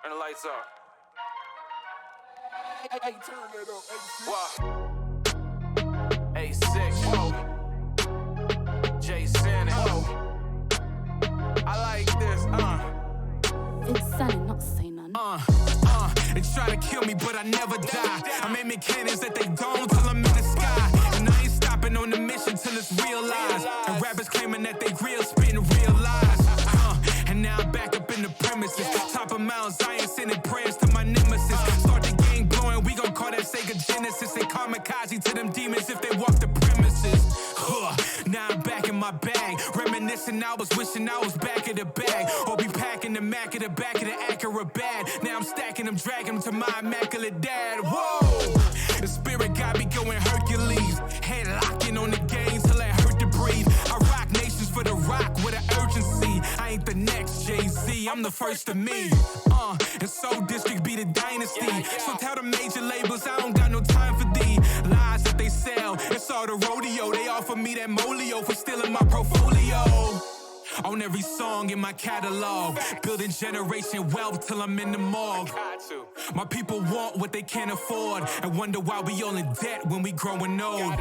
Turn the lights up. Hey, turn that up. Hey, A6, whoa. Jason, whoa. I like this, It's sunny, not say none. They try to kill me, but I never die. I'm aiming cannons that they don't till I'm in the sky. And I ain't stopping on the mission till it's realized. And rappers claiming that they real, spitting real lies. And now I'm back up in the premises. Top of mountains, I ain't sending prayers to my nemesis. Start the game blowing, we gon' call that Sega Genesis. They kamikaze to them demons if they walk the premises. Now I'm back in my bag. Reminiscing, I was wishing I was back in the bag. Or be packing the Mac in the back of the Acura bag. Now I'm stacking them, dragging them to my immaculate dad. Whoa! The spirit got me going Hercules. Head locking on the game till it hurt to breathe. I rock nations for the rock with an urgency. I ain't the next Jay-Z, I'm the first of me. And so District be the dynasty. So tell the major labels I don't got no time for these lies that they sell. It's all the rodeo. They offer me that molio for stealing my portfolio. On every song in my catalog, building generation wealth till I'm in the morgue. My people want what they can't afford and wonder why we all in debt when we growing old.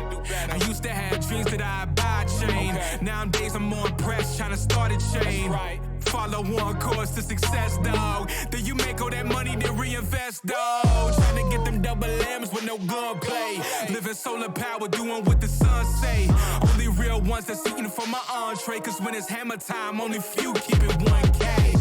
I used to have dreams that I'd buy a chain. Nowadays I'm more impressed trying to start a chain. Follow one course to success, dog. Then you make all that money, then reinvest, dog. Trying to get them double M's with no gunplay. Living solar power, doing what the sun say. Only real ones that's eating for my entree. Cause when it's hammer time, only few keep it 1K.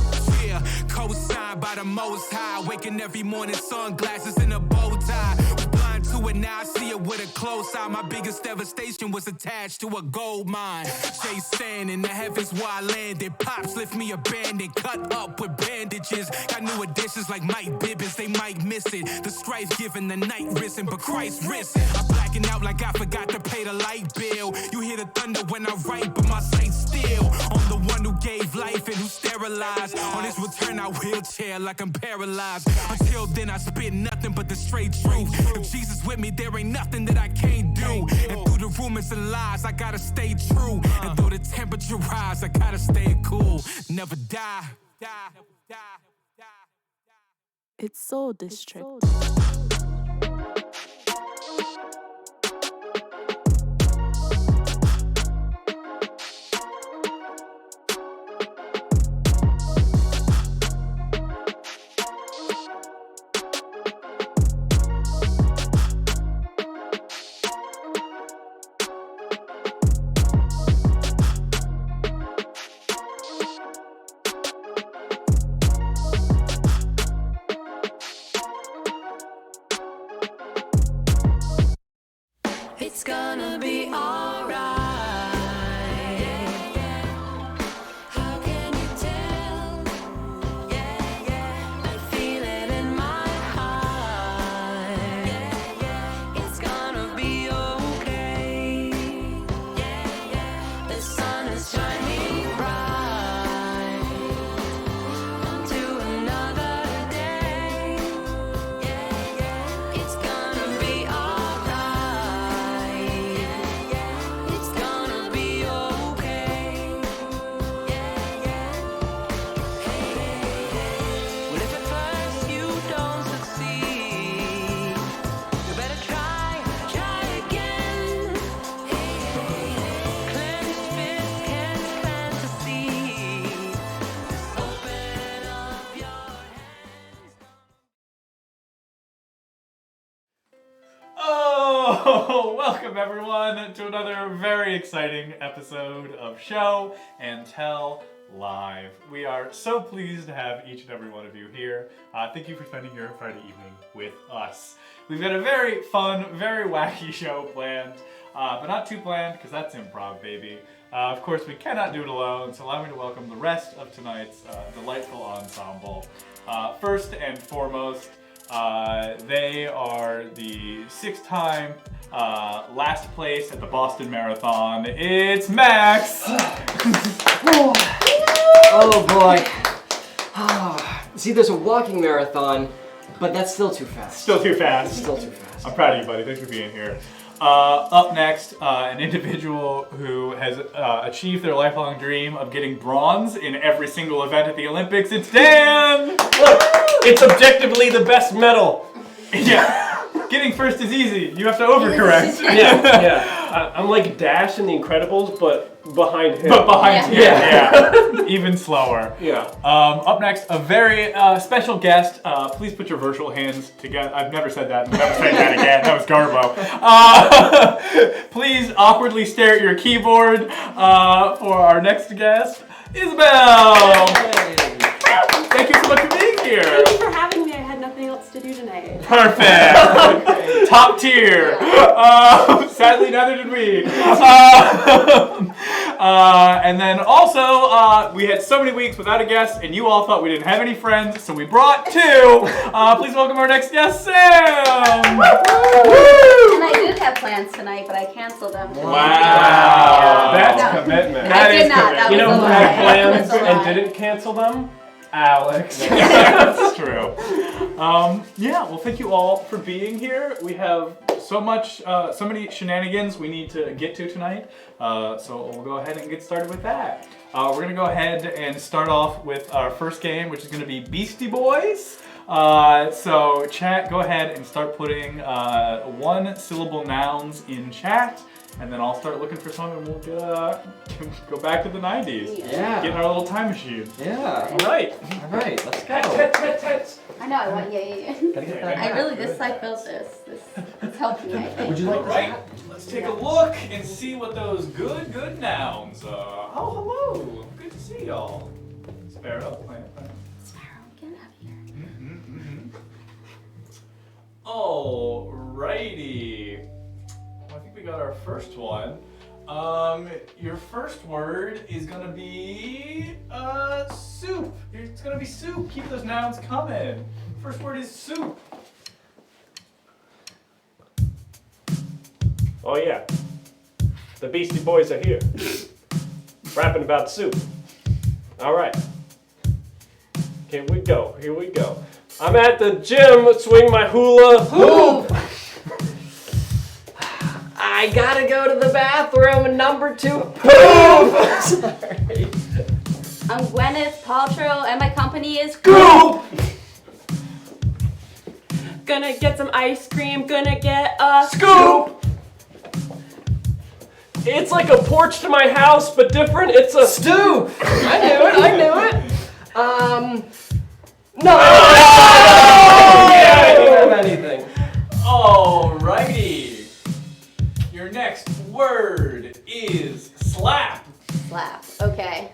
Yeah, co-signed by the most high. Waking every morning, sunglasses and a bow tie. Was blind to it, now I see it with a close eye. My biggest devastation was attached to a gold mine. Chasing in the heavens where I landed. Pops lift me abandoned, cut up with bandages. Got new additions like Mike Bibbins, they might miss it. The strife giving the night risen, but Christ risen. I'm blacking out like I forgot to pay the light bill. You hear the thunder when I write, but my sight's still on the one who gave life and who sterilized. On his return, I wheelchair like I'm paralyzed. Until then, I spit nothing but the straight truth. If Jesus with me, there ain't nothing that I can't do. And through the rumors and lies, I gotta stay true. And though the temperature rise, I gotta stay cool. Never die. It's Soul District. It's gonna be alright. How can you tell? I feel it in my heart. It's gonna be okay. The sun is shining bright onto another day. It's gonna be alright. It's gonna be okay. Well, if at first you don't succeed, you better try again. Cleanse fist, catch fantasy. Open up your hands. Oh, welcome everyone to another very exciting episode of Show and Tell Live. We are so pleased to have each and every one of you here. Thank you for spending your Friday evening with us. We've got a very fun, very wacky show planned, but not too planned because that's improv, baby. Of course, we cannot do it alone, so allow me to welcome the rest of tonight's delightful ensemble. First and foremost, they are the 6-time last place at the Boston Marathon. It's Max! Oh boy. See, there's a walking marathon, but that's still too fast. Still too fast. Still too fast. I'm proud of you, buddy. Thanks for being here. Up next, an individual who has achieved their lifelong dream of getting bronze in every single event at the Olympics. It's Dan! Look, it's objectively the best medal. Yeah. Getting first is easy. You have to overcorrect. Yeah. I'm like Dash in The Incredibles, but behind him. But behind him, yeah. Even slower. Yeah. Up next, a very special guest. Please put your virtual hands together. I've never said that. I'm never saying that again. That was Garbo. Please awkwardly stare at your keyboard for our next guest, Isabel. Thank you so much for being here. Thank you for having me. I had nothing else to do tonight. Perfect. Top tier. Sadly, neither did we. And then also, we had so many weeks without a guest, and you all thought we didn't have any friends, so we brought two. Please welcome our next guest, Sam. And I did have plans tonight, but I canceled them. Wow. That's No. commitment. That I did is not. commitment. That You was know a who lie. had That plans was a and lie. didn't cancel them? Alex. That's true. Yeah, well, thank you all for being here. We have so many shenanigans we need to get to tonight. So we'll go ahead and get started with that. We're going to go ahead and start off with our first game, which is going to be Beastie Boys. So chat, go ahead and start putting one-syllable nouns in chat. And then I'll start looking for some, and we'll go back to the 90s. Yeah. Get in our little time machine. Yeah. All right, let's go. I know, I want, yeah. Gotta get that I really, I felt this. It's helped me, I think. Would you like Right, let's take a look and see what those good nouns are. Oh, hello. Good to see y'all. Sparrow, plant. Sparrow, get out of here. Alrighty. I think we got our first one. Your first word is gonna be soup. It's gonna be soup. Keep those nouns coming. First word is soup. Oh yeah, the Beastie Boys are here, rapping about soup. All right, here we go. I'm at the gym, swing my hula hoop. I gotta go to the bathroom, number 2, poop. Sorry. I'm Gwyneth Paltrow, and my company is Goop. Gonna get some ice cream, gonna get a Scoop. It's like a porch to my house, but different. It's a stoop. I knew it. No. Yeah, I didn't have anything. Alrighty. Your next word is slap. Slap. Okay.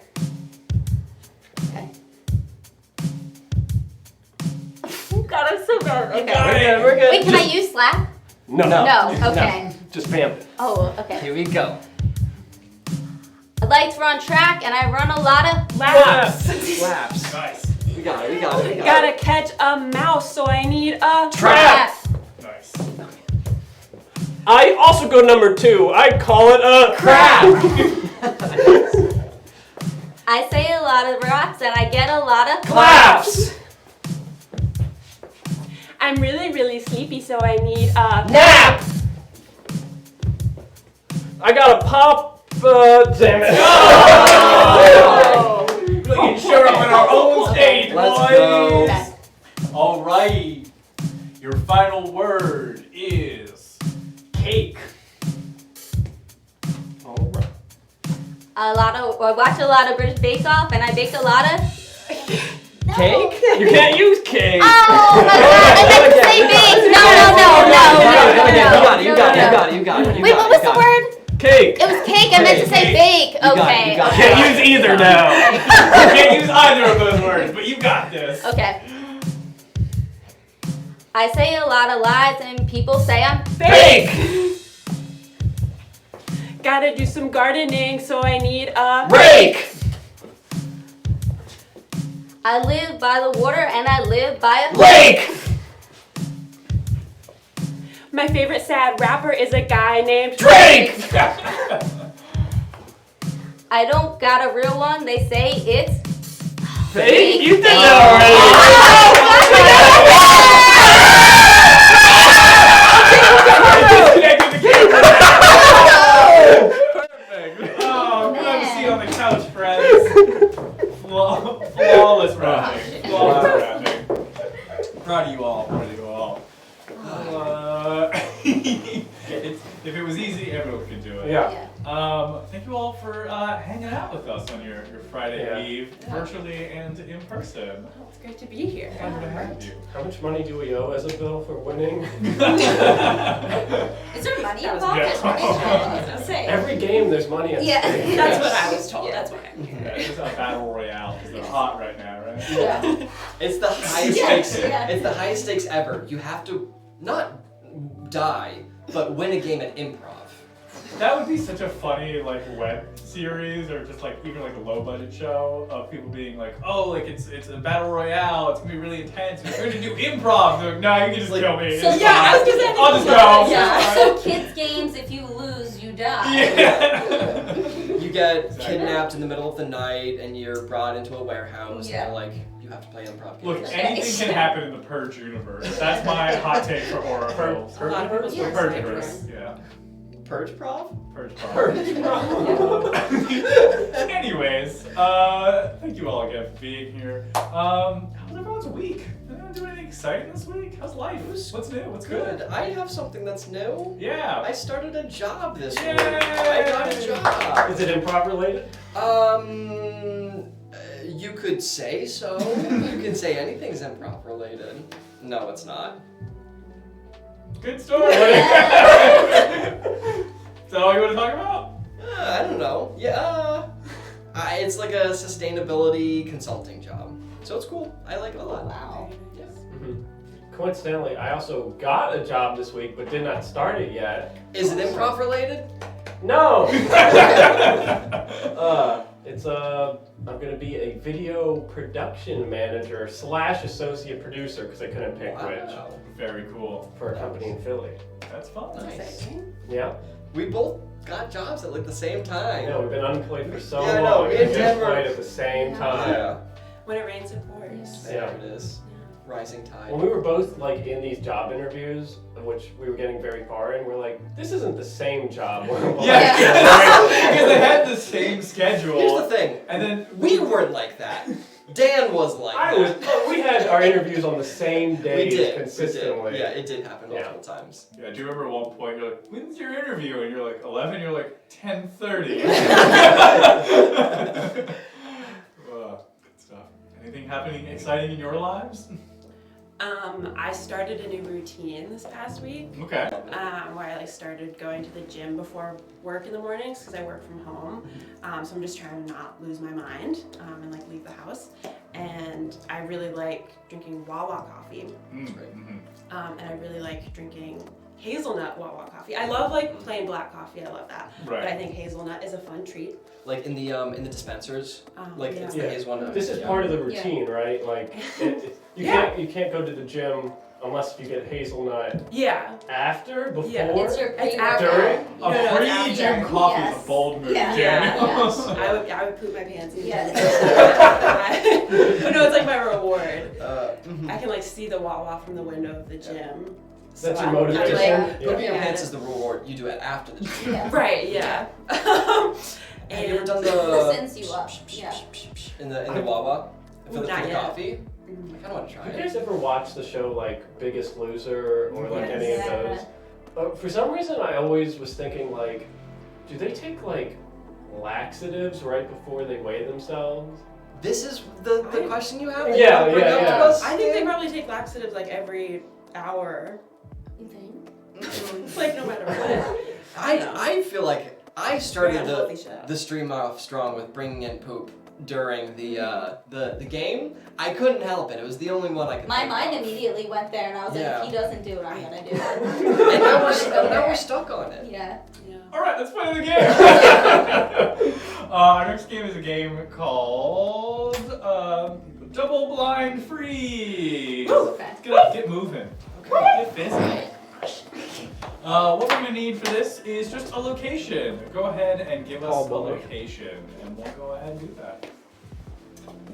God, I'm so bad. Okay. We're good. Wait, can I use slap? No. No, okay. Just vamp it. Oh, okay. Here we go. I like to run track, and I run a lot of Laps. Slaps. Nice. We got it. Gotta catch a mouse, so I need a Trap. Nice. I also go number 2. I call it a crap. I say a lot of rocks, and I get a lot of Claps. I'm really, really sleepy, so I need a Nap. I gotta pop. Damn it. We can show up in our own stage, Let's boys. go. Okay. All right. Your final word is cake. All right. I watch a lot of British Bake Off, and I bake a lot of Cake? You can't use cake. Oh my god, I meant to say bake! No. You got it. Wait, what was the word? Cake. It was cake, I meant to say bake. Okay. you got it. Can't use either now. You can't use either of those words, but you got this. Okay. I say a lot of lies, and people say I'm Fake. Gotta do some gardening, so I need a Rake. I live by the water, and I live by a Lake. My favorite sad rapper is a guy named Drake. I don't got a real one. They say it's Fake. You did Oh, that Disconnected the camera. If it was easy, everyone could do it. Yeah. Thank you all for hanging out with us on your Friday Eve, virtually and in person. Oh, it's great to be here. Pleasure to have you. How much money do we owe as a bill for winning? Is there money That was involved? good. I was gonna say. Every game, there's money at Yeah. stake. That's what I was told. That's why I'm here. Yeah, it's a battle royale because they're hot right now, right? Yeah. It's the highest Yes, stakes. yeah. It's the highest stakes ever. You have to not die, but win a game at improv. That would be such a funny like web series or just like even like a low budget show of people being like, oh, like it's a battle royale, it's gonna be really intense. We're going to do improv. They're like, no, you can just kill me. So It's Yeah, fine. I was gonna say. I'll just go. Yeah. So kids games, if you lose, you die. Yeah. You get Exactly. kidnapped in the middle of the night and you're brought into a warehouse Yeah. and they're like, you have to play improv Look, games. anything can happen in the Purge universe. That's my hot take for horror films. A lot of people The say Purge it's universe. Yeah. Purge prov? Purge Purge Anyways, thank you all again for being here. How's everyone's week? Did anyone do anything exciting this week? How's life? What's new? What's good? Good. I have something that's new. Yeah. I started a job this Yay! week. I got a job. Is it improv related? You could say so. You can say anything's improv related. No, it's not. Good story. Is that all you want to talk about? I don't know. Yeah. It's like a sustainability consulting job. So it's cool. I like it a lot. Wow. Yeah. Coincidentally, I also got a job this week, but did not start it yet. Is it improv related? No! I'm gonna be a video production manager / associate producer because I couldn't pick which Wow. Very cool. for a company in Philly. That's fun. Nice. Yeah. We both got jobs at like the same time. I know, we've been unemployed for so Yeah, I know, long. me and and just Jen were- employed at the same time. Yeah. When it rains, it pours. There it is. Rising tide. When we were both like in these job interviews, of which we were getting very far in, we're like, this isn't the same job. Yeah, because they had the same schedule. Here's the thing. And then We weren't like that. Dan was like that. We had our interviews on the same We days did. consistently. We did. Yeah, it did happen multiple times. Yeah, do you remember at one point you're like, when's your interview? And you're like 11. You're like 10:30. Good stuff. Anything happening exciting in your lives? I started a new routine this past week. Okay. Where I like started going to the gym before work in the mornings because I work from home. So I'm just trying to not lose my mind and like leave the house. And I really like drinking Wawa coffee. Mm-hmm. And I really like drinking hazelnut Wawa coffee. I love like plain black coffee. I love that. Right. But I think hazelnut is a fun treat. Like in the dispensers, like yeah. it's the hazelnut. This is part of the routine, right? Like, you can't go to the gym unless you get hazelnut Yeah. after, before. Yeah. It's your It's after. during? No, A it's pre-gym after. coffee is Yes. a bold move, Yeah. Jen. Yes. I would poop my pants. Yes. But no, it's like my reward. Mhm. I can like see the Wawa from the window of the gym. That's So your I'm motivation. like- Pooping your Yeah. pants is the reward. You do it after the gym. Yeah. Right, yeah. Have you ever done It the sends you up. Yeah. in the Wawa for the Not yet. coffee? I kind of want to try You it. guys ever watch the show like Biggest Loser or like any of Yes. those? For some reason, I always was thinking like, do they take like laxatives right before they weigh themselves? This is the question you have. that Yeah, you wanna bring yeah, up to yeah. us? I think they probably take laxatives like every hour. You think? Like no matter what. I feel like I started Very unhealthy show. the stream off strong with bringing in poop during the game. I couldn't help it. It was the only one I could. My think mind of. immediately went there, and I was Yeah. like, if he doesn't do it, I'm gonna do it. And now there. we're stuck on it. Yeah. Alright, let's play the game! Our next game is a game called Double Blind Freeze. Okay. Let's get moving. Okay, get busy. What we're going to need for this is just a location. Go ahead and give us a location, and we'll go ahead and do that.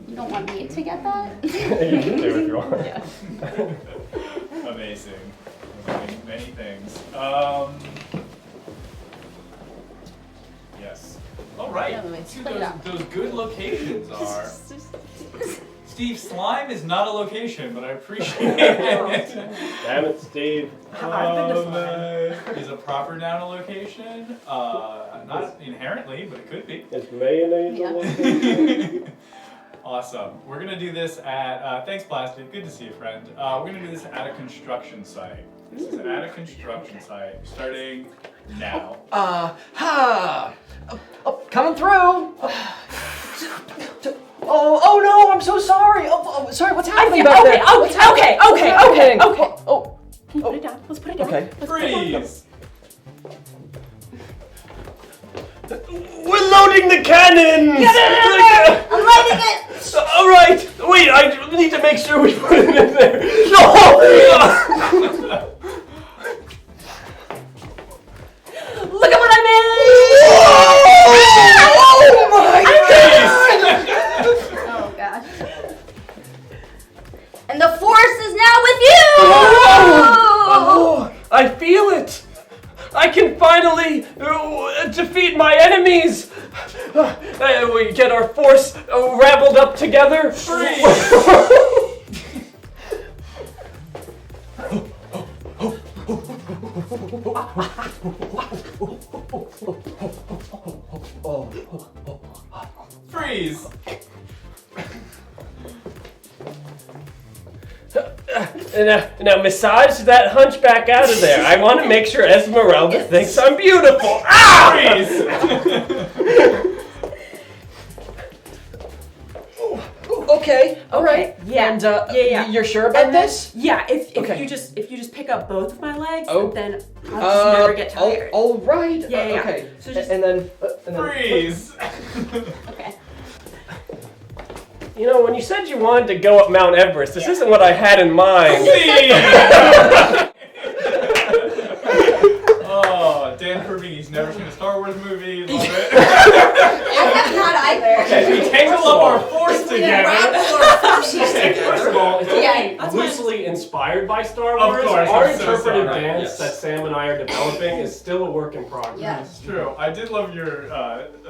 You don't want me to get that? You can do it if you want. Amazing. Many things. Yes. All right. Yeah, Let's see play what it out. those good locations are. Steve, slime is not a location, but I appreciate it. Damn it, Steve. I've been to slime. Is a proper noun a location? Not inherently, but it could be. Is mayonnaise Yeah. a location? Awesome. We're gonna do this at, thanks Plastic, good to see you friend. We're gonna do this at a construction site. This is at a construction site, starting now. Coming through. Oh no, I'm so sorry. Sorry, what's happening back there? What's happening? Okay. Oh, Can you put it down? Let's put it down. okay. Freeze! We're loading the cannons! I'm lighting it! All right. Wait, I need to make sure we put it in there. No! Look at what I made! Oh my Oh gosh. And the force is now with you! Oh, I feel it. I can finally defeat my enemies. We get our force rabbled up together. Freeze! Now massage that hunchback out of there. I want to make sure Esmeralda thinks I'm beautiful. Ah! Freeze! Okay, all right. Yeah. And Yeah. you're sure about And then, this? yeah, if Okay. you just pick up both of my legs, Oh. then I'll just never get tired. All right. Yeah. Okay. So just and then. Freeze! Okay. You know, when you said you wanted to go up Mount Everest, this isn't what I had in mind. Oh, Dan Kirby's never seen a Star Wars movie. Love it. I have not either. We tangle up our force together. First of all, it's Yeah. only loosely inspired by Star Of Wars. course, Our I'm so interpretive sorry. dance Yes. that Sam and I are developing is still a work in progress. Yeah. It's true. I did love your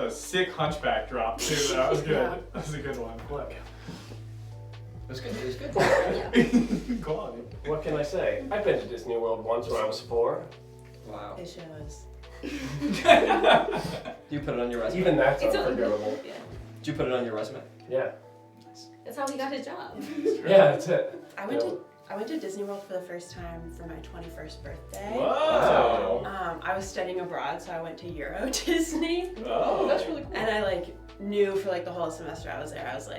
sick hunchback drop too. That was good. That was a good one. Look. It was good. It was good. Quality. What can I say? I've been to Disney World once when I was 4. Wow. It shows. You put it on your resume. Even that's It's a- unforgivable. Yeah. Did you put it on your resume? Yeah. That's how he got his job. Yeah, that's it. I went to Disney World for the first time for my 21st birthday. Whoa. I was studying abroad, so I went to Euro Disney, Oh, That's really cool. and I knew for the whole semester I was there. I was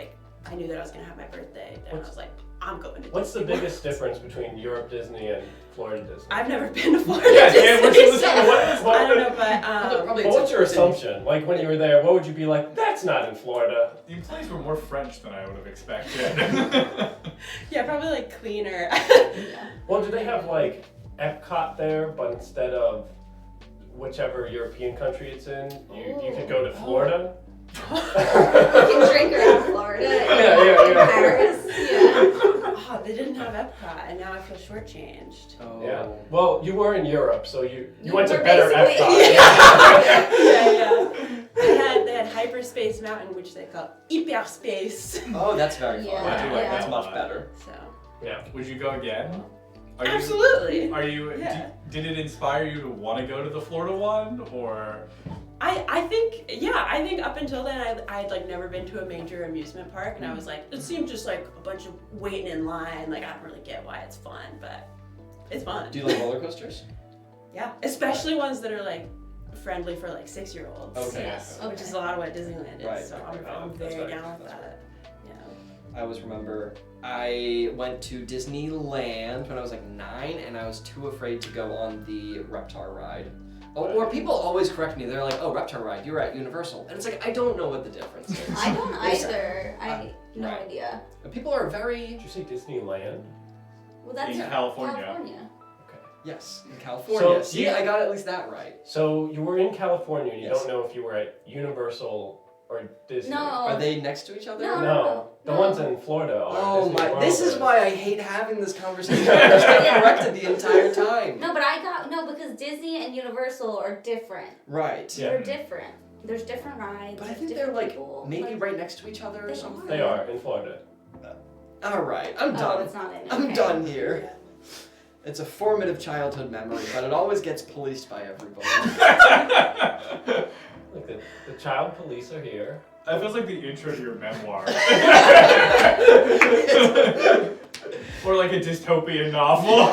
I knew that I was gonna have my birthday, and I was I'm going to. What's the Disney biggest World. difference between Europe Disney and Florida Disney? I've never been to Florida Yeah, Disney, what's so what- I don't know, but Probably Well, what's your it's in- assumption? Like when you were there, what would you be like? That's not in Florida. The employees were more French than I would have expected. yeah, probably cleaner. Well, do they have Epcot there, but instead of whichever European country it's in, you could go to Florida? You can drink around Florida. Yeah. Paris. Yeah. Oh, they didn't have Epcot, and now I feel shortchanged. Oh. Yeah. Well, you were in Europe, so you You went to were better basically- Epcot. Yeah. They had Hyperspace Mountain, which they call Hyperspace. Oh, that's very fun. Yeah. I do like Yeah. that That's a much lot. better. So Yeah. Would you go again? Are you, absolutely. Are you? Yeah. Did it inspire you to want to go to the Florida one, or? I think up until then I'd never been to a major amusement park, and I was it seemed just a bunch of waiting in line. I don't really get why it's fun, but it's fun. Do you like roller coasters? Yeah, especially ones that are friendly for 6-year-olds. Okay. Yes. Which is a lot of what Disneyland is. Right, So right, right. I'm That's very very down true, with that's that. Yeah. I always remember I went to Disneyland when I was 9, and I was too afraid to go on the Reptar ride. Or people always correct me. They're like, "Oh, Reptar ride, you're at Universal," and it's I don't know what the difference is. I don't It's- either. I no right. idea. But people are very Did you say Disneyland? Well, that's In California. yes in California. So, See, yeah. I got at least that right. So you were in California, and you Yes. don't know if you were at Universal or Disney. No. Are they next to each other? No. The No. ones in Florida are. Oh Disney my! World This is is. why I hate having this conversation. I just get corrected the entire time. No, but because Disney and Universal are different. Right. Yeah. They're different. There's different rides. But I there's think they're different people. maybe right next to each other or They something. They are in Florida. All right, I'm done. Oh, it's not in. I'm Okay. done here. It's a formative childhood memory, but it always gets policed by everybody. Look, the child police are here. That feels like the intro to your memoir. Or like a dystopian novel.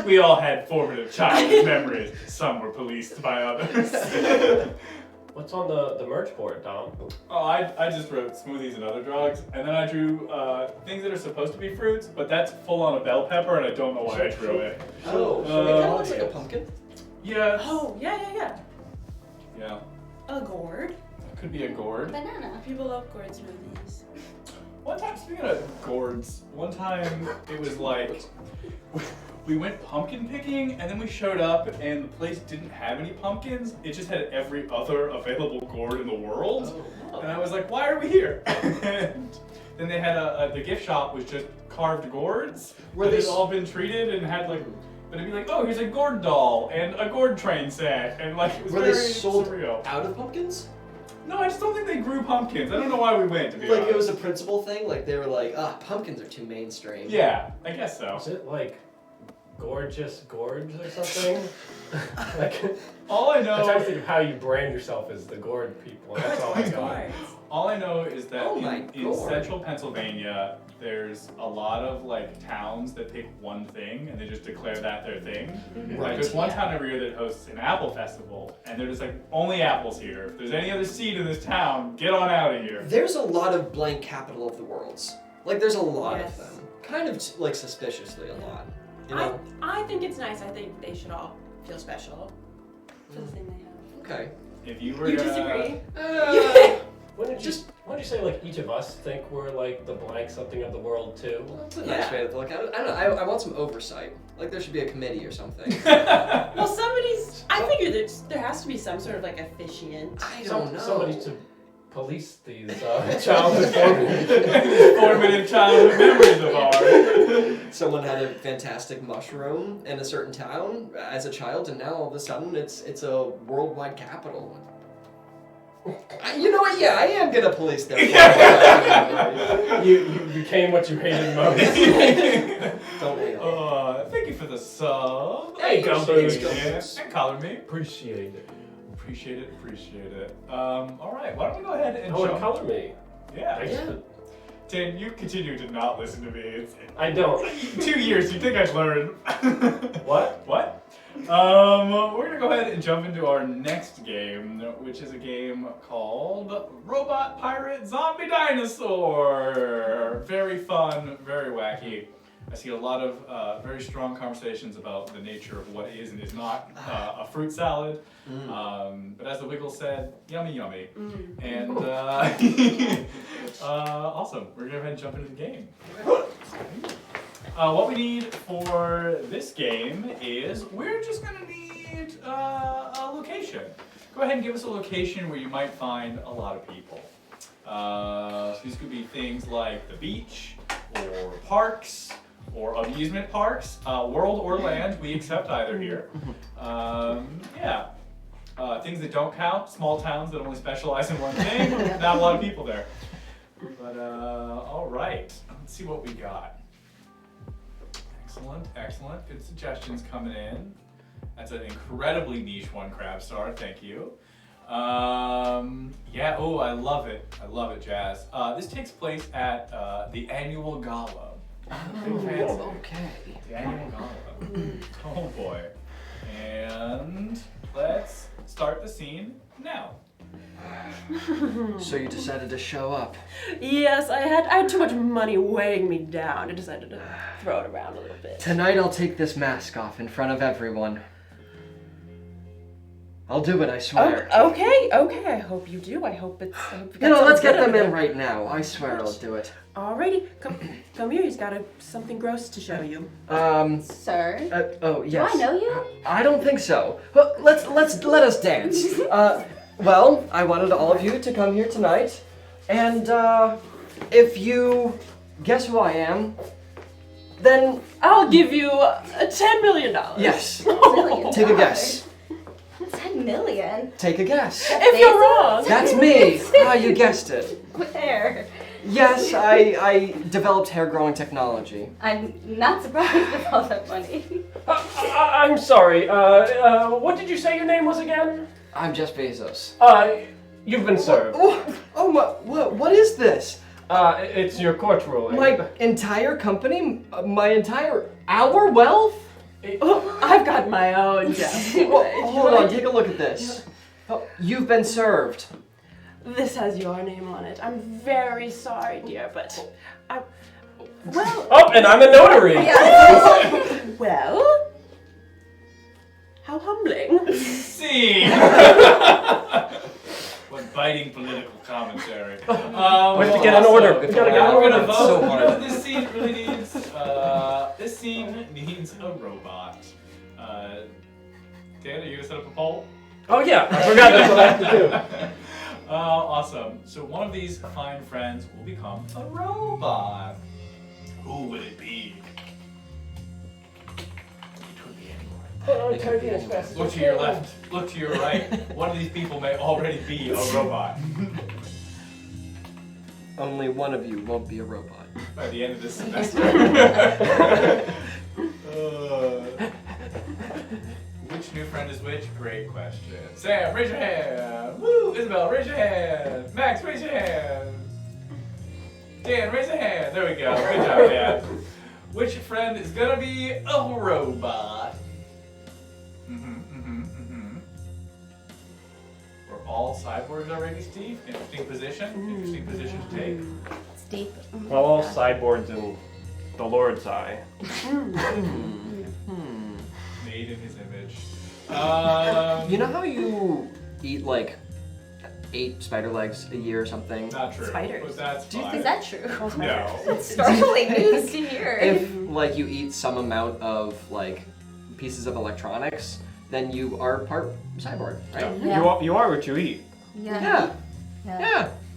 We all had formative childhood memories. Some were policed by others. What's on the merch board, Dom? Oh, I just wrote smoothies and other drugs, and then I drew things that are supposed to be fruits, but that's full on a bell pepper, and I don't know why I drew it. Oh, it kind of looks like a pumpkin. Yeah. Oh, yeah. Yeah. A gourd. Could be a gourd. Banana. People love gourd smoothies. One time, speaking of gourds, one time it was like, we went pumpkin picking, and then we showed up, and the place didn't have any pumpkins. It just had every other available gourd in the world. Oh. And I was like, why are we here? And then they had the gift shop was just carved gourds. Were Where they they'd all been treated and had like, but it'd be like, oh, here's a gourd doll and a gourd train set. And like, it was Were very they sold surreal. out of pumpkins? No, I just don't think they grew pumpkins. I don't know why we went, to be Like honest. it was a principal thing? Like they were like, pumpkins are too mainstream. Yeah, I guess so. Is it like gorgeous gourds or something? Like, All I I'm trying to know, think of how you brand yourself as the gourd people. That's all I got. all I know is that Oh my in gourd. central Pennsylvania, there's a lot of like towns that pick one thing and they just declare that their thing. Like Right. there's one town every year that hosts an apple festival, and they're just like, only apples here. If there's any other seed in this town, get on out of here. There's a lot of blank capital of the worlds. Like there's a lot Yes. of them. Kind of like suspiciously a lot. You know? I think it's nice. I think they should all feel special for the thing they have. Okay. If you were You to, disagree? Wouldn't you say like each of us think we're like the blank something of the world too? That's a nice Yeah. way to look at it. I don't know. I want some oversight. Like there should be a committee or something. Well, somebody's. I figure there has to be some sort of like officiant. I don't know. Somebody to police these childhood formative childhood memories of ours. Someone had a fantastic mushroom in a certain town as a child, and now all of a sudden it's a worldwide capital. You know what? Yeah, I am gonna police them. You became what you hated most. Don't we all? Thank you for the sub. Hey, Appreciate Gumboos. it. And color me. Appreciate it. Appreciate it. All right, why don't we go ahead and Oh, and jump? color me. Yeah. Thanks Yeah. for- Dan, you continue to not listen to me. I don't. 2 years. You think I'd learn? What? What? We're gonna go ahead and jump into our next game, which is a game called Robot Pirate Zombie Dinosaur. Very fun, very wacky. I see a lot of very strong conversations about the nature of what is and is not a fruit salad. But as the Wiggles said, yummy, yummy. And awesome. We're gonna go ahead and jump into the game. What we need for this game is we're just gonna need a location. Go ahead and give us a location where you might find a lot of people. So these could be things like the beach, or parks, or amusement parks, world or land. We accept either here. Yeah. Things that don't count, small towns that only specialize in one thing. Not a lot of people there. But all right, let's see what we got. Excellent. Good suggestions coming in. That's an incredibly niche one, Crabstar. Thank you. Yeah. Oh, I love it, Jazz. This takes place at the annual gala. Okay. The annual gala. Oh boy. And let's start the scene now. So you decided to show up. Yes, I had too much money weighing me down. I decided to throw it around a little bit. Tonight I'll take this mask off in front of everyone. I'll do it, I swear. Okay. I hope you do. I hope it's. You know, let's get them in right now. I swear I'll do it. Alrighty, come here. He's got something gross to show you. Sir? Oh, yes. Do I know you? I don't think so. Well, let us dance. Well, I wanted all of you to come here tonight, and if you guess who I am, then I'll give you $10 million. yes. $1 million. Take a guess. 10 million? Take a guess. If you're wrong. That's me. Ah, you guessed it. Where? Yes, I developed hair growing technology. I'm not surprised with all that money. I'm sorry. What did you say your name was again? I'm Jeff Bezos. You've been served. Oh my! What is this? It's your court ruling. My entire company? Our wealth? Oh, I've got my own, Jeff. Hold on, take a look at this. Oh, you've been served. This has your name on it. I'm very sorry, dear, but well, Oh, and I'm a notary. well, how humbling. See. What biting political commentary. We have to get an order. We gotta get an I'm order. gonna vote. So You hard. know what this scene really needs? This scene needs a robot. Dan, are you gonna set up a poll? Oh yeah, I forgot that's what I have to do. Awesome. So one of these fine friends will become a robot. Who will it be? It could be anyone. Look to your left. Look to your right. One of these people may already be a robot. Only one of you won't be a robot. By the end of this semester. Which new friend is which? Great question. Sam, raise your hand. Woo! Isabel, raise your hand. Max, raise your hand. Dan, raise your hand. There we go. Good job, Dan. Which friend is gonna be a robot? We're all cyborgs already, Steve. Interesting position. Interesting position to take. It's deep. Well, all sideboards in the Lord's eye. Made in his image. You know how you eat like 8 spider legs a year or something? Not true. Spiders. But that's fine. Is that true? No. It's startling news to hear. If like you eat some amount of like pieces of electronics, then you are part cyborg, right? Yeah. You are what you eat. Yeah.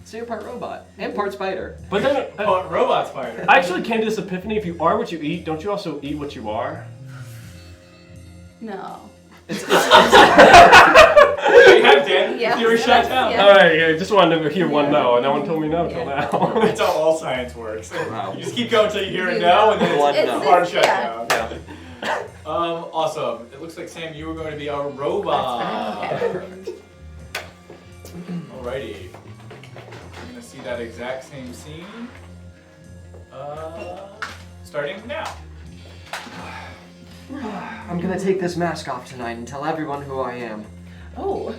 So you're part robot and part spider. But then Robot spider. I actually came to this epiphany: if you are what you eat, don't you also eat what you are? No. You have Dan. Yeah. Theory shut down. Yeah. All right, I just wanted to hear one no, and no one told me no till now. That's how all science works. Wow. You just keep going until you hear a no, and then One it's no. hard shut yeah. down. Awesome. It looks like, Sam, you were going to be a robot. Alrighty. We're gonna see that exact same scene. Starting now. I'm gonna take this mask off tonight and tell everyone who I am. Oh,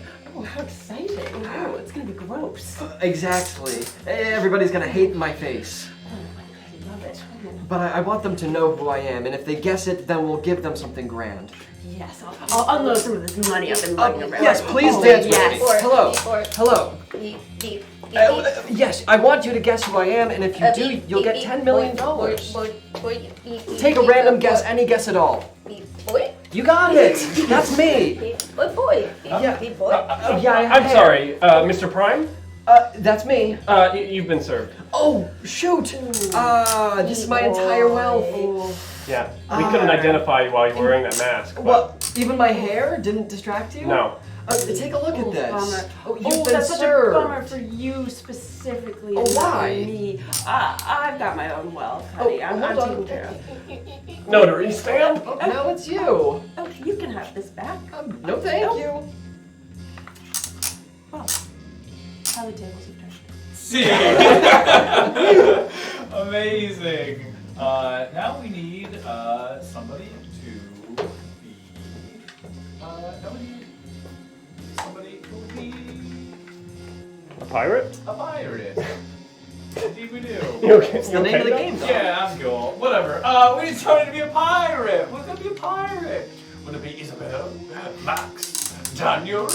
how exciting. Oh, it's gonna be gross. Exactly. Everybody's gonna hate my face. I love it. But I want them to know who I am, and if they guess it, then we'll give them something grand. Yes, I'll unload some of this money I've been lugging around. Yes, please Oh, dance with yes. me. Hello. Hello. Beep, beep, beep, Yes, I want you to guess who I am, and if you do, beep, you'll beep, get beep, $10 million. Take a random guess, any guess at all. Boy, You got it. That's me. boy, Yeah. beep, boy. Yeah, I have I'm hair. sorry, Mr. Prime. That's me. You've been served. Oh, shoot. This is my entire wealth. Yeah, we couldn't identify you while you were wearing that mask. But What? Even my hair didn't distract you? No. Take a look at this. Bummer. Oh, you've been that's such a served. bummer for you specifically. Oh, and not why? Me. I've got my own wealth, honey. I'm hold on. taken care of. Notary stamp. Now it's you. Oh, you can have this back. No, thank you. Well, how the tables have turned. See. Amazing. Now we need somebody to be. Now we need somebody who will be A pirate? a pirate. Indeed we do. You okay? It's the name of the game, though. Yeah, I'm cool. Whatever. We need somebody to be a pirate. Who's gonna be a pirate? Would it be Isabel, Max, Daniel?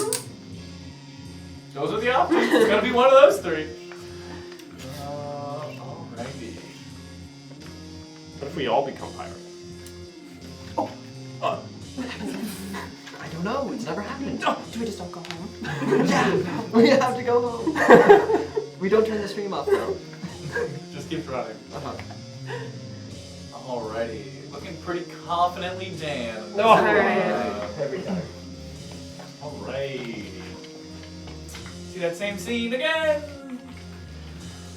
Those are the options. It's gonna be one of those three. Alrighty. What if we all become pirates? I don't know. It's never happened. Do we just all go home? Yeah, we have to go home. We don't turn the stream off though. Just keeps running. Alrighty. Looking pretty confidently, Dan. No. Alright. Every time. Alright. See that same scene again.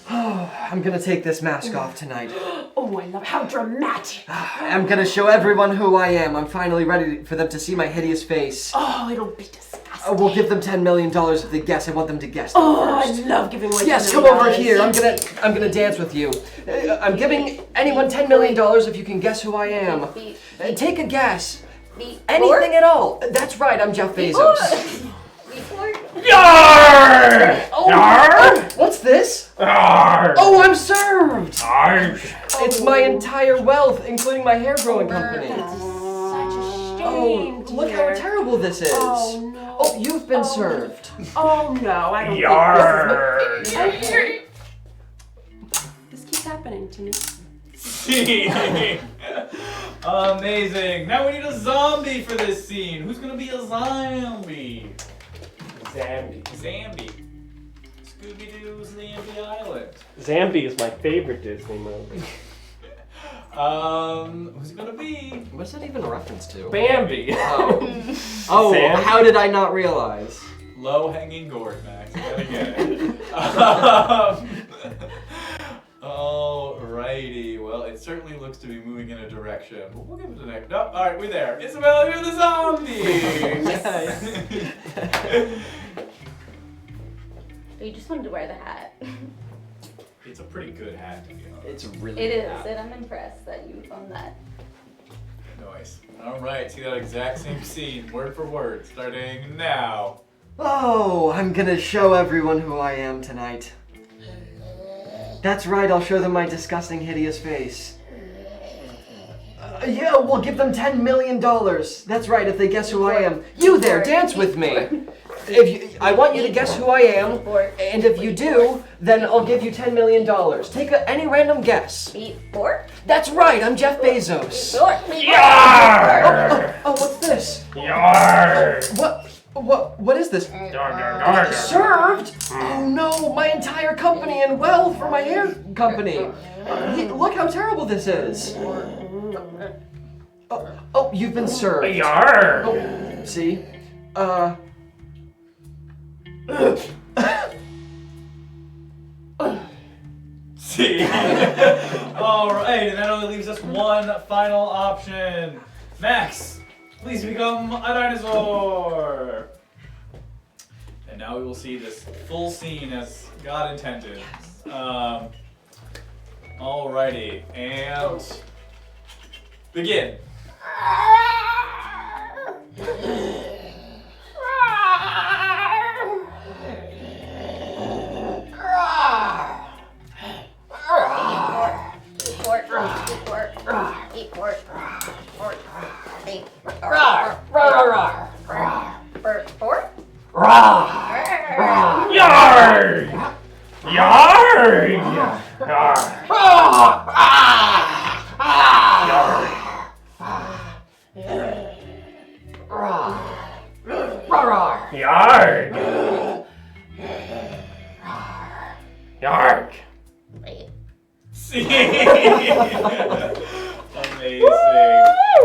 I'm gonna take this mask off tonight. Oh, I love how dramatic. I'm gonna show everyone who I am. I'm finally ready for them to see my hideous face. Oh, it'll be disgusting. We'll give them $10 million if they guess. I want them to guess them first. I love giving away Yes, $10 come million. over here. I'm gonna dance with you. I'm giving anyone $10 million if you can guess who I am. Take a guess. Anything at all. That's right. I'm Jeff Bezos. Yarr! Oh, Yarr! what's this? Yarr! Oh, I'm served. Yarr! It's my entire wealth, including my hair growing company. Such a shame. Oh, look how terrible this is. Oh, no. Oh, you've been served. Oh, no, I don't Yarr! think this is... This keeps happening to me. See? Amazing. Now we need a zombie for this scene. Who's gonna be a zombie? Zambi. Scooby-Doo's Zambi Island. Zambi is my favorite Disney movie. Who's it gonna be? What's that even a reference to? Bambi. Oh, Sam? how did I not realize? Low-hanging gourd, Max. You gotta get it. Alrighty. Well, it certainly looks to be moving in a direction. But we'll give it a next. No, alright, we're there. Isabel, you're the zombie! You just wanted to wear the hat. It's a pretty good hat, to be honest. It's really It is, bad. and I'm impressed that you found that. Nice. Alright, see that exact same scene, word for word, starting now. Oh, I'm gonna show everyone who I am tonight. That's right, I'll show them my disgusting, hideous face. Yeah, we'll give them $10 million. That's right, if they guess who I am. You there, dance with me. I want you to guess who I am, and if you do, then I'll give you $10 million. Take any random guess. Beat pork? That's right, I'm Jeff Bezos. Yarr! Oh, what's this? Yarr! What is this? Served? Oh no, my entire company and wealth for my hair company. Look how terrible this is. Oh, you've been served. Yarr! Oh, see? See? Alright, and that only leaves us one final option. Max, please become a dinosaur. And now we will see this full scene as God intended. Alrighty, and begin. Eat pork. Pork. Eat pork. Pork? Yarr! Yarr! Yarr! Yarr! See? Amazing.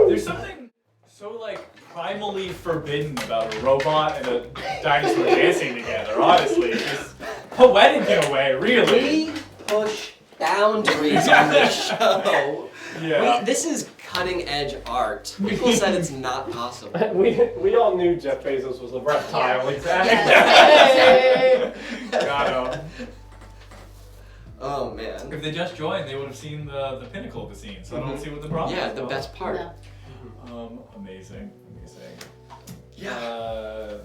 There's something so like primally forbidden about a robot and a dinosaur dancing together, honestly. It's just poetic in a way, really. We push boundaries on this show. Yeah. This is cutting edge art. People said it's not possible. We all knew Jeff Bezos was a reptile, exactly. Got him. Oh man. If they just joined, they would have seen the pinnacle of the scene, so I don't see what the problem is. Yeah, the best part. Amazing. Yeah.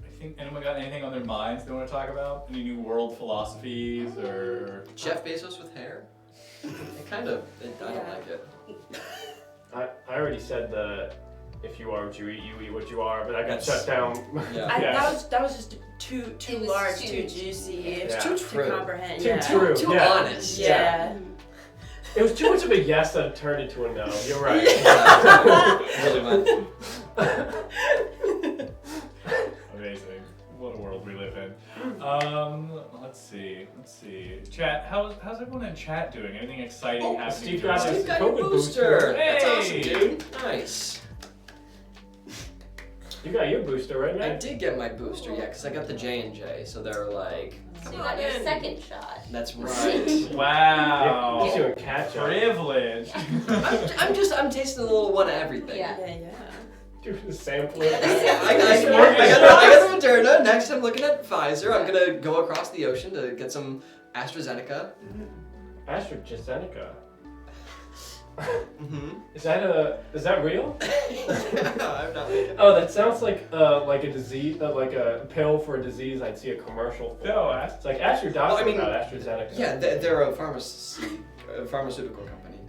I think anyone got anything on their minds they want to talk about? Any new world philosophies or? Jeff Bezos with hair? I don't like it. I already said that if you are what you eat what you are, but I got shut down. Yeah. That was just too large, too juicy. Yeah. Too comprehend. Too true. Too Yeah. honest. Yeah. It was too much of a yes that turned into a no. You're right. Really went. Amazing. What a world we live in. Let's see. Chat. How's everyone in chat doing? Anything exciting happening? Steve to got us? his Got COVID your booster. Hey. That's awesome, dude. Nice. You got your booster, right, I man? did get my booster, yeah, because I got the J&J, so they're like, So you got your second shot. that's right. Wow. He's doing catch up. Privileged. I'm tasting a little one of everything. Yeah. Doing the sampling. I got the Moderna. Next, I'm looking at Pfizer. I'm gonna go across the ocean to get some AstraZeneca. AstraZeneca. Mm-hmm. Is that real? I'm not making Oh, that sounds like a disease, like a pill for a disease I'd see a commercial for. No, It's like ask your doctor Well, I mean, about AstraZeneca. Yeah, they're a pharmaceutical company.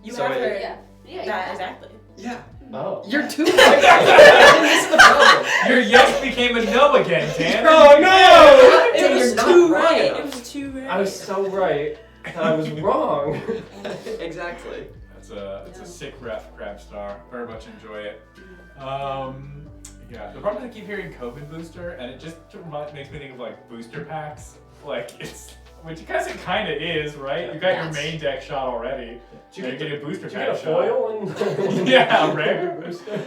You So have it- heard Yeah. that exactly. Yeah. Oh. You're too right. This is the problem. Your yes became a no again, Dan. Oh no! It was You're not too wrong right. enough. It was too right. I was so right. I was wrong. Exactly. It's a sick ref, Crab Star. Very much enjoy it. Yeah, the problem is I keep hearing COVID booster, and it just makes me think of like booster packs. Like which I guess it kind of is, right? You got your main deck shot already. You're getting a booster Did you pack get a shot. foil and Yeah, right. booster?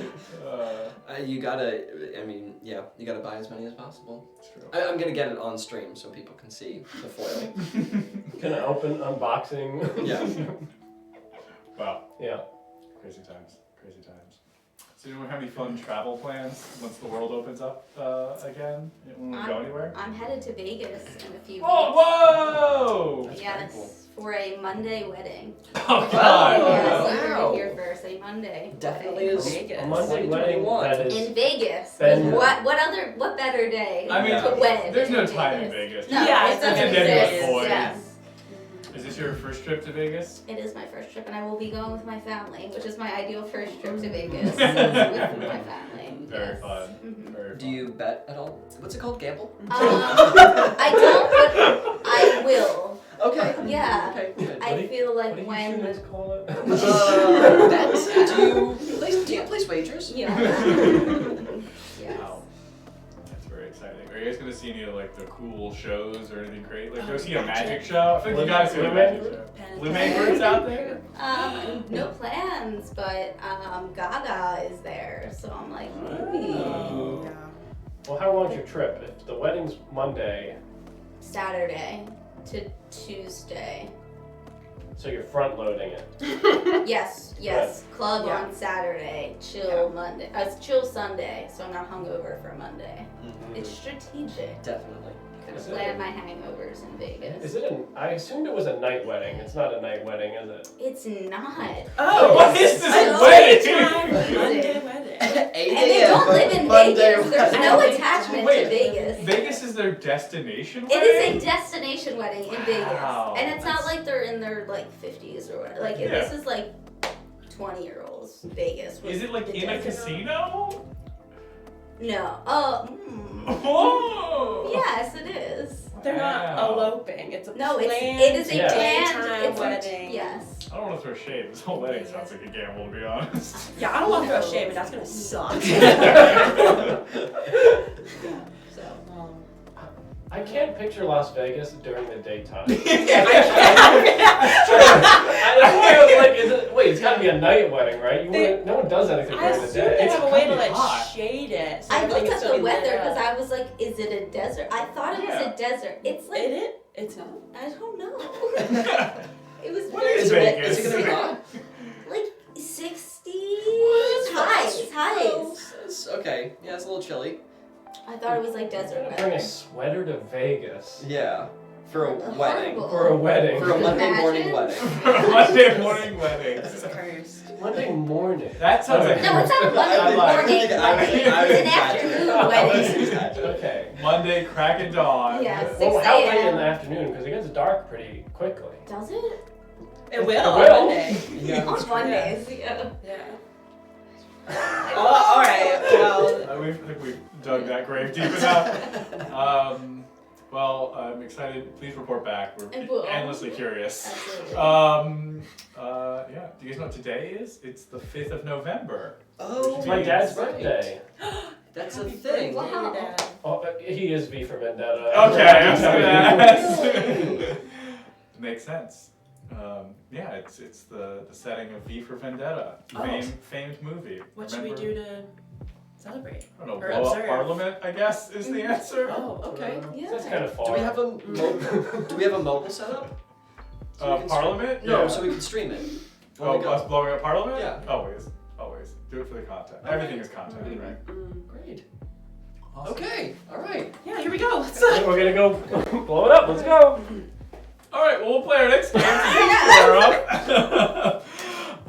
You gotta buy as many as possible. It's true. I'm gonna get it on stream so people can see the foil. Gonna open unboxing. Yeah. Wow. Yeah. Crazy times. Crazy times. So, do we have any fun travel plans once the world opens up again? When we go anywhere? I'm headed to Vegas in a few weeks. Oh, whoa! Yes, for a Monday wedding. Oh, God. Yes, you wow. heard it here first. A Monday. Definitely wedding. is Vegas. A Monday wedding 2021. that is. In Vegas. Ben- What better day I mean, to wed there's no in time in Vegas. No, Yeah, it it's doesn't a Vegas exist. boys. Yes. Is this your first trip to Vegas? It is my first trip, and I will be going with my family, which is my ideal first trip to Vegas. With my family. Very yes. fun. Mhm. Very fun. Do you bet at all? What's it called? Gamble? I don't, but I will. Okay. Yeah. Okay. Good. I feel What like do you when humans call it? Bets? Do you place wagers? yeah. Yes. Wow. That's very exciting. Are you guys gonna see any of like the cool shows or anything great? Like, go see a magic show? I think you gotta see a Blue magic Man show. Blue Man Groups out there? No plans, but Gaga is there, so I'm like, maybe Oh. Well, how long's your trip? If the wedding's Monday, Saturday to Tuesday. so you're front loading it. Yes. Club Yeah. on Saturday, chill Monday. Chill Sunday, so I'm not hungover for Monday. It's strategic. Definitely. Gonna Is it? plan my hangovers in Vegas. Is it I assumed it was a night wedding. It's not a night wedding, is it? It's not. Oh, What is this a wedding? time Monday wedding. 8 And they don't live in Monday Vegas. There's no wedding. attachment Wait, to Vegas. Vegas is their destination It wedding? is a destination wedding in Vegas, Wow, and it's not that's- like they're in their like 50s or whatever. Like Yeah. this is like 20-year-olds. Vegas. Was Is it like the in a destination. casino? No. Whoa! Yes, it is. They're Wow. not eloping. It's a No, planned it is a Yeah. planned daytime it's a- wedding. Yes. I don't want to throw shade. This whole wedding sounds like a gamble, to be honest. Yeah, I don't want to throw shade, but that's gonna suck. So. I can't picture Las Vegas during the daytime. I was like, wait, it's gotta be a night wedding, right? No one does anything I during the assume day. they It's have a way to kinda like hot. shade it. So I everything looked is at still the be weather lit because up. I was like, is it a desert? I thought it was Yeah. a desert. It's like It's not. I don't know. It was What very is Vegas? Is it gonna be hot? like 60s What? highs. Okay. Yeah, it's a little chilly. I thought it was like desert Bring weather. a sweater to Vegas Yeah. For a wedding. Horrible. for a wedding. For a Monday morning Imagine. wedding. Monday morning wedding. This is cursed. Monday morning. That sounds like No, it's not Monday I like- morning. I It's an afternoon wedding. Okay. Monday crack of dawn. Yeah, 6 Well, how late in the a.m. afternoon? Because it gets dark pretty quickly. Does it? It will It on will. Monday. Yeah. On Mondays, yeah. Yeah. All right. Well, I think we've dug that grave deep enough. Well, I'm excited. Please report back. I We're will. endlessly curious. Absolutely. Yeah. Do you guys know what today is? It's the 5th of November. Oh, It's my dad's right. birthday. That's a happy thing. birthday, Wow. Dad. Oh, he is V for Vendetta. Okay, I was gonna ask. Makes sense. Yeah, it's the setting of V for Vendetta, Oh. famed movie. What should we Remember? do to celebrate. I don't know, Or blow up observe. Parliament, I guess, is the answer. Oh, okay. Yeah. That's kind of far. Do we have a do we have a mobile setup? So we can Parliament? No, Yeah. so we can stream it. Oh, On the go. us blowing up Parliament? Yeah. Always. Do it for the content. Okay. Everything is content, right? Great. Awesome. Okay. All right. Yeah, here we go. Let's, We're gonna go blow it up. Let's go. All right, well, we'll play our next game.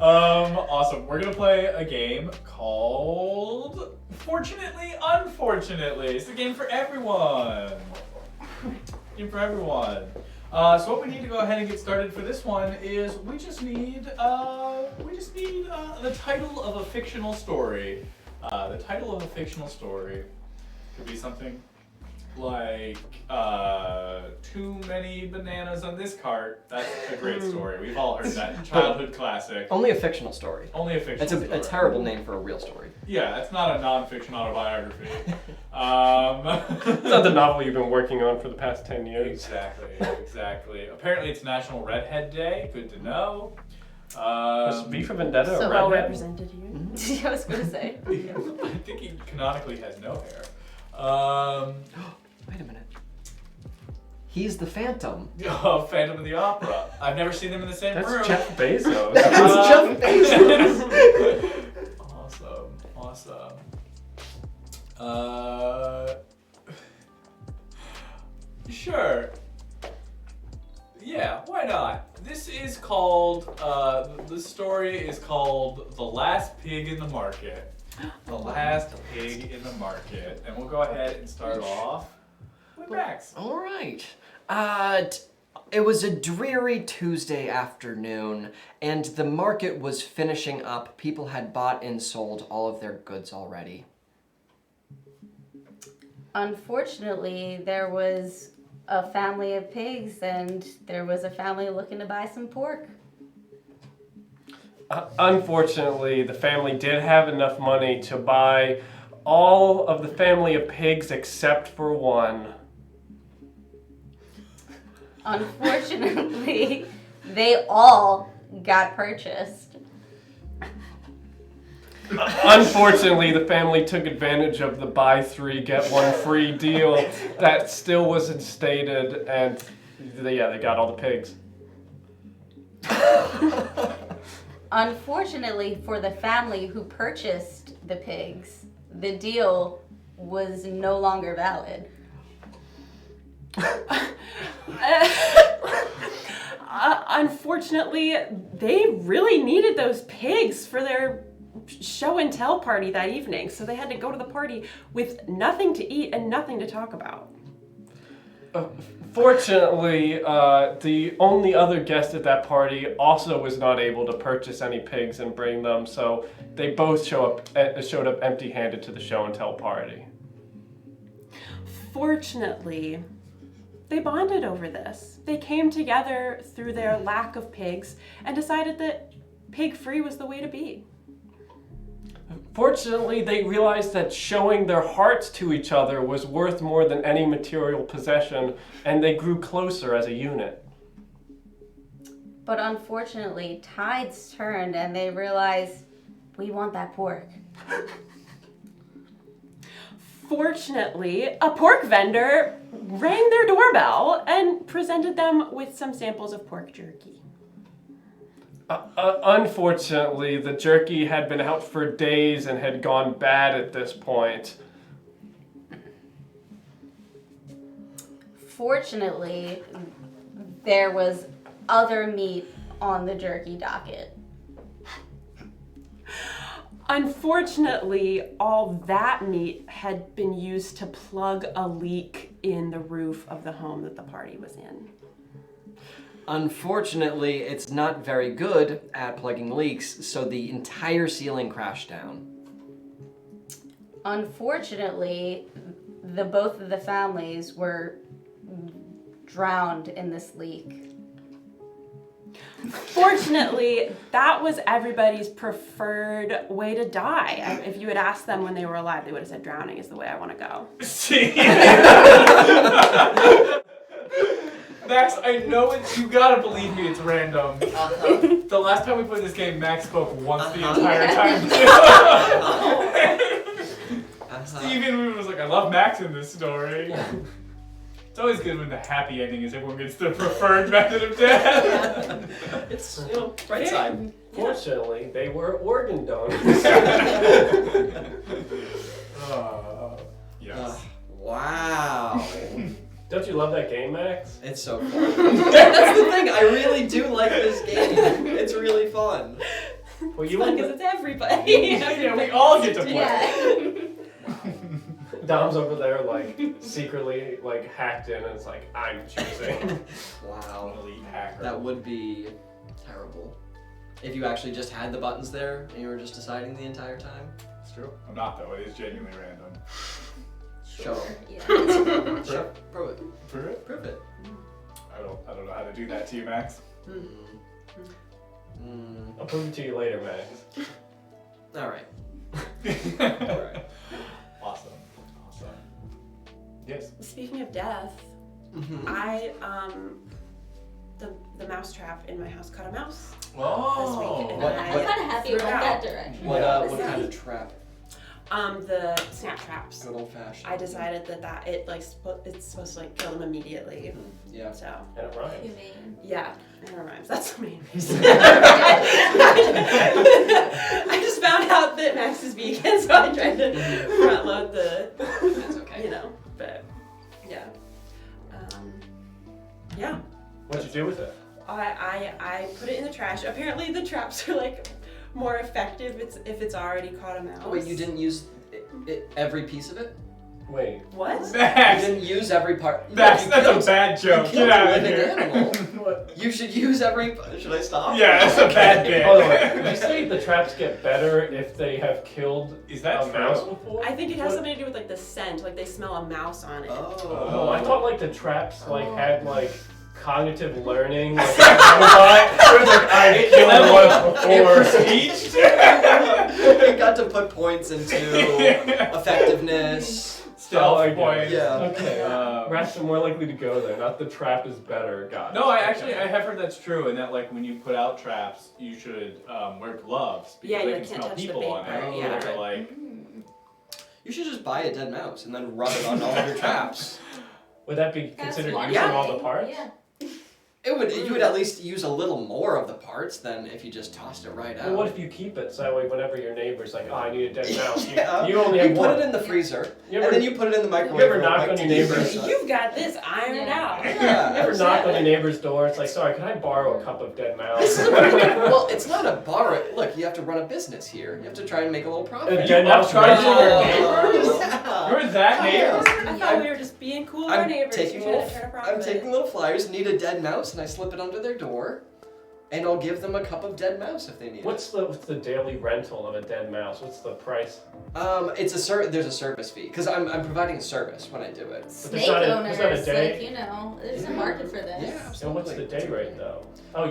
Up. Awesome. We're gonna play a game called Fortunately, Unfortunately. It's a game for everyone. Game for everyone. So what we need to go ahead and get started for this one is we just need the title of a fictional story. The title of a fictional story could be something like too many bananas on this cart. That's a great story. We've all heard that childhood classic. Only a fictional story. Only a fictional That's story. a terrible name for a real story. Yeah, it's not a non-fiction autobiography. It's not the novel you've been working on for the past 10 years. Exactly. Apparently it's National Redhead Day. Good to know. Was V for Vendetta so a well redhead? represented here. I was gonna say. I think he canonically has no hair. Wait a minute. He's the Phantom. Oh, Phantom of the Opera. I've never seen them in the same That's room. Jeff Bezos. It's Jeff Bezos. Awesome. Sure. Yeah, why not? This is called, the story is called The Last Pig in the Market. The Last Pig in the Market. And we'll go ahead and start off with Max. All right. It was a dreary Tuesday afternoon, and the market was finishing up. People had bought and sold all of their goods already. Unfortunately, there was a family of pigs, and there was a family looking to buy some pork. Unfortunately, the family did have enough money to buy all of the family of pigs except for one. Unfortunately, they all got purchased. Unfortunately, the family took advantage of the buy three, get one free deal that still wasn't stated, and they got all the pigs. Unfortunately for the family who purchased the pigs, the deal was no longer valid. Unfortunately, they really needed those pigs for their show and tell party that evening, so they had to go to the party with nothing to eat and nothing to talk about. Fortunately, the only other guest at that party also was not able to purchase any pigs and bring them, so they both showed up empty-handed to the show and tell party. Fortunately, they bonded over this. They came together through their lack of pigs and decided that pig-free was the way to be. Fortunately, they realized that showing their hearts to each other was worth more than any material possession, and they grew closer as a unit. But unfortunately, tides turned and they realized, we want that pork. Fortunately, a pork vendor rang their doorbell and presented them with some samples of pork jerky. Unfortunately, the jerky had been out for days and had gone bad at this point. Fortunately, there was other meat on the jerky docket. Unfortunately, all that meat had been used to plug a leak in the roof of the home that the party was in. Unfortunately, it's not very good at plugging leaks, so the entire ceiling crashed down. Unfortunately, both of the families were drowned in this leak. Fortunately, that was everybody's preferred way to die. If you had asked them when they were alive, they would have said drowning is the way I want to go. See? Max, I know you gotta believe me, it's random. The last time we played this game, Max spoke once the entire time. Steven was like, I love Max in this story. It's always good when the happy ending is everyone gets the preferred method of death. It's, right side. Fortunately, they were organ donors. Yes. Wow. Don't you love that game, Max? It's so fun. That's the thing. I really do like this game. It's really fun. Well, you Because it's everybody. Yeah, we all get to play. Yeah. Dom's over there, like, secretly, like, hacked in, and it's like, I'm choosing. Wow. Elite hacker. That would be terrible. If you actually just had the buttons there and you were just deciding the entire time. It's true. I'm not though. It is genuinely random. Show it. Yeah. Prove it. Prove it? Prove it. I don't know how to do that to you, Max. I'll prove it to you later, Max. Alright. Alright. Awesome. Yes. Speaking of death, I the mouse trap in my house caught a mouse this week. And What- I'm kind of happy threw about it that out. direction. What kind of trap? The snap traps. Good old fashioned. I decided that it it's supposed to like kill them immediately. Yeah. So And it rhymes. Humane. yeah, and it rhymes. That's the main reason. I just found out that Max is vegan, so I tried to front load the. That's okay. You know, but yeah. Yeah. What'd you do with it? I put it in the trash. Apparently the traps are like more effective if it's already caught a mouse. Oh, wait, you didn't use every piece of it? Wait. What? You Max! didn't use every part. That's You a killed- bad you joke. killed Get out a of living here. animal. What? You should use every. Should I stop? Yeah, that's a bad bit. Hold on. Did you say the traps get better if they have killed Is that a true? mouse before? I think it has What? something to do with like the scent, like they smell a mouse on it. Oh, I thought like the traps like had like cognitive learning. Like, it was like I killed one before. Each? You got to put points into effectiveness. Stealth I get it. points. Yeah. Okay. Rats are more likely to go there, not the trap is better. Got it. No, I have heard that's true, and that like when you put out traps, you should wear gloves because Yeah, they you can can't smell touch the people bait on part, it. yeah. They're like, You should just buy a dead mouse and then rub it on all of your traps. Would that be considered one using Yeah. all the thing. parts? Yeah. You would at least use a little more of the parts than if you just tossed it right out. Well, what if you keep it so that way whenever your neighbor's like, oh, I need a dead mouse, Yeah. you only You have put one. it in the freezer, You and ever- then you put it in the microwave. you ever for knock like on your 2 neighbor's- minutes. You've got this ironed Yeah. out. Yeah. You ever knock on your neighbor's door? It's like, sorry, can I borrow a cup of dead mouse? Well, it's not a bar. Look, you have to run a business here. You have to try and make a little A profit. dead mouse upcharging runs your your neighbors? Yeah. You're that neighbor? I thought we were just being cool with our neighbors. taking You're trying little, to turn a profit. I'm taking little flyers, need a dead mouse, and I slip it under their door, and I'll give them a cup of dead mouse if they need What's the daily rental of a dead mouse? What's the price? it. There's a service fee because I'm providing a service when I do it. Snake not a- owners, it's not a day. like, you know, there's a market for this. Yeah, absolutely. And what's the day rate though? Oh,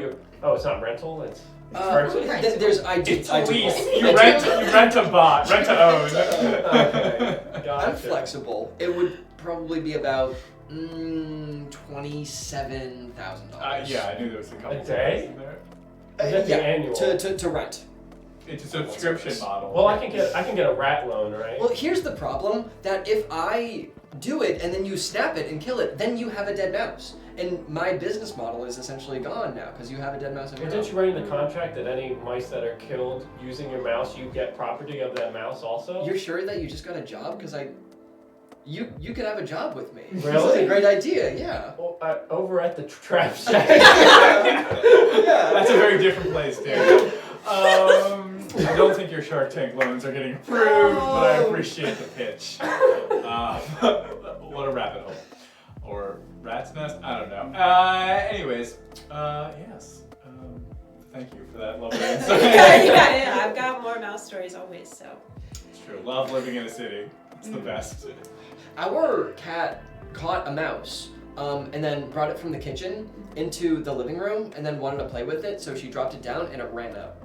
it's not rental. It's Right. There's I do It's I a do lease. both. You I do rent a bot, rent to own. okay. Gotcha. I'm flexible. It would probably be about $27,000. Yeah, I knew there was a couple A day? in there. Is that the yeah, annual? to rent. It's a subscription model. Well, I can get a rat loan, right? Well, here's the problem: that if I do it and then you snap it and kill it, then you have a dead mouse, and my business model is essentially gone now because you have a dead mouse of your Well, didn't own. you write in the contract that any mice that are killed using your mouse, you get property of that mouse also? You're sure that you just got a job? Because you could have a job with me. This is Really? a great idea. Yeah. Well, over at the trap shack. That's a very different place, dude. I don't think your Shark Tank loans are getting approved, but I appreciate the pitch. What a rabbit hole. Or rat's nest? I don't know. Anyways, yes. Thank you for that lovely insight. yeah, I've got more mouse stories always, so. It's true. Love living in a city. It's the best. Our cat caught a mouse. And then brought it from the kitchen into the living room and then wanted to play with it, so she dropped it down and it ran up.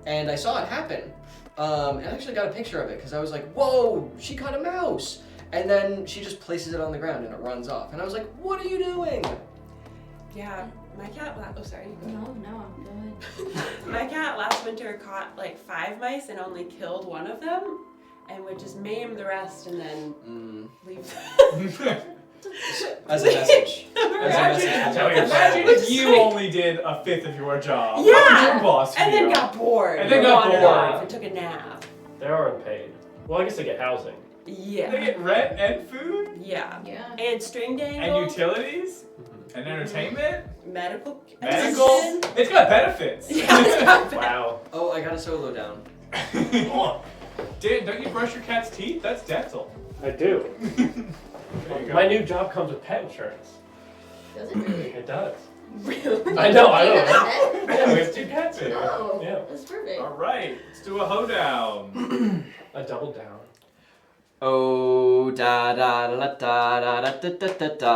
And I saw it happen. And I actually got a picture of it because I was like, whoa, she caught a mouse. And then she just places it on the ground and it runs off. And I was like, what are you doing? Yeah, my cat, sorry. No, I'm good. My cat last winter caught like 5 mice and only killed one of them. and would just maim the rest and then leave. As a message. Imagine if you only did a fifth of your job. Yeah. What would your boss And feel? then got bored. And then got wandered bored. off and took a nap. They aren't paid. Well, I guess they get housing. Yeah. They get rent and food Yeah. Yeah. And string and dangle. utilities and entertainment. Medical. Medical. attention. It's got benefits. Wow. Oh, I got a solo down. Dan, don't you brush your cat's teeth? That's dental. I do. There you go. My new job comes with pet insurance. Does it really? It does. Really? I know. Yeah, Yeah, we have 2 cats here. Oh, Yeah. that's perfect. All right, let's do a hoedown. A double down. Oh da da da da da da da da da da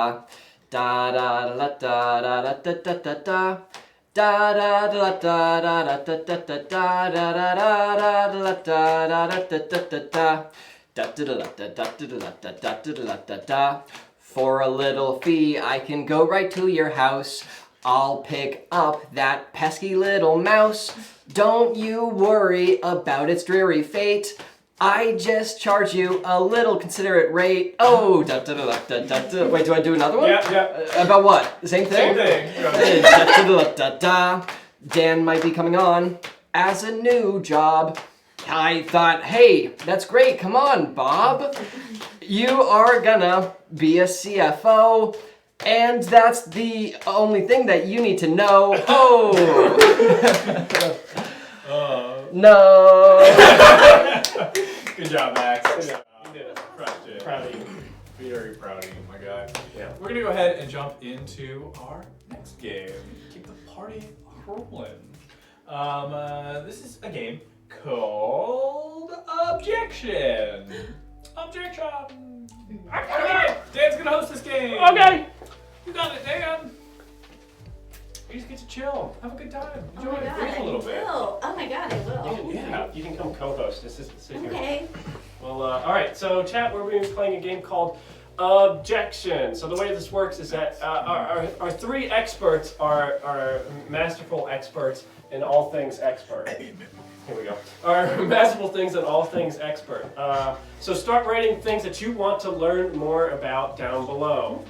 da da da da da da da da da. Da da da da da da da da da da da da da da da. For a little fee, I can go right to your house. I'll pick up that pesky little mouse. Don't you worry about its dreary fate. I just charge you a little considerate rate. Oh, da da da da da da. Wait, do I do another one? Yeah. About what? The same thing? Same thing. Da da da da da. Dan might be coming on as a new job. I thought, hey, that's great. Come on, Bob. You are gonna be a CFO, and that's the only thing that you need to know. Oh. No. Good job, Max. Good job. You did it. Crushed it. Proud of you. Very proud of you, my guy. Yeah. We're gonna go ahead and jump into our next game. Keep the party rolling. This is a game called Objection. Objection. Okay, Dan's gonna host this game. Okay. You got it, Dan. You just get to chill, have a good time, Oh enjoy my it, god, breathe a I little bit. will. Oh my god, I will. Yeah. You can come co-host. This is sit here. Okay. Well, all right. So, chat, we're going to be playing a game called Objection. So the way this works is that our 3 experts are masterful experts in all things expert. Here we go. Are masterful things in all things expert. So start writing things that you want to learn more about down below.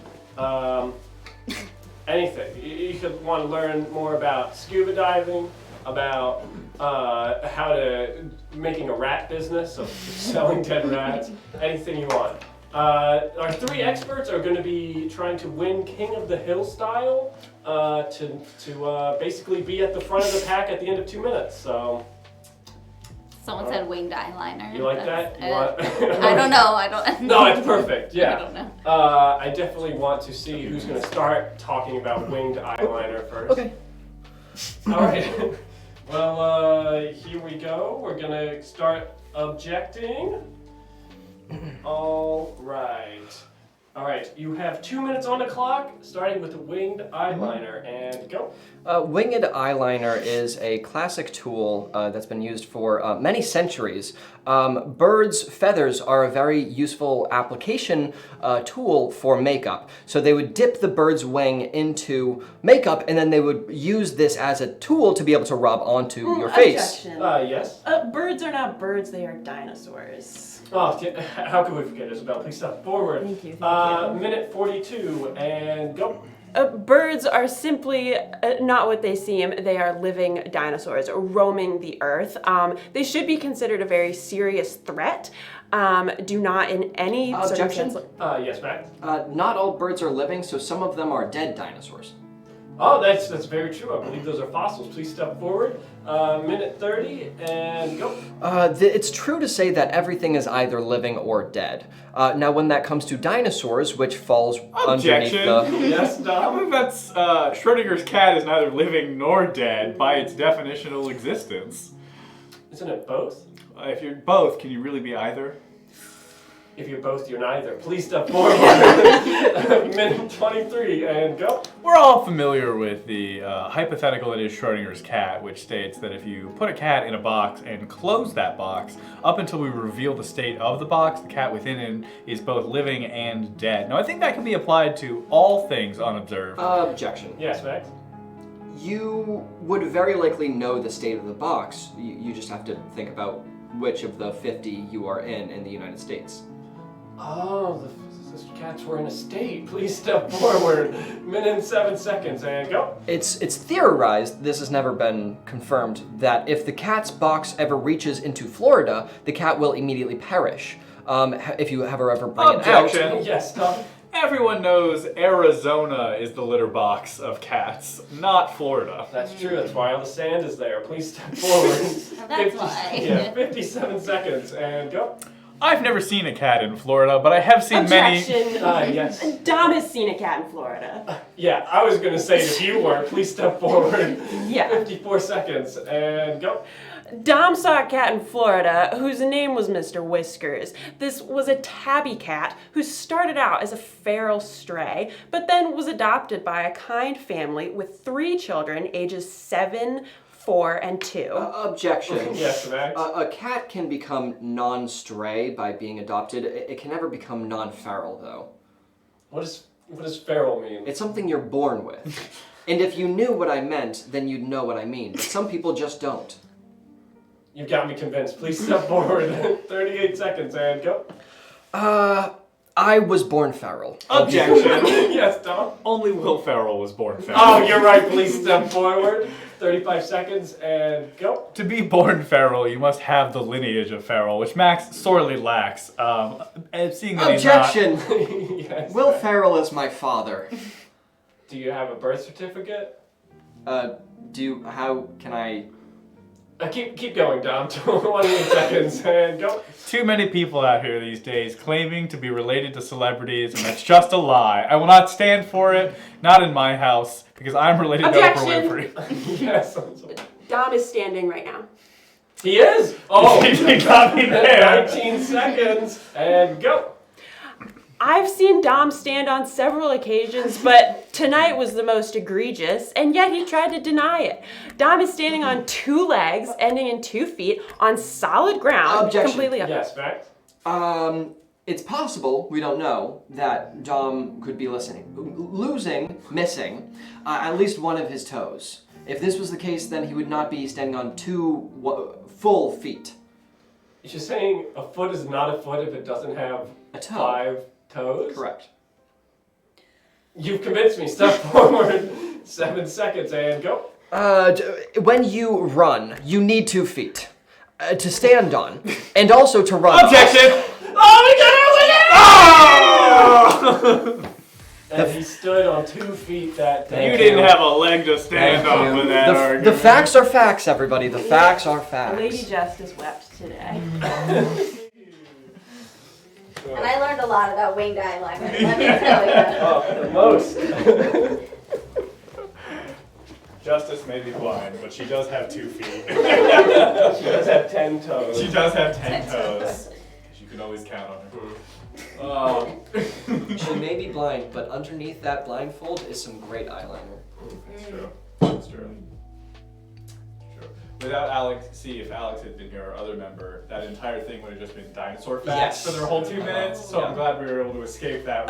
Anything. You could want to learn more about scuba diving, about how to making a rat business, so selling dead rats, anything you want. Our 3 experts are going to be trying to win King of the Hill style to basically be at the front of the pack at the end of 2 minutes. So. Someone said winged eyeliner. You like that? You want... I don't know. I don't. No, it's perfect. Yeah. I don't know. I definitely want to see who's going to start talking about winged eyeliner first. Okay. All right. Well, here we go. We're going to start objecting. All right. All right. You have 2 minutes on the clock, starting with the winged eyeliner, and go. Winged eyeliner is a classic tool that's been used for many centuries. Birds' feathers are a very useful application tool for makeup. So they would dip the bird's wing into makeup, and then they would use this as a tool to be able to rub onto your face. Objection. Yes. Birds are not birds, they are dinosaurs. Oh, how could we forget, Isabel? Please step forward. Thank you, thank you. Minute 42, and go. Birds are simply not what they seem. They are living dinosaurs roaming the earth. They should be considered a very serious threat. Do not in any Objection? circumstance. Yes, Max. Not all birds are living, so some of them are dead dinosaurs. Oh, that's very true. I believe those are fossils. Please step forward. Minute 30, and go. It's true to say that everything is either living or dead. Now, when that comes to dinosaurs, which falls underneath Objection. the... Yes, I Dom. believe that's Schrodinger's cat is neither living nor dead by its definitional existence. Isn't it both? If you're both, can you really be either? If you're both, you're neither. Please step forward. Minute 23, and go. We're all familiar with the hypothetical that is Schrodinger's cat, which states that if you put a cat in a box and close that box, up until we reveal the state of the box, the cat within it is both living and dead. Now, I think that can be applied to all things unobserved. Objection. Yes, Max. You would very likely know the state of the box. You just have to think about which of the 50 you are in the United States. Oh, the cats were in a state. Please step forward. Minute and 7 seconds, and go. It's theorized, this has never been confirmed, that if the cat's box ever reaches into Florida, the cat will immediately perish. If you ever bring it out. Objection. Yes, Tom. Everyone knows Arizona is the litter box of cats, not Florida. That's true. That's why all the sand is there. Please step forward. That's why. Yeah, 57 seconds, and go. I've never seen a cat in Florida, but I have seen many. Objection. Yes. Dom has seen a cat in Florida. Yeah, I was gonna say if you were, please step forward. Yeah. 54 seconds, and go. Dom saw a cat in Florida whose name was Mr. Whiskers. This was a tabby cat who started out as a feral stray, but then was adopted by a kind family with 3 children, ages 7, 4, and 2. Objection. Yes, Max. A cat can become non-stray by being adopted. It can never become non-feral, though. What does feral mean? It's something you're born with. And if you knew what I meant, then you'd know what I mean. But some people just don't. You've got me convinced. Please step forward. 38 seconds, and go. I was born feral. Objection. Yes, Tom. Only Will Ferrell was born feral. Oh, you're right. Please step forward. 35 seconds, and go. To be born feral, you must have the lineage of feral, which Max sorely lacks. And seeing that Objection! Yes. Will Ferrell is my father. Do you have a birth certificate? How can I... Keep going, Dom. 28 seconds, and go. Too many people out here these days claiming to be related to celebrities, and that's just a lie. I will not stand for it, not in my house, because I'm related Objection. to Oprah Winfrey. Yes. Dom is standing right now. He is. Oh, He got me there. 19 seconds, and go. I've seen Dom stand on several occasions, but tonight was the most egregious, and yet he tried to deny it. Dom is standing on 2 legs, ending in 2 feet, on solid ground, Objection. completely up. Yes, Max. It's possible, we don't know, that Dom could be missing at least one of his toes. If this was the case, then he would not be standing on 2 full feet. You're saying a foot is not a foot if it doesn't have A toe. 5 toes? Correct. You've convinced me. Step forward. 7 seconds, and go. When you run, you need 2 feet to stand on, and also to run. Objection! And he stood on 2 feet that day. You didn't have a leg to stand on with that argument. The facts are facts, everybody. The facts are facts. Lady Justice wept today. And I learned a lot about winged eye alignment, let me tell you. Oh, the most. Justice may be blind, but she does have 2 feet. She does have 10 toes. She does have 10 toes. You can always count on her. She may be blind, but underneath that blindfold is some great eyeliner. That's true. That's true. Without Alex, if Alex had been here, our other member, that entire thing would have just been dinosaur facts for their whole 2 minutes. So I'm glad we were able to escape that.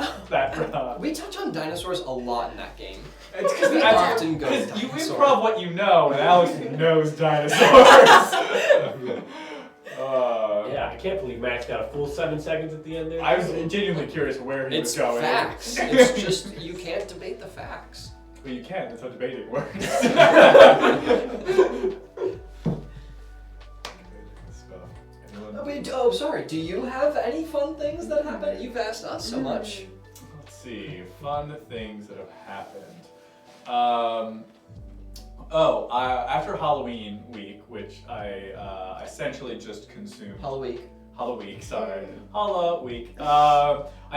We touch on dinosaurs a lot in that game. It's because We often go to you dinosaur. improv what you know, and Alex knows dinosaurs. Yeah, I can't believe Max got a full 7 seconds at the end there. I was genuinely curious where he was It's going. facts. It's just, you can't debate the facts. Well, you can. That's how debating works. Oh, sorry. Do you have any fun things that happen? You've asked us so much. Let's see. Fun things that have happened. After Halloween week, which I essentially just consumed. Halloween. I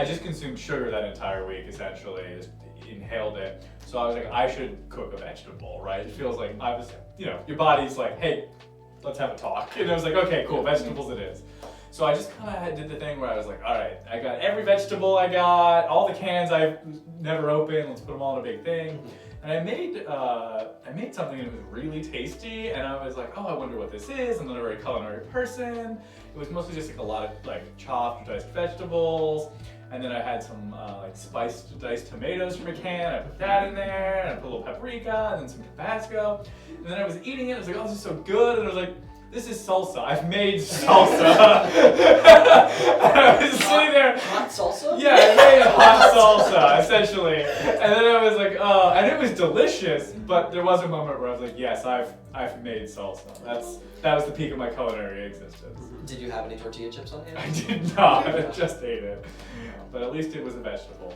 just consumed sugar that entire week, essentially. Just inhaled it. So I was like, I should cook a vegetable, right? It feels like I was, your body's like, hey, let's have a talk. And I was like, okay, cool, vegetables it is. So I just kind of did the thing where I was like, all right, I got every vegetable I got, all the cans I've never opened, let's put them all in a big thing. And I made something and it was really tasty, and I was like, oh, I wonder what this is. I'm not a very culinary person. It was mostly just like a lot of like chopped or diced vegetables, and then I had some like spiced diced tomatoes from a can. I put that in there, and I put a little paprika, and then some Tabasco. And then I was eating it, I was like, oh, this is so good, and I was like, this is salsa. I've made salsa. I was sitting there. Hot salsa? Yeah, I made hot salsa, essentially. And then I was like, oh, and it was delicious, but there was a moment where I was like, yes, I've made salsa. That was the peak of my culinary existence. Did you have any tortilla chips on hand? I did not, I just ate it. But at least it was a vegetable.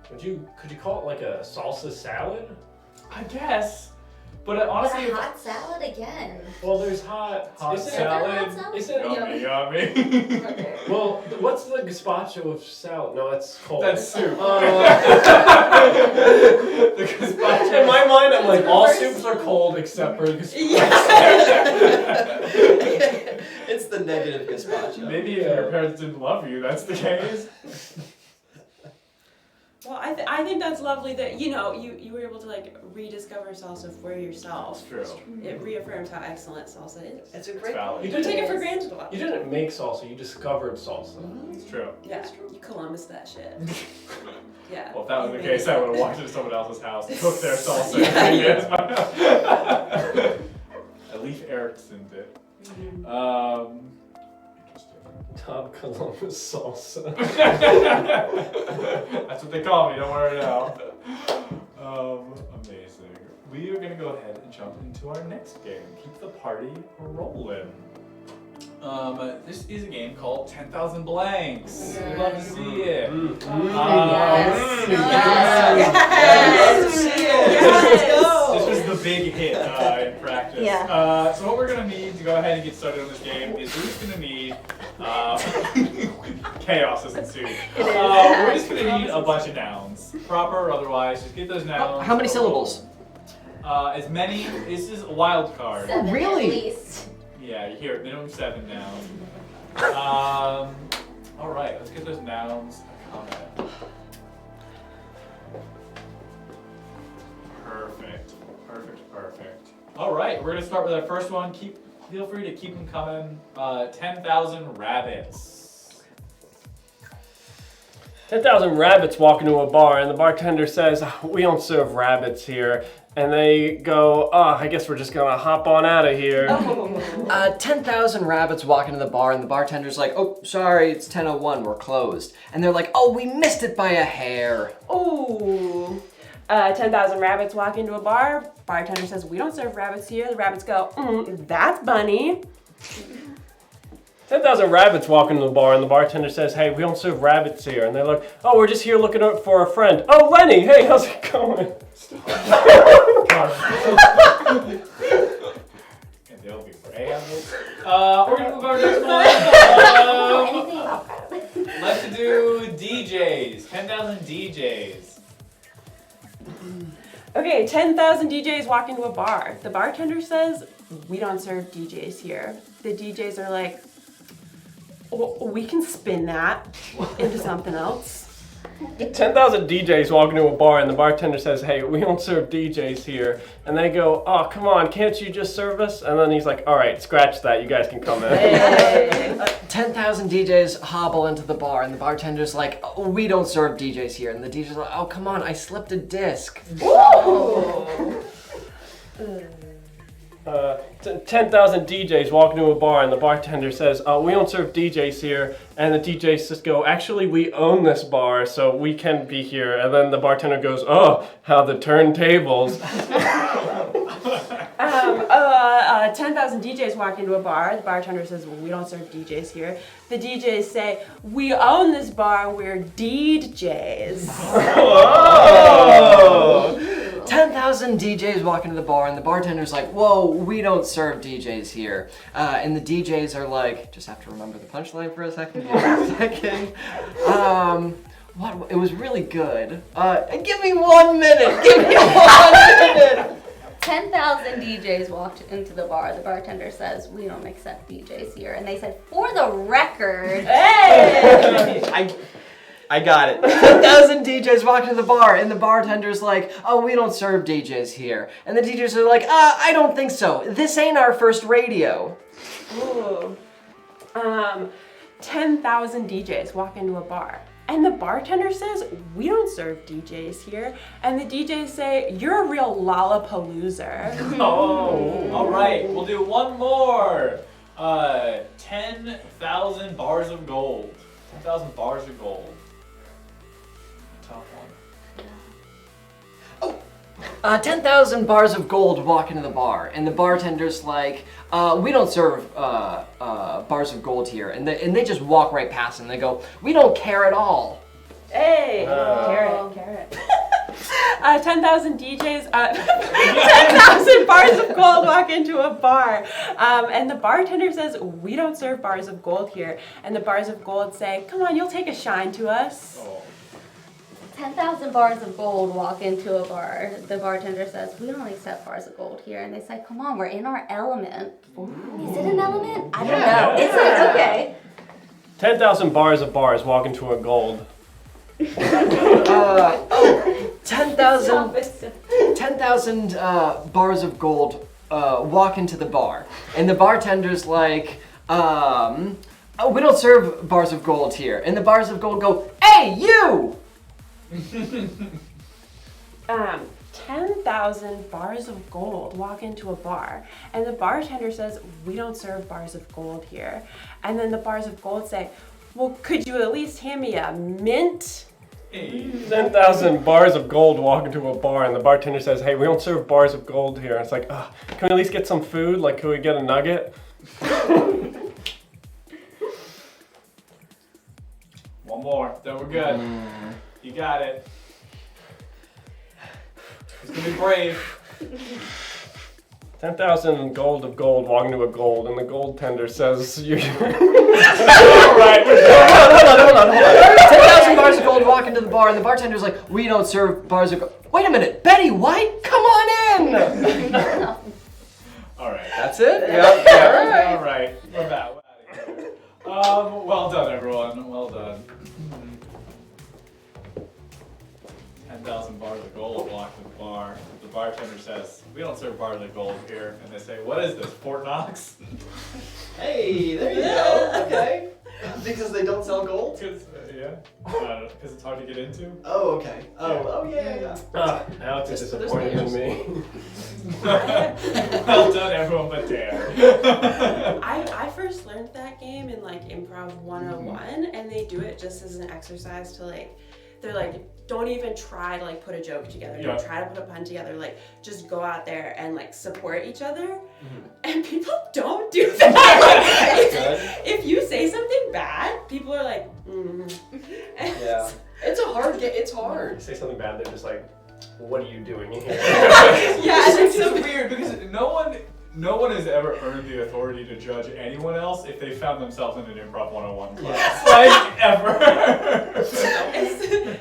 Could you call it like a salsa salad? I guess. But honestly, But a hot salad again. Well, there's hot salad. Isn't it Yummy. Well, what's the gazpacho of salad? No, that's cold. That's soup. The gazpacho. In my mind, I'm like, all soups are cold except for gazpacho. It's the negative gazpacho. Maybe if your parents didn't love you, that's the case. Well, I think that's lovely that, you know, you were able to like rediscover salsa for yourself. True. It reaffirms how excellent salsa is. It's a great valid. You take it for granted a lot. You didn't make salsa, you discovered salsa. It's true. Yeah, you Columbus that shit. Yeah. Well, if that was the case, I would have walked into someone else's house, cooked their salsa, At least Erickson did. Interesting. Tom Columbus salsa. That's what they call me, don't worry now. Amazing. We are going to go ahead and jump into our next game. Keep the party rolling. This is a game called 10,000 Blanks. We'd love to see it. This was the big hit in practice. Yeah. So what we're going to need to go ahead and get started on this game is we're just going to need chaos has ensued. We're just going to need a bunch of nouns. Proper or otherwise, just get those nouns. How many syllables? As many. This is a wild card. 7 Really? at least. Yeah, you hear it. Minimum 7 nouns. Alright, let's get those nouns a comment. Perfect. Alright, we're going to start with our first one. Feel free to keep them coming. 10,000 rabbits. 10,000 rabbits walk into a bar and the bartender says, we don't serve rabbits here. And they go, I guess we're just gonna hop on out of here. 10,000 rabbits walk into the bar and the bartender's like, oh, sorry, it's 10:01, we're closed. And they're like, oh, we missed it by a hair. Ooh. 10,000 rabbits walk into a bar. Bartender says, we don't serve rabbits here. The rabbits go, that's Bunny. 10,000 rabbits walk into the bar and the bartender says, hey, we don't serve rabbits here. And they're like, oh, we're just here looking for a friend. Oh, Lenny, hey, how's it going? And they'll be brave. We're gonna move our next one. Let's do DJs. 10,000 DJs. Okay, 10,000 DJs walk into a bar. The bartender says, we don't serve DJs here. The DJs are like, we can spin that into something else. 10,000 DJs walk into a bar and the bartender says, hey, we don't serve DJs here. And they go, oh, come on, can't you just serve us? And then he's like, all right, scratch that, you guys can come in. 10,000 DJs hobble into the bar and the bartender's like, oh, we don't serve DJs here. And the DJ's like, oh, come on, I slipped a disc. 10,000 DJs walk into a bar and the bartender says, we don't serve DJs here. And the DJs just go, actually, we own this bar, so we can be here. And then the bartender goes, oh, how the turntables. 10,000 DJs walk into a bar. The bartender says, well, we don't serve DJs here. The DJs say, we own this bar, we're DJs. Whoa! 10,000 DJs walk into the bar and the bartender's like, whoa, we don't serve DJs here. And the DJs are like, just have to remember the punchline for a second. It was really good. Give me 1 minute. Give me 1 minute. 10,000 DJs walked into the bar. The bartender says, we don't accept DJs here. And they said, for the record. Hey! I got it. 10,000 DJs walk into the bar and the bartender's like, oh, we don't serve DJs here. And the DJs are like, I don't think so. This ain't our first radio. Ooh. 10,000 DJs walk into a bar. And the bartender says, we don't serve DJs here. And the DJs say, you're a real lollapaloozer. Oh, all right. We'll do one more. 10,000 bars of gold. 10,000 bars of gold. Top one. 10,000 bars of gold walk into the bar, and the bartender's like, we don't serve bars of gold here. And they just walk right past them. They go, we don't care at all. Hey, Oh. carrot. 10,000 DJs, 10,000 bars of gold walk into a bar. And the bartender says, we don't serve bars of gold here. And the bars of gold say, come on, you'll take a shine to us. Oh. 10,000 bars of gold walk into a bar. The bartender says, we don't accept bars of gold here. And they say, come on, we're in our element. Is it an element? I don't know. Is it? Okay. 10,000 bars of bars walk into a gold. 10,000 bars of gold walk into the bar, and the bartender's like, oh, we don't serve bars of gold here. And the bars of gold go, hey, you! 10,000 bars of gold walk into a bar, and the bartender says, we don't serve bars of gold here. And then the bars of gold say, well, could you at least hand me a mint? 10,000 bars of gold walk into a bar, and the bartender says, hey, we don't serve bars of gold here. And it's like, can we at least get some food? Like, can we get a nugget? One more, then we're good. You got it. It's gonna be brave. 10,000 gold of gold walk into a gold, and the gold tender says, Hold on. 10,000 bars of gold walk into the bar, and the bartender's like, we don't serve bars of gold. Wait a minute, Betty White, come on in! All right. That's it? Yeah. All right. We're back. Well done, everyone. Well done. 10,000 bars of gold walk to the bar. The bartender says, we don't serve bars of gold here. And they say, what is this, Fort Knox? Hey, there you go. Okay. Because they don't sell gold? Because it's hard to get into. Oh, okay. Oh, yeah. Alex is disappointed in me. Well done, everyone but Dan. I first learned that game in like Improv 101, and they do it just as an exercise to like, they're like, don't even try to like put a joke together. Don't try to put a pun together. Like, just go out there and like support each other. And people don't do that. Like, if you say something bad, people are like, Yeah. It's a hard game. It's hard. Say something bad, they're just like, what are you doing here? Yeah, It's so weird because no one has ever earned the authority to judge anyone else if they found themselves in an Improv 101 class. Like, ever.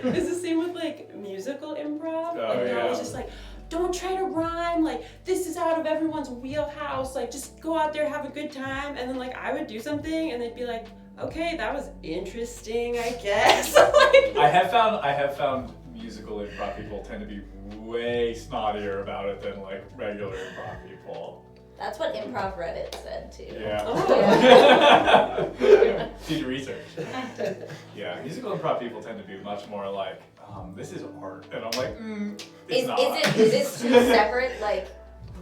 It's the same with like musical improv. Oh, and they're yeah. always just like, don't try to rhyme, like this is out of everyone's wheelhouse, like just go out there, have a good time. And then like I would do something and they'd be like, okay, that was interesting, I guess. Like, I have found musical improv people tend to be way snottier about it than like regular improv people. That's what Improv Reddit said too. Yeah. Did your research. Yeah, musical improv people tend to be much more like, this is art, and I'm like, it's not. Is it two separate like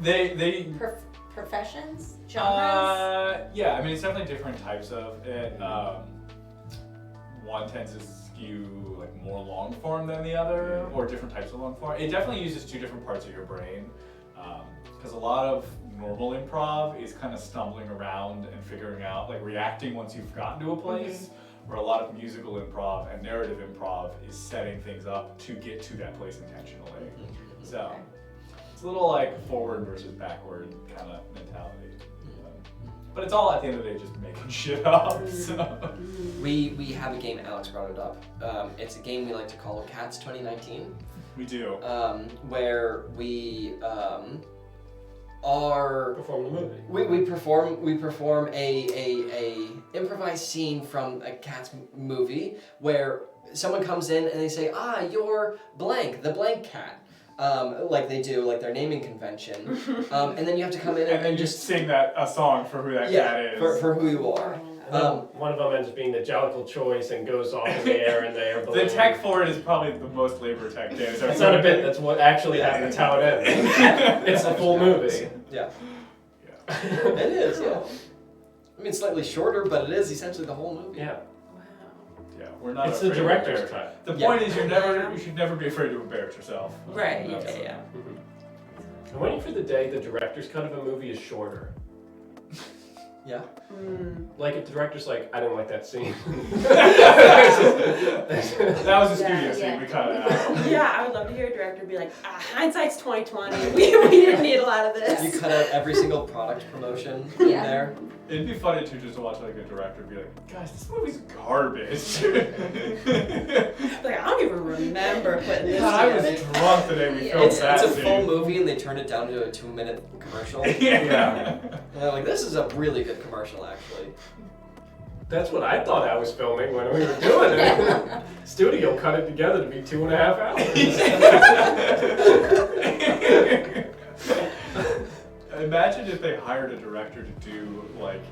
they professions, genres? Yeah, I mean it's definitely different types of it. One tends to skew like more long form than the other, or different types of long form. It definitely uses two different parts of your brain, because a lot of normal improv is kind of stumbling around and figuring out, like reacting once you've gotten to a place, where a lot of musical improv and narrative improv is setting things up to get to that place intentionally. So it's a little like forward versus backward kind of mentality. But it's all at the end of the day just making shit up. So. We have a game, Alex brought it up. It's a game we like to call Cats 2019. We do. Where we Perform the movie. we perform a improvised scene from a Cats movie where someone comes in and they say, you're blank, the blank cat. Like they do, like their naming convention. And then you have to come in and just sing a song for who that cat is. For who you are. One of them ends up being the Jellicle choice and goes off in the air, and they are The tech for it is probably the most labor tech dance. It's not a bit, that's what actually happened, that's how it ends. It's a full movie. Yeah. It is, yeah. I mean, slightly shorter, but it is essentially the whole movie. Yeah. Yeah, we're not. It's the afraid of director's embarrassment. cut. The Yeah. point is, you should never be afraid to embarrass yourself. Right. That's- Yeah. I'm waiting for the day the director's cut of a movie is shorter. Yeah. Like if the director's like, I didn't like that scene. That was a studio Yeah, scene. yeah. We cut it out. Yeah, I would love to hear a director be like, hindsight's 2020. We didn't need a lot of this. You cut out every single product promotion in Yeah. there. It'd be funny too, just to watch like a director be like, guys, this movie's garbage. Like, I don't even remember putting this God, I was together. drunk the day we Yeah. filmed It's that a scene. full movie and they turned it down to a 2-minute commercial. Yeah. And they're like, this is a really good commercial, actually. That's what I thought I was filming when we were doing it. Studio cut it together to be 2.5 hours. Imagine if they hired a director to do like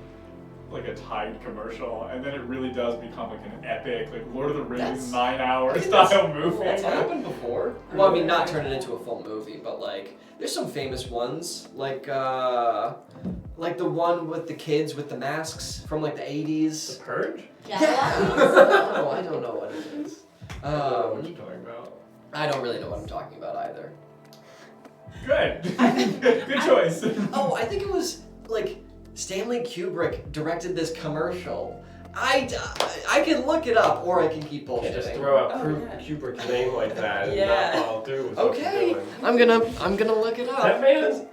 a Tide commercial, and then it really does become like an epic, like Lord of the Rings That's- 9-hour I think style movie. That's happened before. Well, I mean, not turn it into a full movie, but like, there's some famous ones, like the one with the kids with the masks from like the 80s. The Purge? Yeah. No, I don't know what it is. I don't know what you're talking about. I don't really know what I'm talking about either. Good. Good choice. Oh, I think it was like Stanley Kubrick directed this commercial. I can look it up, or I can keep Can't just bullshitting. throw out Oh, yeah. Kubrick's name like that and Yeah. not follow through with what Okay, you're doing. I'm gonna look it up. That man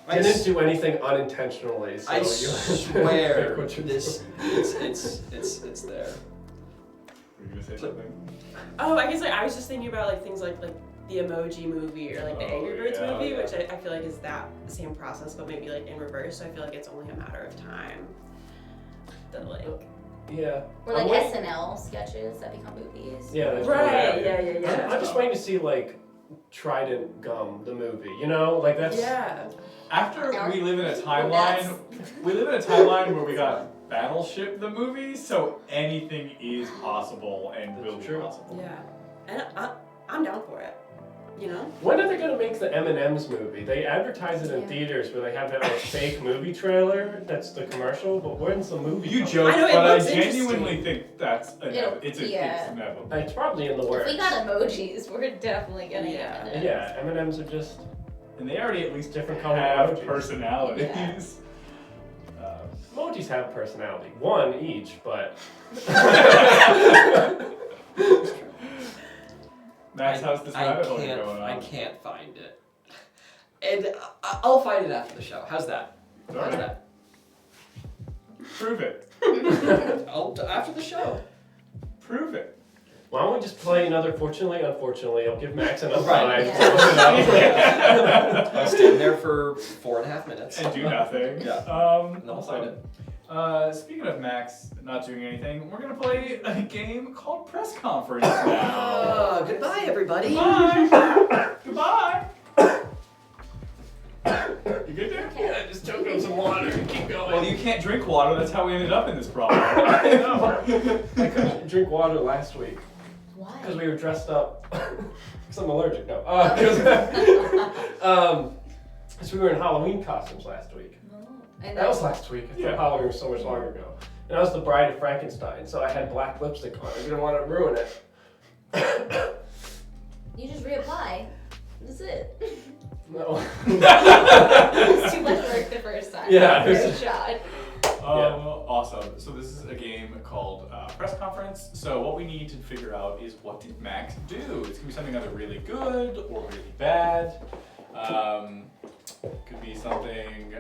I didn't do anything unintentionally, so I you swear pick what you're this doing. it's there. Were you gonna say something? Oh, I guess like I was just thinking about like things like the Emoji Movie or like the Oh, Angry Birds yeah, movie, yeah. which I feel like is that same process, but maybe like in reverse. So I feel like it's only a matter of time. That like. Yeah. Or like I'm waiting- SNL sketches that become movies. Yeah, that's Right. right. Yeah. I'm just waiting to see like Trident Gum, the movie. You know, like that's. Yeah. After Our- we live in a That's- timeline, we live in a timeline where we got Battleship the movie, so anything is possible and will be True. possible. Yeah. And I'm down for it. You know. When are they gonna make the M&M's movie? They advertise it in Yeah. theaters where they have that like fake movie trailer. That's the commercial, but when's the movie? You coming? joke, I know, it but I looks genuinely interesting. think that's it's yeah. inevitable. It's probably in the If works. we got emojis, we're definitely getting Yeah. M&Ms. Yeah, M&M's are just. And they already at least Different color have emojis. personalities. Emojis have personality. One each, but. Max, how's this rabbit hole going on? I can't find it. And I'll find it after the show. How's that? How's Alright. that? Prove it. After the show. Prove it. Why don't we just play another Fortunately, Unfortunately? I'll give Max enough Right. time. Yeah. I'll stand there for 4.5 minutes. And do nothing. Yeah. And then I'll find it. Speaking of Max not doing anything, we're gonna play a game called Press Conference now. Goodbye, everybody. Goodbye. Goodbye. You good there? Yeah, just choke on some water and keep going. Well, you can't drink water. That's how we ended up in this problem. I know. I couldn't drink water last week Why? because we were dressed up. Because I'm allergic. No. Because we were in Halloween costumes last week. And That was last week. I thought Yeah. Halloween was so much longer ago. And I was the bride of Frankenstein, so I had black lipstick on. I didn't want to ruin it. you just reapply. That's it. No. It was too much work the first time. Yeah, it was- First shot. Awesome. So this is a game called Press Conference. So what we need to figure out is what did Max do? It's gonna be something either really good or really bad. Could be something,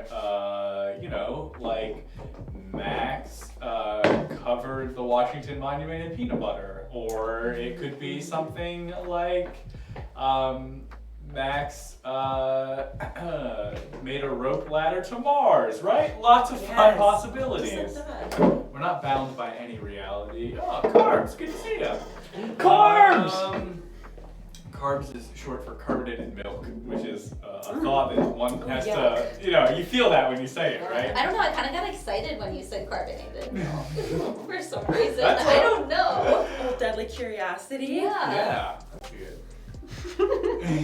like Max covered the Washington Monument in peanut butter, or it could be something like Max made a rope ladder to Mars, right? Lots of fun Yes. possibilities. Just like that. We're not bound by any reality. Oh, carbs, good to see you. Carbs! Carbs is short for carbonated milk, which is a thought that one has yeah. to, you feel that when you say it, right? I don't know, I kind of got excited when you said carbonated milk. For some reason. That's I don't know. Old deadly curiosity. Yeah, that's good.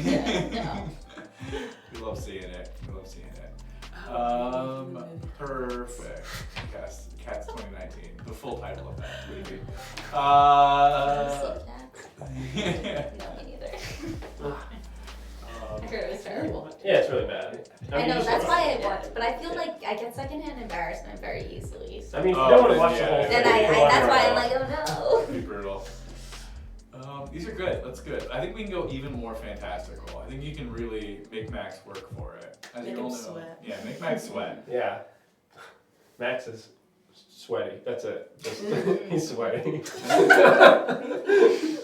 Yeah, no. We love seeing it. We love seeing it. Perfect. Cats 2019. The full title of that movie. No, me neither. I heard it was terrible. Yeah, it's really bad. I know, that's why I watch, but I feel like I get secondhand embarrassment very easily. So. I mean, if you don't want to watch the whole thing. Then that's why I'm like, oh no. Pretty brutal. These are good. That's good. I think we can go even more fantastical. I think you can really make Max work for it. As Make you him all know. sweat. Yeah, make Max sweat. Yeah. Max is sweaty. That's it. He's sweaty.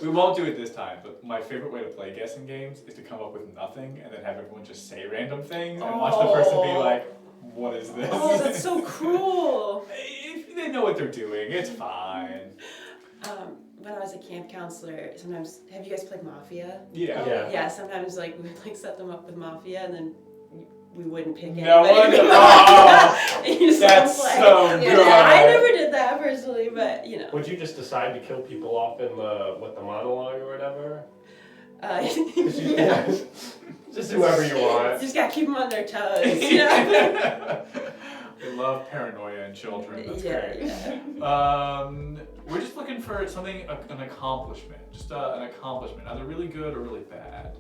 We won't do it this time, but my favorite way to play guessing games is to come up with nothing and then have everyone just say random things and watch the person be like, what is this? Oh, that's so cruel. If they know what they're doing, it's fine. When I was a camp counselor, sometimes, have you guys played Mafia? Yeah. Yeah, sometimes like we would like set them up with Mafia and then we wouldn't pick anybody. No one. Oh, That's so good. I never did that personally, but you know. Would you just decide to kill people off in the monologue or whatever? Just whoever you want. Just gotta keep them on their toes. You know? We love paranoia in children. That's Yeah, great. yeah. We're just looking for something, an accomplishment. Just an accomplishment, either really good or really bad.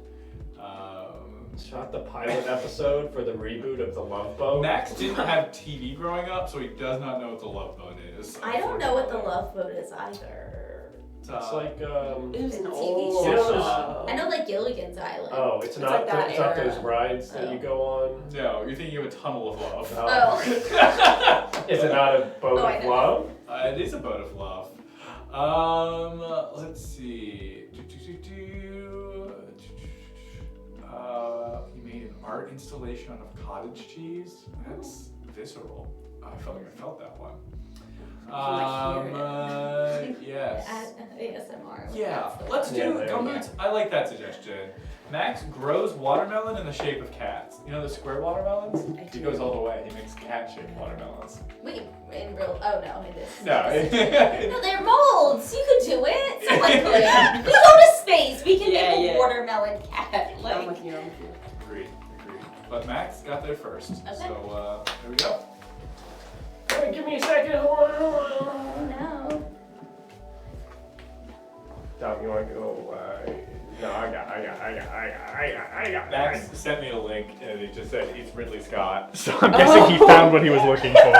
Shot the pilot episode for the reboot of The Love Boat. Max didn't have TV growing up, so he does not know what The Love Boat is. I don't know what The Love Boat is either. It's like It was an TV old show. I know like Gilligan's Island. Oh, it's not like that it's not era. those rides that you go on. No, you're thinking of A Tunnel of Love. Oh. Is it not a boat Oh, I of know. love? It is a boat of love. Let's see. He made an art installation of cottage cheese. That's visceral. I felt like I felt that one. Yes. ASMR. Yeah, let's do. I like that suggestion. Max grows watermelon in the shape of cats. You know the square watermelons? He goes all the way. He makes cat-shaped watermelons. Wait, in real? Oh no, it is. No. No, they're molds. You could do it. Someone could. We go to space. We can make a watermelon cat. Like. I'm with you. Agreed. But Max got there first. Okay. So there we go. Hey, give me a second. Hold on. Oh no. Dom, you want to go? No, I got. Max sent me a link and it just said it's Ridley Scott. So I'm guessing he found what he was looking for.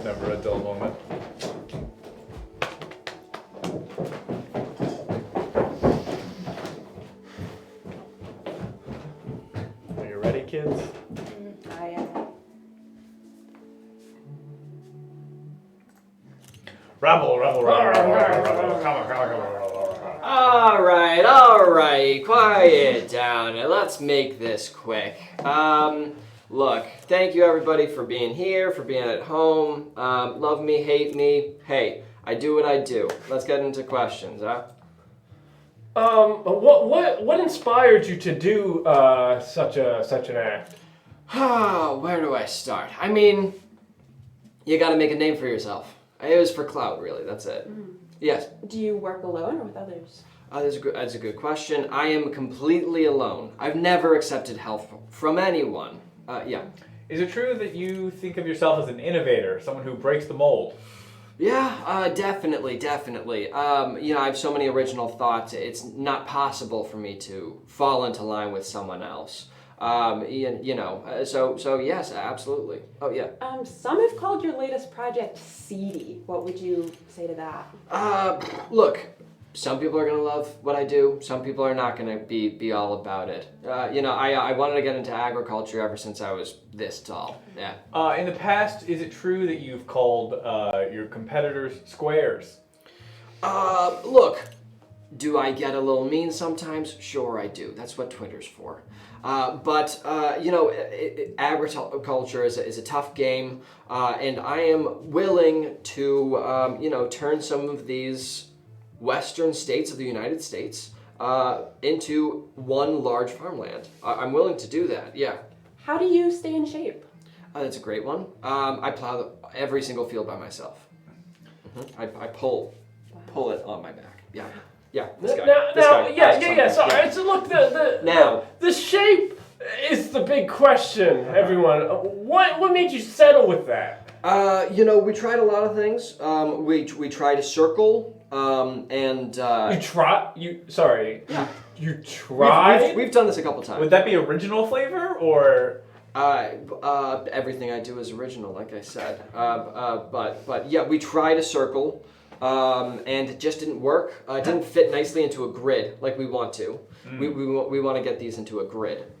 Never a dull moment. Are you ready, kids? I am. Rebel. All right, quiet down and let's make this quick. Look, thank you everybody for being here, for being at home. Love me, hate me. Hey, I do what I do. Let's get into questions, huh? What inspired you to do such an act? Where do I start? I mean, you gotta make a name for yourself. It was for clout, really, that's it. Yes? Do you work alone or with others? That's a good question. I am completely alone. I've never accepted help from anyone. Yeah. Is it true that you think of yourself as an innovator, someone who breaks the mold? Yeah, definitely. I have so many original thoughts, it's not possible for me to fall into line with someone else. So yes, absolutely. Oh, yeah. Some have called your latest project seedy. What would you say to that? Look, some people are gonna love what I do. Some people are not gonna be all about it. I wanted to get into agriculture ever since I was this tall. Yeah. In the past, is it true that you've called your competitors squares? Look, do I get a little mean sometimes? Sure I do. That's what Twitter's for. Agriculture is a tough game, and I am willing to, turn some of these western states of the United States into one large farmland. I'm willing to do that, yeah. How do you stay in shape? That's a great one. I plow every single field by myself. I pull it on my back, yeah. Yeah, this guy. Sorry. So look, the shape is the big question, everyone. What made you settle with that? We tried a lot of things. We tried a circle, and You tried? We've done this a couple times. Would that be original flavor or? Everything I do is original, like I said. But yeah, we tried a circle, and it just didn't work. It didn't fit nicely into a grid like we want to. We want to get these into a grid,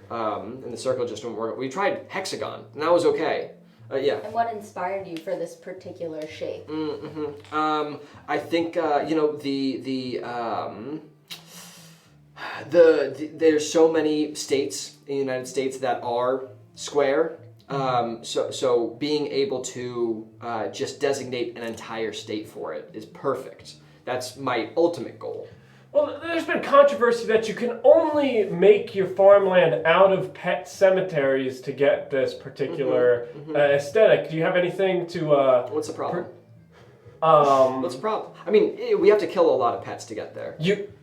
and the circle just didn't work. We tried hexagon, and that was okay. Yeah. And what inspired you for this particular shape? I think there's so many states in the United States that are square. So being able to just designate an entire state for it is perfect. That's my ultimate goal. Well, there's been controversy that you can only make your farmland out of pet cemeteries to get this particular aesthetic. Do you have anything to... What's the problem? What's the problem? I mean, we have to kill a lot of pets to get there. You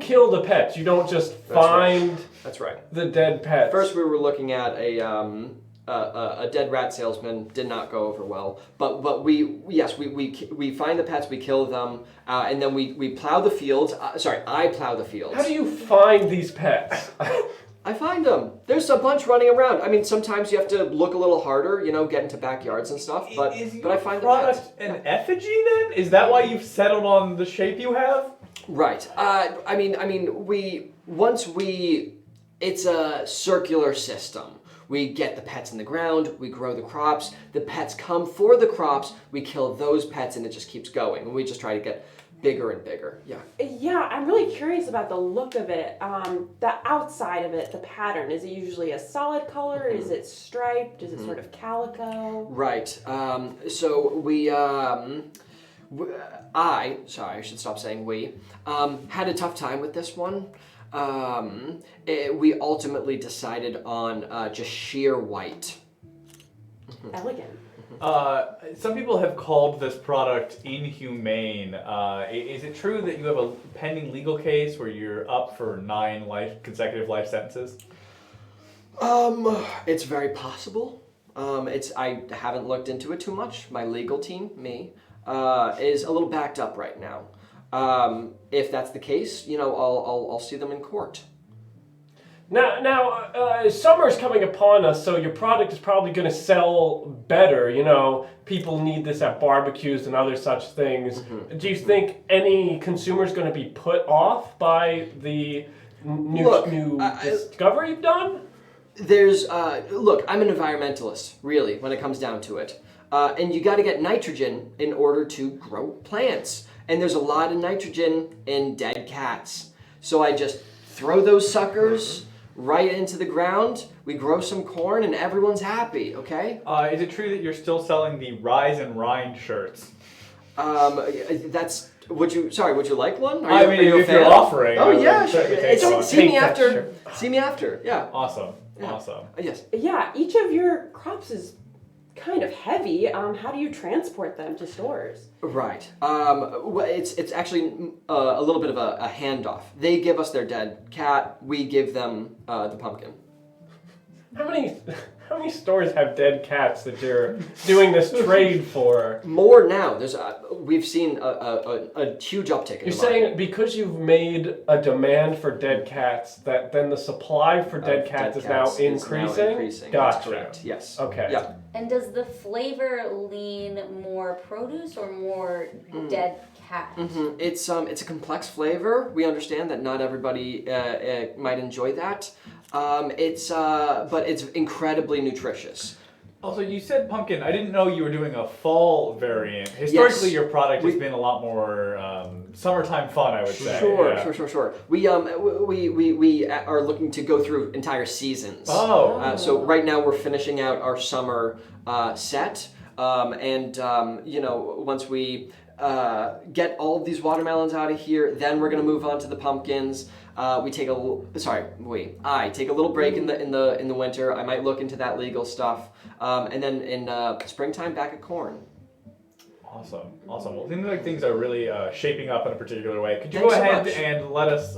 kill the pets. You don't just find That's right. the dead pets. First, we were looking at a dead rat salesman. Did not go over well. But we find the pets, we kill them, and then we plow the fields. I plow the fields. How do you find these pets? I find them. There's a bunch running around. I mean, sometimes you have to look a little harder, get into backyards and stuff. But I find the pets. An effigy then? Is that why you've settled on the shape you have? Right. It's a circular system. We get the pets in the ground, we grow the crops, the pets come for the crops, we kill those pets, and it just keeps going. And we just try to get bigger and bigger. Yeah. Yeah, I'm really curious about the look of it, the outside of it, the pattern. Is it usually a solid color? Is it striped? Is it sort of calico? Right. So we, I should stop saying we, had a tough time with this one. We ultimately decided on just sheer white. Elegant. Some people have called this product inhumane. Is it true that you have a pending legal case where you're up for 9 consecutive life sentences? It's very possible. I haven't looked into it too much. My legal team, is a little backed up right now. If that's the case, I'll see them in court. Now, summer's coming upon us, so your product is probably going to sell better. People need this at barbecues and other such things. Do you think any consumer's going to be put off by the new discovery you've done? There's, I'm an environmentalist, really, when it comes down to it. And you got to get nitrogen in order to grow plants. And there's a lot of nitrogen in dead cats. So I just throw those suckers right into the ground, we grow some corn, and everyone's happy, okay? Is it true that you're still selling the Rise and Rind shirts? Would you like one? If you're offering. Oh, yeah, sure. See me after, yeah. Awesome. Yes. Yeah, each of your crops is kind of heavy. How do you transport them to stores? Right. It's actually a little bit of a handoff. They give us their dead cat. We give them the pumpkin. How many stores have dead cats that you're doing this trade for? More now. We've seen a huge uptick in You're saying because you've made a demand for dead cats, that then the supply for dead cats is now increasing? Gotcha. That's correct. Yes. Okay. Yeah. And does the flavor lean more produce or more dead cat? It's a complex flavor. We understand that not everybody might enjoy that. But it's incredibly nutritious. Also, you said pumpkin. I didn't know you were doing a fall variant. Historically, your product has been a lot more summertime fun, I would say. Sure. We are looking to go through entire seasons. So right now we're finishing out our summer set, once we get all of these watermelons out of here, then we're gonna move on to the pumpkins. I take a little break in the winter. I might look into that legal stuff, and then in springtime back at corn. Awesome. Well, it seems like things are really shaping up in a particular way. Could you Thanks go so ahead much. and let us,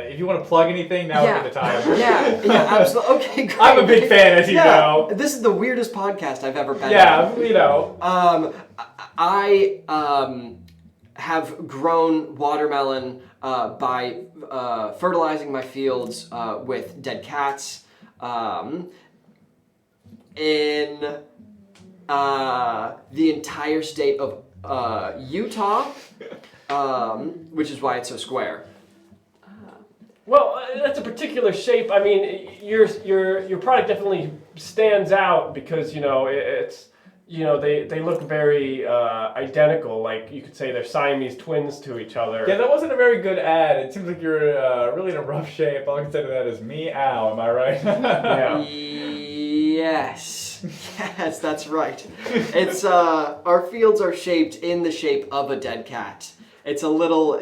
if you want to plug anything, now would be the time. Yeah, absolutely. Okay, great. I'm a big fan, as you know. This is the weirdest podcast I've ever been Yeah, you know. I have grown watermelon by fertilizing my fields with dead cats in the entire state of Utah, which is why it's so square. Well, that's a particular shape. I mean, your product definitely stands out because it's they look very identical. Like you could say they're Siamese twins to each other. Yeah, that wasn't a very good ad. It seems like you're really in a rough shape. All I can say to that is meow. Am I right? Yeah. Yes, that's right. It's our fields are shaped in the shape of a dead cat. It's a little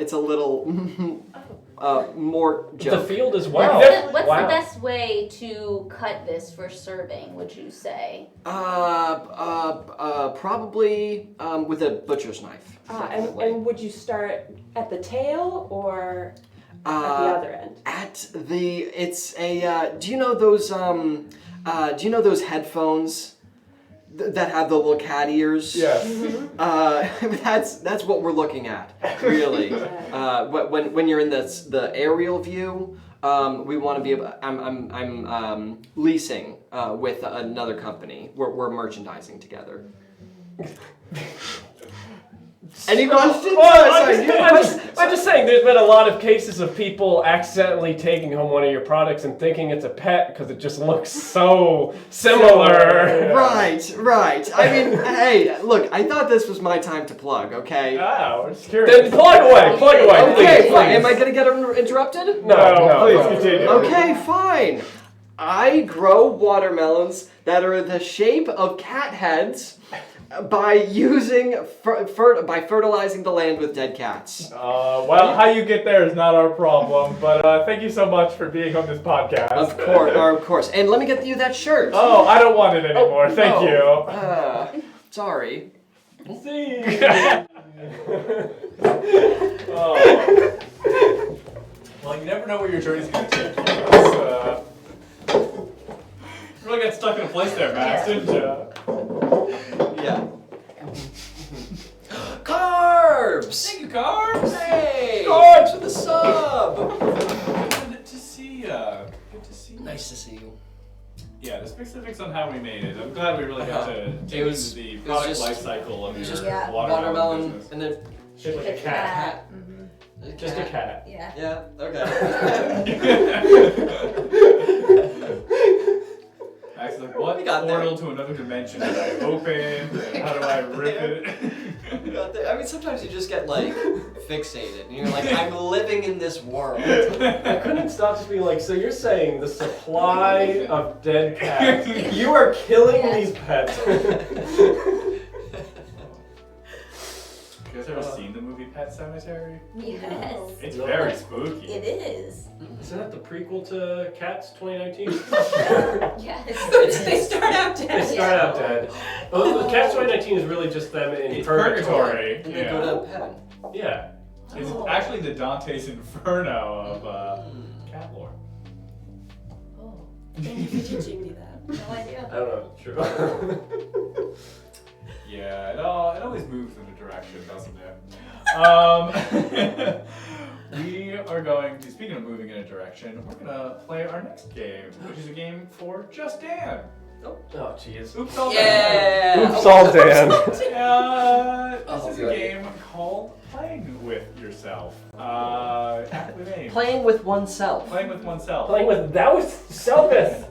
more joke. The field as well. What's the best way to cut this for serving, would you say? Probably with a butcher's knife. And would you start at the tail or at the other end? Do you know those headphones that have the little cat ears? Yes. That's what we're looking at, really. When you're in the aerial view, we want to be able. I'm leasing with another company. We're merchandising together. Any questions? I'm just saying, there's been a lot of cases of people accidentally taking home one of your products and thinking it's a pet because it just looks so similar. Right. I mean, hey, look, I thought this was my time to plug, okay? Oh, we're just curious. Then plug away. Okay, please. fine. Am I gonna get interrupted? No, please continue. Okay, fine. I grow watermelons that are the shape of cat heads by using by fertilizing the land with dead cats. Well, how you get there is not our problem, but thank you so much for being on this podcast. Of course. And let me get you that shirt. Oh, I don't want it anymore. Thank you. Sorry. See. Well, you never know where your journey's going to take you. You really got stuck in a place there, Max, didn't you? Yeah. Carbs! Thank you, Carbs! Hey! Carbs for the sub! Good to see ya. Good to see you. Nice to see you. Yeah, the specifics on how we made it. I'm glad we really got to dig into the product life cycle of your watermelon business. And then Shaped like a cat. Mm-hmm. Just a cat. Yeah. Okay. Actually, what portal to another dimension do I open? And how do I rip it? I mean, sometimes you just get fixated, and you're like, I'm living in this world. I couldn't stop just being like, so you're saying the supply of dead cats, you are killing these pets. You guys ever seen the movie Pet Sematary? Yes. It's very spooky. It is. Isn't that the prequel to Cats 2019? Yes. They start out dead. They start out dead. Well, Cats 2019 is really just them in Purgatory. And they go to heaven. Yeah. It's actually the Dante's Inferno of cat lore. Oh, thank you for teaching me that. No idea. I don't know. True. Yeah, it always moves in a direction, doesn't it? We are going to, speaking of moving in a direction, we're going to play our next game, which is a game for Just Dan. Oh, jeez. Oops, all Yeah! Oops, all Dan. This is a game called Playing with Yourself. Aptly named. Playing with oneself. Playing with oneself. Playing with thou selfeth.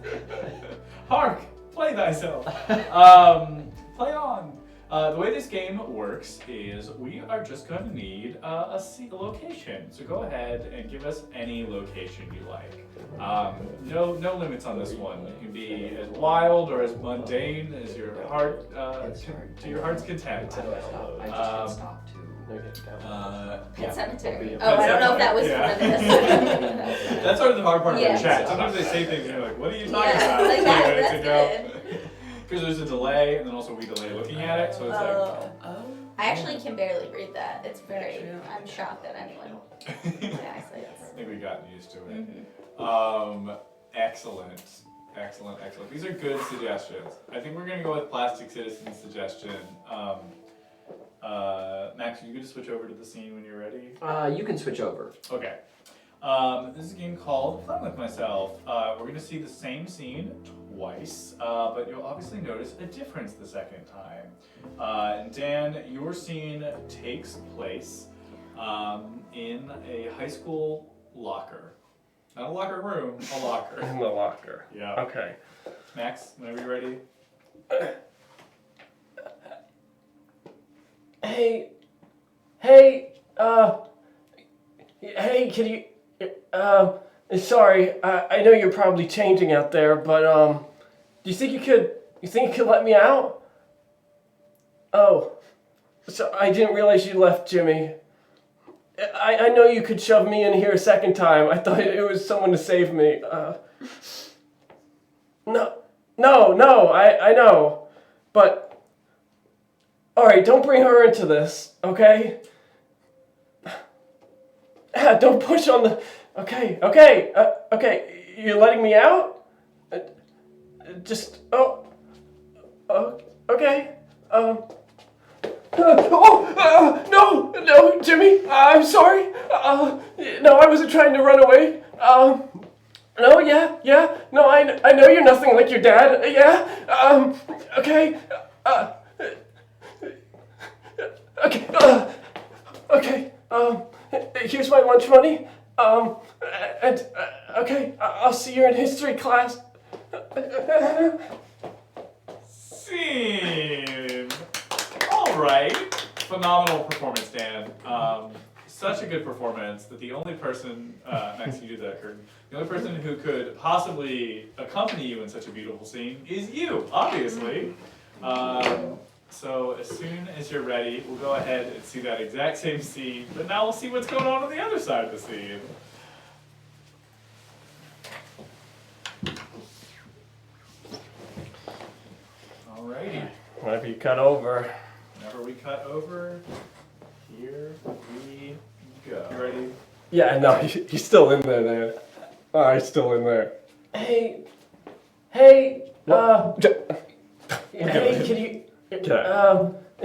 Hark, play thyself. Play on. The way this game works is we are just going to need a location. So go ahead and give us any location you like. No limits on this one. You can be as wild or as mundane as your heart to your heart's content. I just hit stop too. Pet Cemetery. Pet Oh, I don't know if that was Cemetery, one of this. That's sort of the hard part of Yeah. the chat. Sometimes they say things and you're like, what are you talking Yeah, about? like 20 that, minutes that's ago. good. Because there's a delay, and then also we delay looking at it, so it's like, I actually can barely read that. It's very. I'm shocked that anyone. My eyesight. I think we've gotten used to it. Mm-hmm. Excellent. These are good suggestions. I think we're gonna go with Plastic Citizen's suggestion. Max, you could just switch over to the scene when you're ready. You can switch over. Okay. This is a game called Playing With Myself. We're gonna see the same scene twice, but you'll obviously notice a difference the second time. And Dan, your scene takes place in a high school locker. Not a locker room, a locker. In the locker. Yeah. Okay. Max, whenever you're ready. Hey, can you, sorry, I know you're probably changing out there, but, do you think you could let me out? Oh, so I didn't realize you left, Jimmy. I know you could shove me in here a second time. I thought it was someone to save me. No, I know, but, alright, don't bring her into this, okay? Don't push on the, okay, you're letting me out? Okay, no, Jimmy, I'm sorry. No, I wasn't trying to run away. No, yeah, no, I know you're nothing like your dad. Yeah, okay, here's my lunch money. Okay, I'll see you in history class. Scene. All right. Phenomenal performance, Dan. Such a good performance that the only person, Max, you did that curtain. The only person who could possibly accompany you in such a beautiful scene is you, obviously. So as soon as you're ready, we'll go ahead and see that exact same scene, but now we'll see what's going on the other side of the scene. Alrighty. Whenever you cut over. Whenever we cut over, here we go. You ready? Yeah, no, he's still in there, man. Oh, he's still in there. Hey, hey, can you,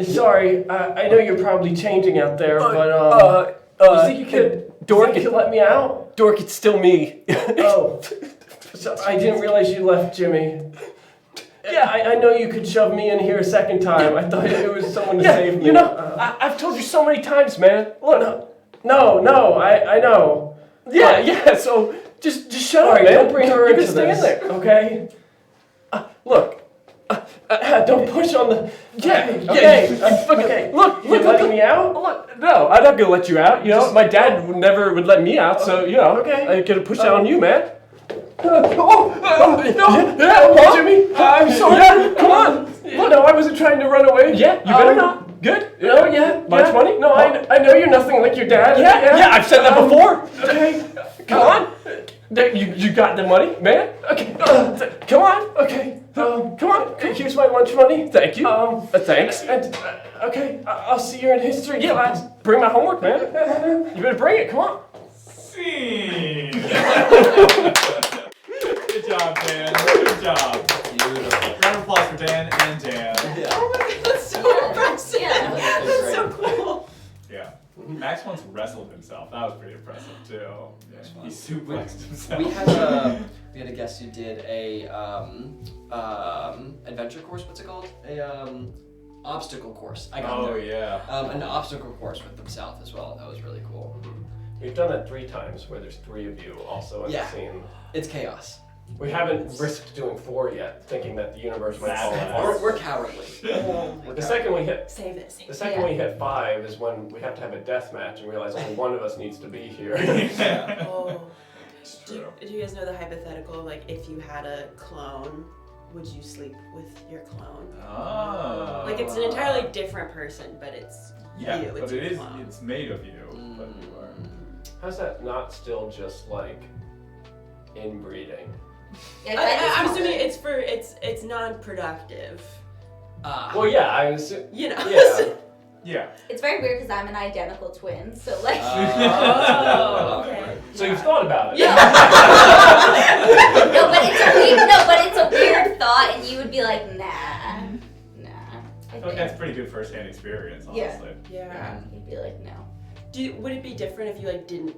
sorry, I know you're probably changing out there, but, you think you could let me out? Dork, it's still me. Oh, so I didn't realize you left, Jimmy. Yeah, I know you could shove me in here a second time. I thought it was someone to save me. You know, I've told you so many times, man. Look, no, I know. Yeah, so just shut up, man. Don't bring her into this. There, okay? Look, don't push on the... Okay. Look, you're letting me out? Look, no, I'm not gonna let you out. You know, my dad never would let me out, so, you know, I could push out on you, man. No, Jimmy, I'm sorry. Come on. No, I wasn't trying to run away. Yeah, you better not. Good. No, yeah. Lunch money? No, I know you're nothing like your dad. Yeah, I've said that before. Okay, come on. You got the money, man? Okay, come on. Okay, come on. Here's my lunch money. Thank you. Thanks. And, okay, I'll see you in history class. Bring my homework, man. You better bring it. Come on. Scene. Good job, Dan. Good job. Beautiful. Round of applause for Dan and Dan. Yeah. Oh my god, that's so impressive. Yeah. That's so cool. Yeah. Max once wrestled himself. That was pretty impressive too. Yeah. He suplexed himself. We had a guest who did a adventure course. What's it called? Obstacle course. I got there. Oh yeah. An obstacle course with himself as well. That was really cool. We've done that 3 times where there's 3 of you also in the scene. It's chaos. We haven't risked doing 4 yet, thinking that the universe might fall That's apart. We're cowardly. The second we hit Save it. the second we hit 5 is when we have to have a death match and realize only one of us needs to be here. Oh. It's Do true. you guys know the hypothetical, like, if you had a clone, would you sleep with your clone? Oh. Like, it's an entirely different person, but it's Yeah, you. but It's it your is. clone. It's made of you. But you are. How's that not still just like inbreeding? I'm assuming it's non-productive. Well, yeah, I was. You know. Yeah. Yeah. It's very weird because I'm an identical twin, so like. Oh, okay. So you've thought about it. No, but it's a weird thought, and you would be like, nah. I I feel like that's pretty good first-hand experience, honestly. Yeah. You'd be like, no. Would it be different if you like didn't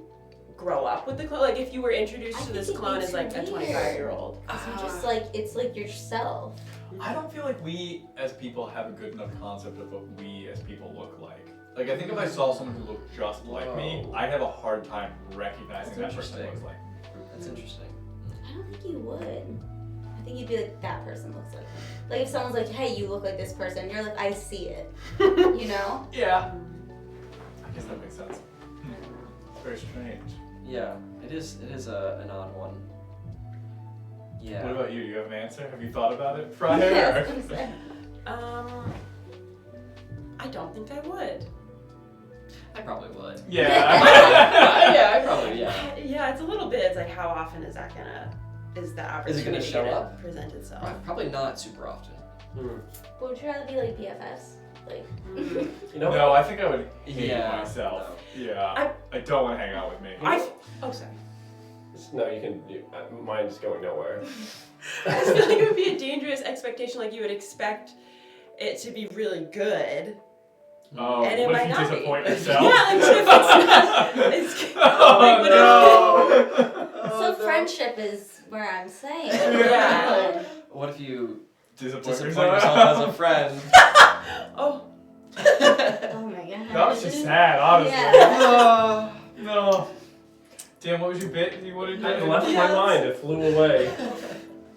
grow up with the clone? Like if you were introduced to this clone as like a 25-year-old. Just like it's like yourself. I don't feel like we as people have a good enough concept of what we as people look like. Like I think if I saw someone who looked just like me, I'd have a hard time recognizing that person looks like. That's interesting. I don't think you would. I think you'd be like, that person looks like me. Like if someone's like, hey, you look like this person, you're like, I see it. You know? Yeah. I guess that makes sense. It's very strange. Yeah, it is an odd one. Yeah. What about you? Do you have an answer? Have you thought about it prior? Yes, I don't think I would. I probably would. Yeah. Yeah, I probably, yeah. Yeah, it's a little bit. It's like, how often is that opportunity Is it gonna show up? present itself? Probably not super often. But would you rather be like BFFs? Like, You know? No, I think I would hate Yeah, myself. Yeah. I don't want to hang out with me. Oh, sorry. No, you can. Mine's going nowhere. I just feel like it would be a dangerous expectation. Like you would expect it to be really good. Oh, and it what if might you not disappoint be. yourself? Yeah, like what if it's not? Oh, so friendship is where I'm saying. Yeah. What if you disappoint yourself as a friend? Oh. Oh my god. That was just sad, honestly. Yeah. No. Dan, what was your bit you wanted to do? It left my mind. It flew away.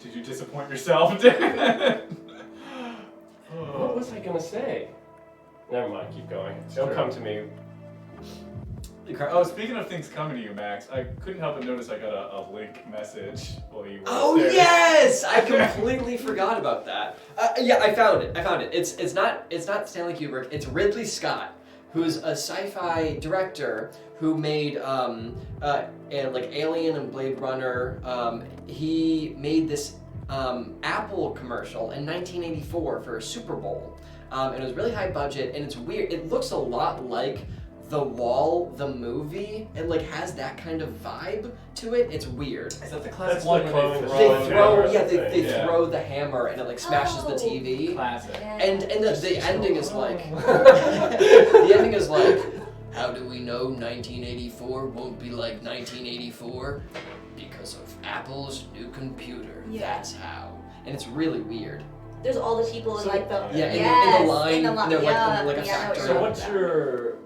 Did you disappoint yourself, Dan? What was I gonna say? Never mind. Keep going. Don't Sure. come to me. Oh, speaking of things coming to you, Max, I couldn't help but notice I got a link message while you were Oh upstairs. yes! I completely forgot about that. Yeah, I found it. It's not Stanley Kubrick. It's Ridley Scott, who's a sci-fi director who made like Alien and Blade Runner. He made this Apple commercial in 1984 for a Super Bowl. And it was really high budget, and it's weird. It looks a lot like The Wall, the movie. It like has that kind of vibe to it. It's weird. Is that the classic That's one like where clone they Roll throw? They Yeah. throw the hammer and it like smashes the TV. Classic. And the ending is like the ending is like, how do we know 1984 won't be like 1984? Because of Apple's new computer. Yeah. That's how. And it's really weird. There's all the people in like the in the line, in the they're like yeah, in like a yeah, I know what factory. you're So talking what's about. your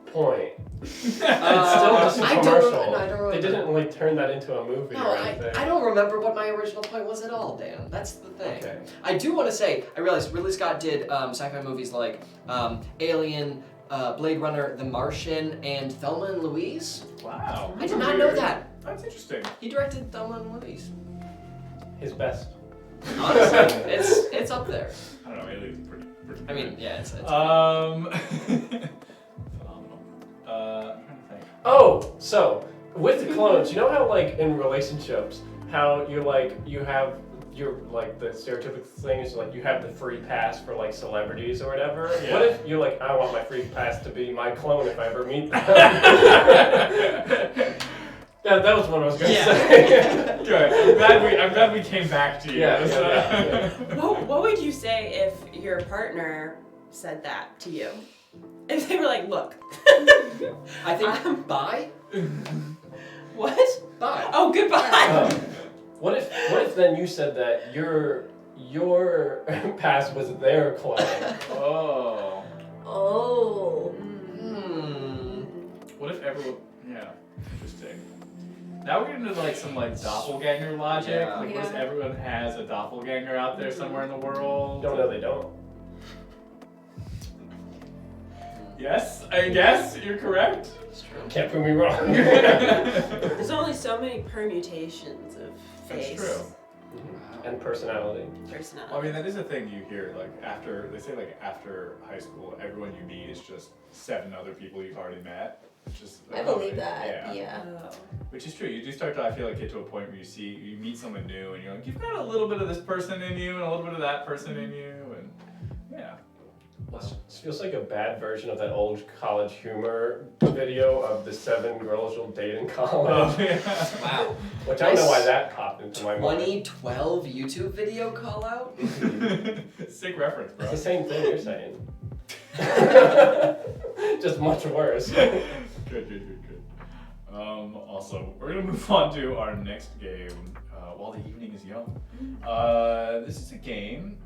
point? It's still just a I don't commercial. remember. They didn't like turn that into a movie No, or I anything. don't remember what my original point was at all, Dan. That's the thing. Okay. I do want to say, I realized Ridley Scott did sci-fi movies like Alien, Blade Runner, The Martian, and Thelma and Louise. Wow. I did not know that. That's interesting. He directed Thelma and Louise. His best. Honestly, it's up there. I don't know, Alien's pretty I mean, yeah, it's phenomenal. I'm trying to think. Oh, so with the clones, you know how like in relationships, how you have your like the stereotypical thing is like you have the free pass for like celebrities or whatever. Yeah. What if you're like, I want my free pass to be my clone if I ever meet them? Yeah, that was what I was gonna say. Good. I'm glad we came back to you. Yeah. What would you say if your partner said that to you? If they were like, look. I think bye. What? Bye. Oh, goodbye. What if then you said that your pass was their clone? Oh. Oh. What if everyone? Yeah. Interesting. Now we're getting into like some like doppelganger logic. Yeah. Like, what if everyone has a doppelganger out there somewhere in the world? No, they don't. Yes, I guess you're correct. It's true. Can't prove me wrong. There's only so many permutations of face. That's true. And personality. Personality. Well, I mean, that is a thing you hear. Like after after high school, everyone you meet is just 7 other people you've already met. Which is, I believe that. Yeah. Oh. Which is true. You do start to, I feel like, get to a point where you meet someone new, and you're like, you've got a little bit of this person in you, and a little bit of that person in you, and yeah. This feels like a bad version of that old College Humor video of the 7 girls you'll date in college. Oh, yeah. Wow. Which I don't know why that popped into my mind. 2012 YouTube video call out? Sick reference, bro. It's the same thing you're saying. Just much worse. Good. Also, we're gonna move on to our next game while the evening is young. This is a game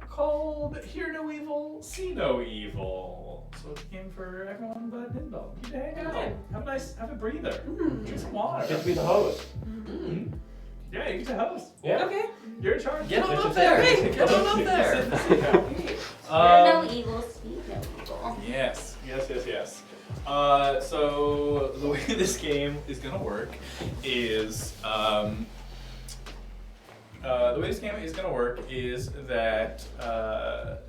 called Hear No Evil, See No Evil. So it's a game for everyone but Nindal. You can hang out. Have a breather. Drink some water. Get to be the host. Yeah, you get to host. Yeah. Okay. You're in charge. Get on up there. Get on up there. No evil, speak no evil. Yes. So the way this game is gonna work is that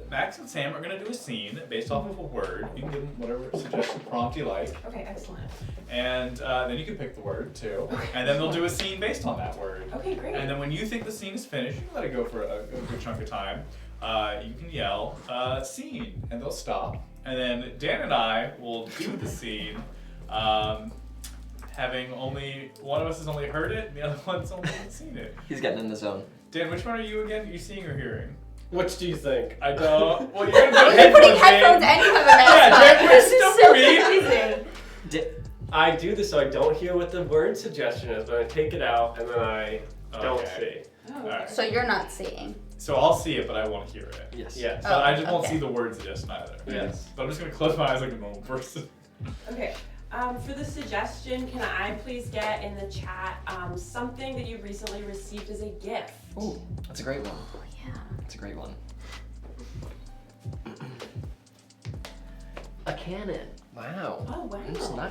Max and Sam are gonna do a scene based off of a word. You can give them whatever suggested prompt you like. Okay, excellent. And then you can pick the word too. And then they'll do a scene based on that word. Okay, great. And then when you think the scene is finished, you can let it go for a good chunk of time. You can yell, scene, and they'll stop. And then Dan and I will do the scene, having only one of us has only heard it, and the other one's only seen it. He's getting in the zone. Dan, which one are you again? Are you seeing or hearing? Which do you think? I don't. Well, you're gonna put You're putting headphones headphones and you have a mask Yeah, on. Dan, This we're is still so confusing. I do this so I don't hear what the word suggestion is, but I take it out and then I don't Okay. see. Alright. So you're not seeing. So I'll see it, but I won't hear it. Yes. Yes. But I just won't okay. see the word suggestion either. Yes. So I'm just gonna close my eyes like a normal person. Okay. For the suggestion, can I please get in the chat something that you recently received as a gift? Ooh, that's a great one. Oh, yeah. That's a great one. A cannon. Wow. Oh, wow.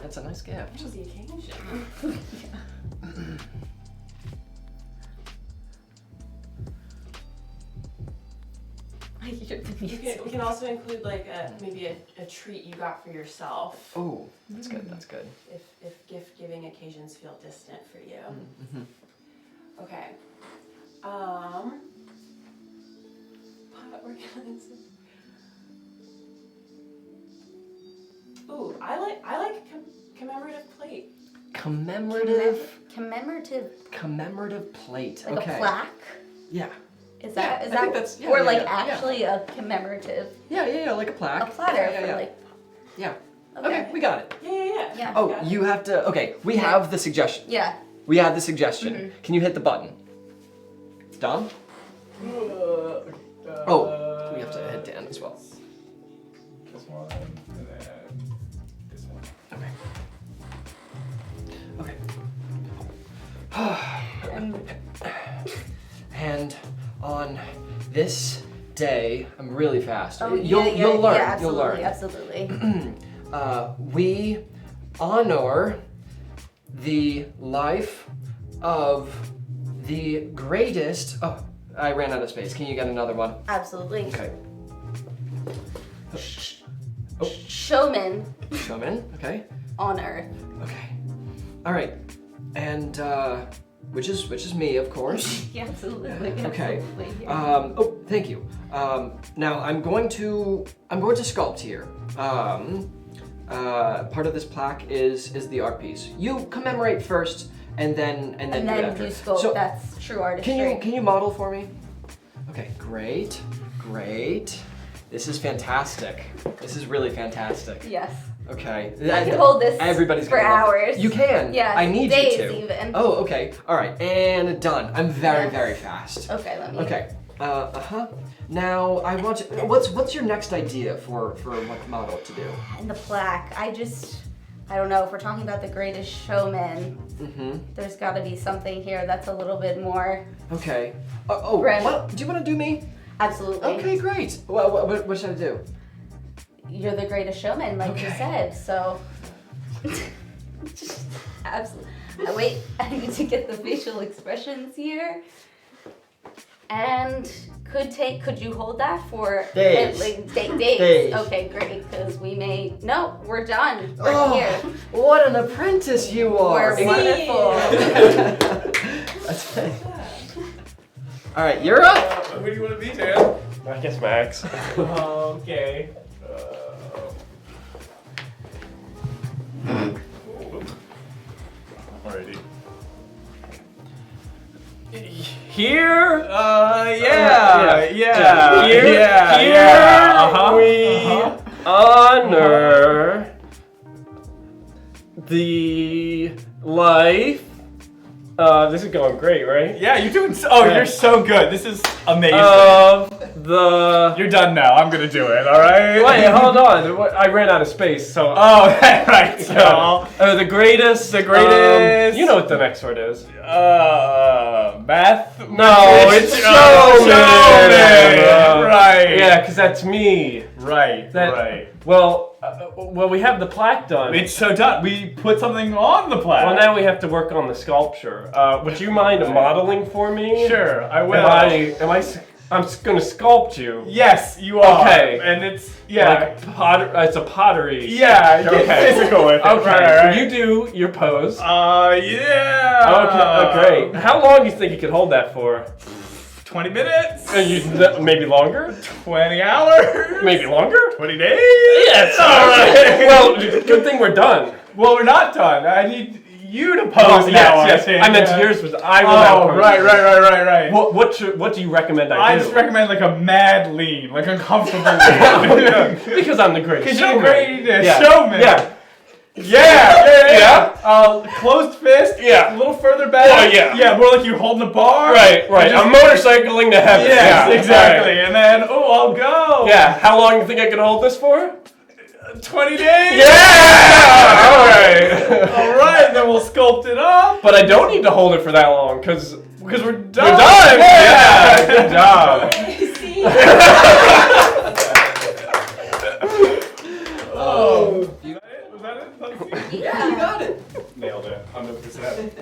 That's a nice gift. What was the occasion? We can also include like maybe a treat you got for yourself Oh, that's good. That's good. if gift giving occasions feel distant for you. Mm-hmm. Okay. What organizing? Ooh, I like commemorative plate. Commemorative plate. Like okay. a plaque? Yeah. Is Yeah, that I think that's- yeah, or yeah, like yeah, yeah. actually a commemorative Yeah, like a a plaque. platter Yeah, for yeah. like Yeah. Okay, we got it. Yeah. yeah. Oh, Got it. you have to. Okay, we have the suggestion. Yeah. We have the suggestion. Can you hit the button? Dom? Oh, we have to hit Dan as well. This one, and then this one. Okay. And on this day, I'm really fast. Oh, You'll learn. Yeah, You'll absolutely, learn. absolutely. We honor the life of the greatest. Oh, I ran out of space. Can you get another one? Absolutely. Okay. Showman Showman. Okay. on Earth. Okay. All right. And which is me, of course. Yeah, absolutely. Okay. Absolutely. Oh, thank you. Now I'm going to sculpt here. Part of this plaque is the art piece. You commemorate first, and then do it after. you sculpt. So, That's true artistry. can you model for me? Okay, great. This is fantastic. This is really fantastic. Yes. Okay. I can hold this Everybody's for gonna love it. hours. You can. Yeah. I need days you to. even. Oh, okay. All right. And done. I'm very, Yes. very fast. Okay. Let me. Okay. Now I want to. What's your next idea for what model to do? And the plaque. I don't know. If we're talking about the greatest showman, there's got to be something here that's a little bit more. Okay. Do you want to do me? Absolutely. Okay, great. What should I do? You're the greatest showman, like you Okay. said. So. Absolutely. Wait. I need to get the facial expressions here. And could you hold that for Days. Days. Days. Okay, great. Because we may. No, we're done. We're Oh, here. what an apprentice you are! We're wonderful. That's it. All right, you're up. Where do you want to be, Dan? I guess Max. Okay. Alrighty. Here? Yeah. Here we honor the life. This is going great, right? Yeah, you're doing you're so good. This is amazing. You're done now. I'm gonna do it, alright? Wait, hold on. I ran out of space, so... Oh, right. So, the greatest... The greatest... you know what the next word is. Math? No, it's showman! Right. Yeah, because that's me. Right, right. Well, we have the plaque done. It's so done. We put something on the plaque. Well, now we have to work on the sculpture. Would you mind modeling for me? Sure, I will. I'm going to sculpt you. Yes, you are. Okay. And it's, like it's a pottery. Yeah, get physical with it. Okay, right. so you do your pose. Yeah. Okay, great. How long do you think you could hold that for? 20 minutes? Maybe longer? 20 hours? Maybe longer? 20 days? Yes! Alright! Well, good thing we're done. Well, we're not done. I need you to pose now, yes. I think. I meant yours was I will now pose. Right. What do you recommend I do? I just recommend like a mad lean, like uncomfortable lean. Because I'm the greatest showman. Because you're the greatest yeah. showman. Yeah. Closed fist. Yeah. A little further back. Oh, yeah. Yeah, more like you're holding a bar. Right. I'm motorcycling to heaven. Yes, exactly. Right. And then, I'll go. Yeah. How long do you think I could hold this for? 20 days. Yeah. All right. Then we'll sculpt it up. But I don't need to hold it for that long because we're done. We're done. Yeah. Good job. You got it? Was that it? Yeah, you got it. Nailed it. 100%.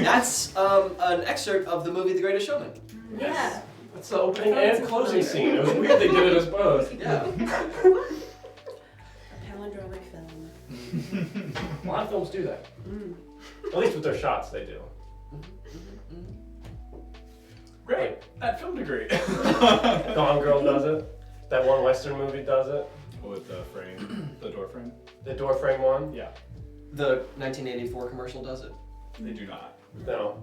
That's an excerpt of the movie The Greatest Showman. Yeah. That's the opening and closing scene. It was weird they did it as both. Yeah. Palindromic film. A lot of films do that. At least with their shots, they do. Great. That film degree. Gone Girl does it. That one Western movie does it. With the frame, the door frame. The door frame one? Yeah. The 1984 commercial does it. They do not. No.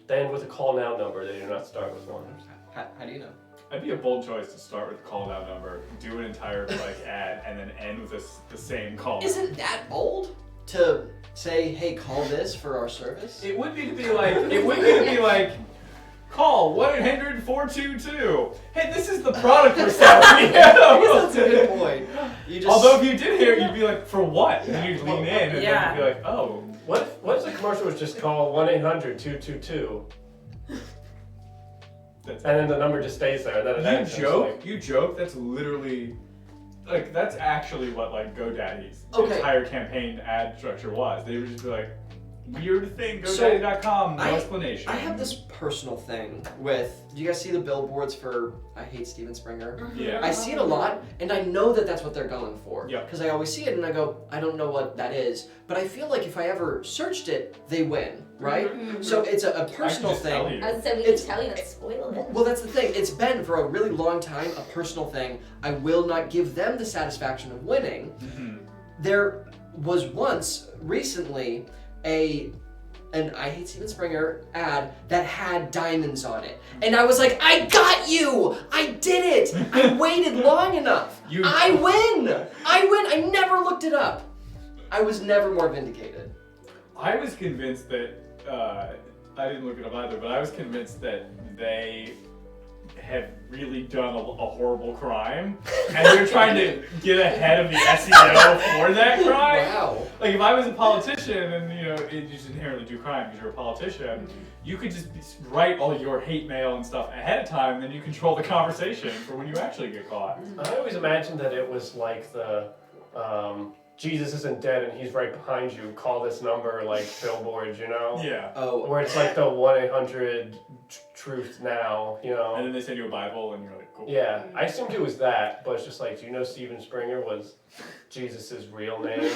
They end with a call now number. They do not start with one. How do you know? I'd be a bold choice to start with call now number, do an entire ad, and then end with the same call. Isn't that bold to say, hey, call this for our service? It would need to be like, call 1-800-422. Hey, this is the product we're selling. I guess that's a good point. Although if you did hear it, you'd be like, for what? And then you'd lean in, and then you'd be like, oh. What if the commercial was just call 1-800-222? And then the number just stays there. And then it ends. You joke. That's literally, that's actually what GoDaddy's entire campaign ad structure was. They would just be like, weird thing, GoDaddy.com, no explanation. I have this personal thing with, do you guys see the billboards for I Hate Steven Springer? Mm-hmm. Yeah. I see it a lot, and I know that that's what they're going for. Yeah. Because I always see it, and I go, I don't know what that is. But I feel like if I ever searched it, they win, right? Mm-hmm. So it's a personal thing. I said we can tell you and spoil it. Well, that's the thing. It's been for a really long time a personal thing. I will not give them the satisfaction of winning. Mm-hmm. There was once, recently, an I Hate Steven Springer ad that had diamonds on it. And I was like, I got you! I did it! I waited long enough! I win! I never looked it up. I was never more vindicated. I was convinced that, I didn't look it up either, but I was convinced that they have really done a horrible crime, and they're trying to get ahead of the SEO for that crime. Wow. Like if I was a politician and you just inherently do crime because you're a politician, you could just write all your hate mail and stuff ahead of time, and then you control the conversation for when you actually get caught. I always imagined that it was like the Jesus isn't dead and he's right behind you, call this number, billboards, Yeah. Oh. Where it's like the 1-800 truth now, And then they send you a Bible and you're like, cool. Yeah, I assumed it was that, but it's just like, do you know Steven Springer was Jesus' real name?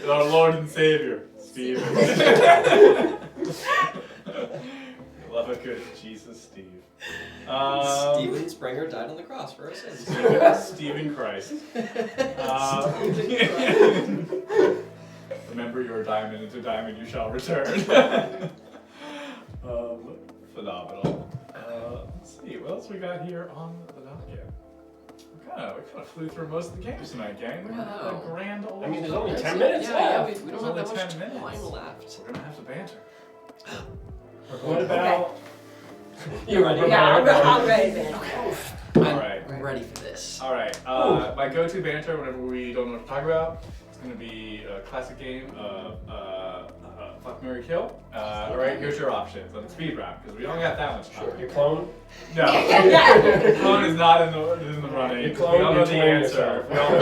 Our Lord and Savior, Steve. Love a good Jesus, Steve. Stephen Springer died on the cross for our sins. Stephen Christ. Remember your diamond, into diamond you shall return. Phenomenal. Let's see, what else we got here on the docket? We kind of flew through most of the games tonight, gang. We had a grand old. I mean, there's only 10 minutes Yeah, left. we don't There's have that only much 10 minutes. time left. We're gonna have to banter. What about? You ready? Yeah, I'm ready, man. Alright. I'm ready for this. Alright, my go-to banter whenever we don't know what to talk about, it's gonna be a classic game of Fuck, Marry, Kill. Alright, here's your options on the speed round, because we don't got that much time. Your clone? No, your clone is not in the running. Your clone, we don't know you're the cloning answer. yourself. We don't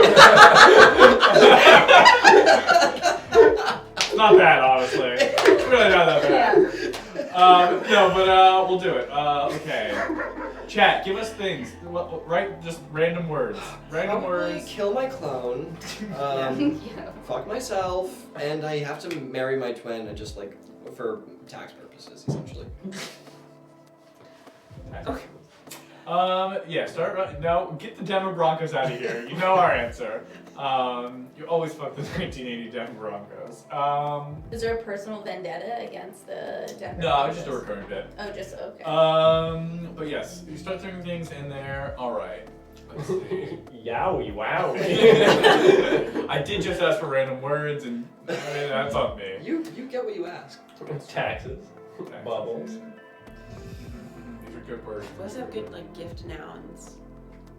It's not bad, honestly. It's really not that bad. No, but we'll do it. Okay. Chat, give us things. Write just random words. Random Probably words. kill my clone, fuck myself, and I have to marry my twin and just like for tax purposes, essentially. Okay. Yeah, start right. No, get the Denver Broncos out of here. You know our answer. You always fuck the 1980 Denver Broncos. Is there a personal vendetta against the Denver? No, it's just a recurring bit. Oh, just okay. But yes, you start throwing things in there. All right. Let's see. Yowie, wow. I did just ask for random words, and that's on me. You get what you ask. Taxes. Bubbles. These are good words. Let's have good like gift nouns.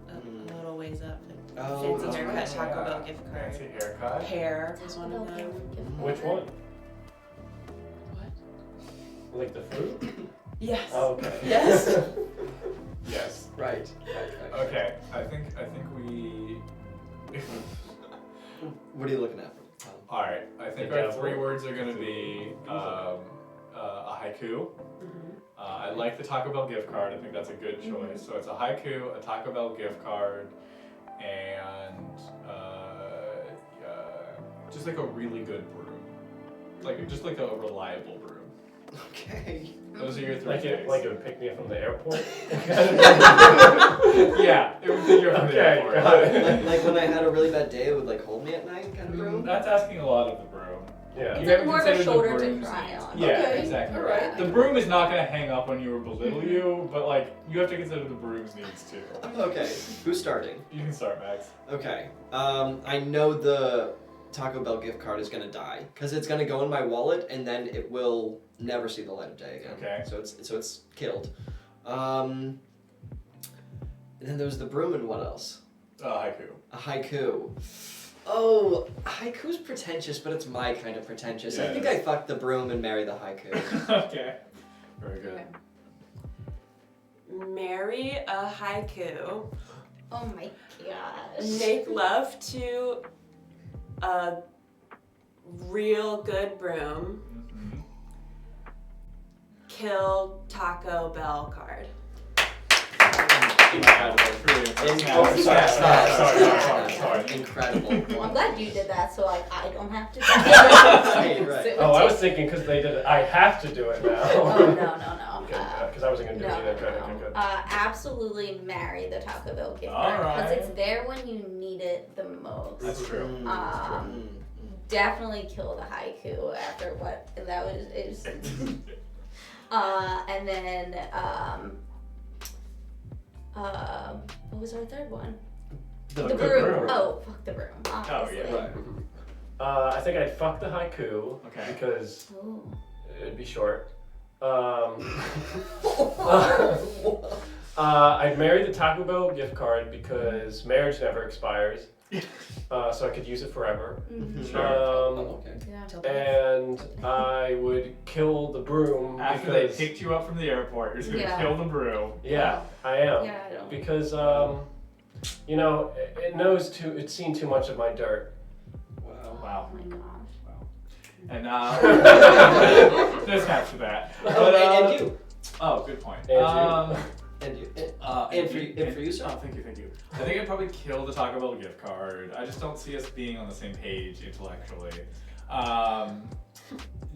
A little ways up. Like, Oh, fancy haircut, yeah. Taco Bell gift card. Fancy haircut. Hair was one of them. Which one? What? Like the fruit? Yes. Oh, okay. Yes. Yes. Right. Okay. I think we. What are you looking at? All right. I think The our devil. 3 words are gonna be a haiku. I like the Taco Bell gift card. I think that's a good choice. So it's a haiku, a Taco Bell gift card, and just like a really good broom. Just like a reliable broom. Okay. Those are your 3 Like things. it would pick me up from the airport? Yeah, it would pick you up from the Okay, airport. got it. Like when I had a really bad day, it would like hold me at night, kind of broom. That's asking a lot of the broom. Yeah. You It's haven't more of a considered the shoulder to broom's cry needs. on. Yeah, Okay, exactly all right. right. The broom is not gonna hang up on you or belittle you, but like you have to consider the broom's needs too. Okay, who's starting? You can start, Max. Okay. I know the Taco Bell gift card is gonna die because it's gonna go in my wallet and then it will never see the light of day again. Okay. So it's killed. And then there was the broom and what else? Haiku. A haiku. Oh, haiku's pretentious, but it's my kind of pretentious. Yeah, I think it I is. fucked the broom and marry the haiku. Okay. Very good. Marry a haiku. Oh my gosh. Make love to a real good broom. Kill Taco Bell card. Incredible. Sorry. Incredible. Well, I'm glad you did that, so like I don't have to. Right. Oh, I was thinking because they did it, I have to do it now. Oh no. Because I wasn't going to do No, it either. no, no. Good. Absolutely marry the Taco Bell gift All card because right. it's there when you need it the most. That's true. Definitely kill the haiku after what that was. And then what was our third one? The broom. broom. Oh, fuck the broom. Obviously. yeah, right. I think I'd fuck the haiku Okay. because Ooh. it'd be short. I'd marry the Taco Bell gift card because marriage never expires, so I could use it forever. Okay. Yeah. And I would kill the broom After they because picked you up from the airport, you're just gonna Yeah. kill the broom. yeah, I am Yeah, I don't. because you know it's seen too much of my dirt. Wow. Oh my gosh. And there's half for that. But, and you. Oh, good point. And And you. And for you, sir. Oh, thank you. I think I'd probably kill the Taco Bell gift card. I just don't see us being on the same page intellectually.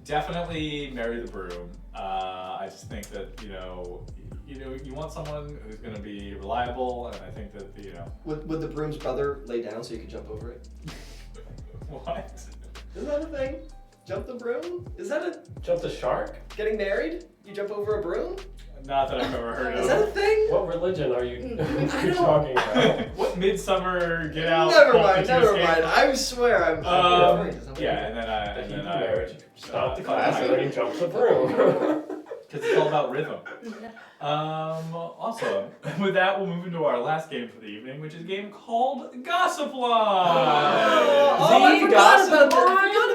Definitely marry the broom. I just think that, you want someone who's going to be reliable, and I think that, Would the broom's brother lay down so you could jump over it? What? Isn't that a thing? Jump the broom? Is that a... Jump the shark? Getting married? You jump over a broom? Not that I've ever heard of. Is that a thing? What religion are you talking about? What midsummer get out? Never mind. I swear I'm... Yeah, and then I Stop the class and then he jumps the broom. Because it's all about rhythm. Awesome. With that, we'll move into our last game for the evening, which is a game called Gossip Line. I forgot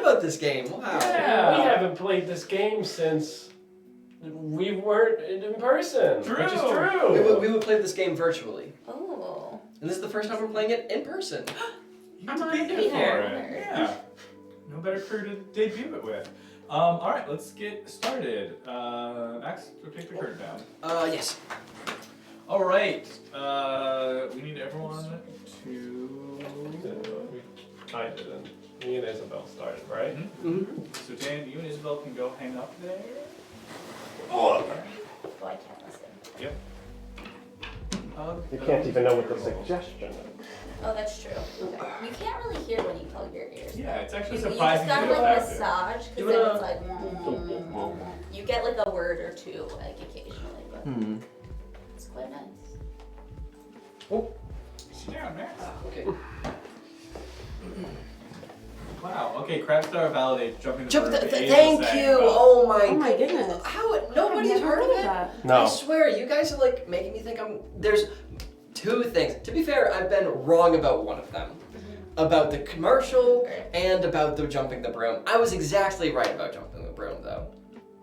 about this game. Wow. Yeah. We haven't played this game since we weren't in person. Which is true. We would play this game virtually. Oh. And this is the first time we're playing it in person. You have to be here for it. Yeah. No better crew to debut it with. All right, let's get started. Max, go take the curtain down. Yes. All right. We need everyone to. We tied it in. Me and Isabel started, right? Mm-hmm. So Dan, you and Isabel can go hang up there. Oh, I can't listen. Yep. You can't even know what the suggestion is. Oh, that's true. Okay. You can't really hear when you plug your ears. Yeah, it's actually You just surprisingly gotta effective. massage, because then it's like, you get like a word or two, like occasionally, but it's quite nice. Sit down, Max. Okay. Wow. Okay, Crabstar validates jumping the Jump broom. thank you. Oh my goodness. How? Nobody's heard of it? that. No. I swear, you guys are like making me think there's two things. To be fair, I've been wrong about one of them. About the commercial and about the jumping the broom. I was exactly right about jumping the broom, though.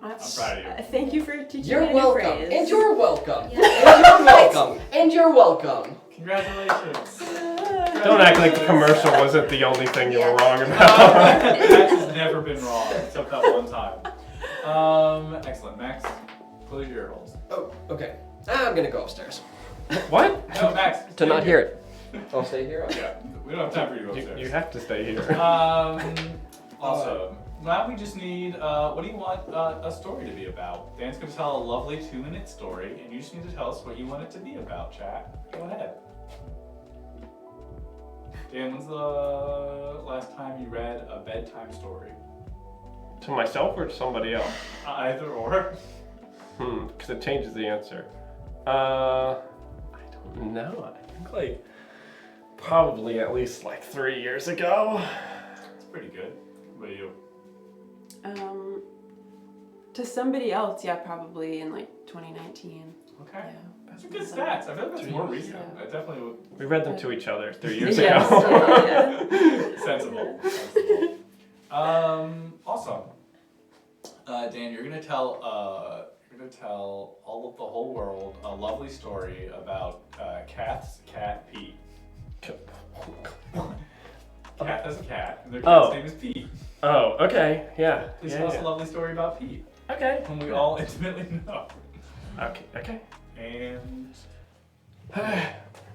I'm proud of you. Thank you for teaching You're me a new welcome. phrase. And you're welcome. Yeah. And you're welcome. And you're welcome. Congratulations. Don't act like the commercial wasn't the only thing you were wrong about. Max has never been wrong, except that one time. Excellent. Max, close your ear holes. Oh, okay. I'm gonna go upstairs. What? No, Max. To not hear it. I'll stay here? Okay. Yeah, we don't have time for you to go upstairs. You have to stay here. Awesome. Now we just need, what do you want a story to be about? Dan's going to tell a lovely 2-minute story, and you just need to tell us what you want it to be about, chat. Go ahead. Dan, when's the last time you read a bedtime story? To myself or to somebody else? Either or. Because it changes the answer. I don't know. I think like probably at least like 3 years ago. It's pretty good. What about you? To somebody else, yeah, probably in like 2019. Okay. Yeah. That's a good stats. I feel like that's more recent. I definitely would. We read them to each other 3 years Yes, ago. yeah. Sensible. Awesome. Dan, you're gonna tell all of the whole world a lovely story about Kath's cat Pete. Kath has a cat, and their cat's name is Pete. Oh, okay, yeah. Please tell us a lovely story about Pete. Okay. Whom we all intimately know. Okay. And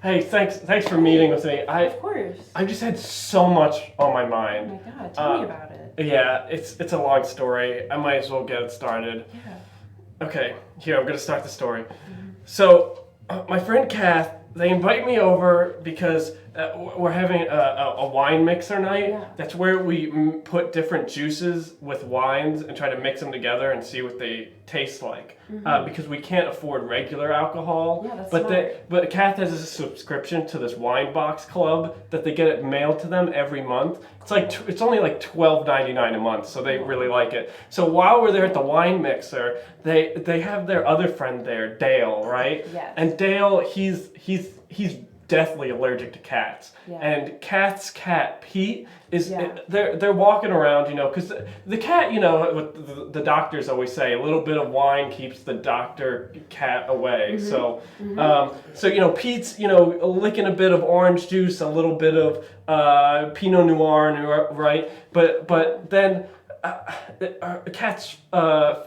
hey, thanks for meeting with me. Of course. I just had so much on my mind. Oh my god, tell me about it. Yeah, it's a long story. I might as well get it started. Yeah. Okay, here, I'm gonna start the story. So, my friend Kath, they invite me over because we're having a wine mixer night. Yeah. That's where we put different juices with wines and try to mix them together and see what they taste like. Because we can't afford regular alcohol. Yeah, that's but Kath has a subscription to this wine box club that they get it mailed to them every month. It's only like $12.99 a month, so they really like it. So while we're there at the wine mixer, they have their other friend there, Dale, right? Yes. And Dale, he's deathly allergic to cats. Yeah. And Kath's cat, Pete, they're walking around, because the cat, what the doctors always say, a little bit of wine keeps the doctor cat away. So Pete's, licking a bit of orange juice, a little bit of Pinot Noir, right? But then Kat's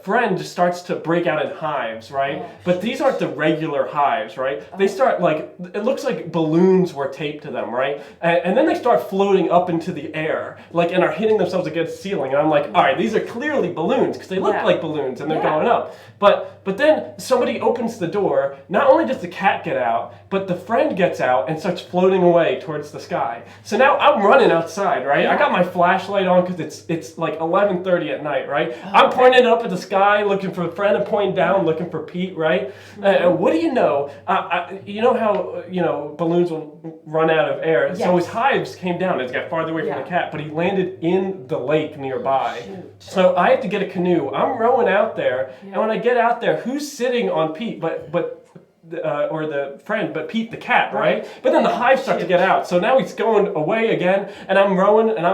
friend starts to break out in hives, right? Oh, but these aren't the regular hives, right? They start like, it looks like balloons were taped to them, right? And then they start floating up into the air, like, and are hitting themselves against the ceiling. And I'm like, all right, these are clearly balloons, because they look like balloons, and they're going up. But then somebody opens the door. Not only does the cat get out, but the friend gets out and starts floating away towards the sky. So now I'm running outside, right? I got my flashlight on because it's like 11:30 at night, right? I'm pointing up at the sky, looking for a friend, and pointing down, looking for Pete, right? And what do you know? You know how balloons will run out of air. So his hives came down. It got farther away from the cat, but he landed in the lake nearby. So I have to get a canoe. I'm rowing out there, and when I get out there, who's sitting on Pete? Or the friend, but Pete the cat, right? But then the hives start to get out. So now he's going away again, and I'm rowing, and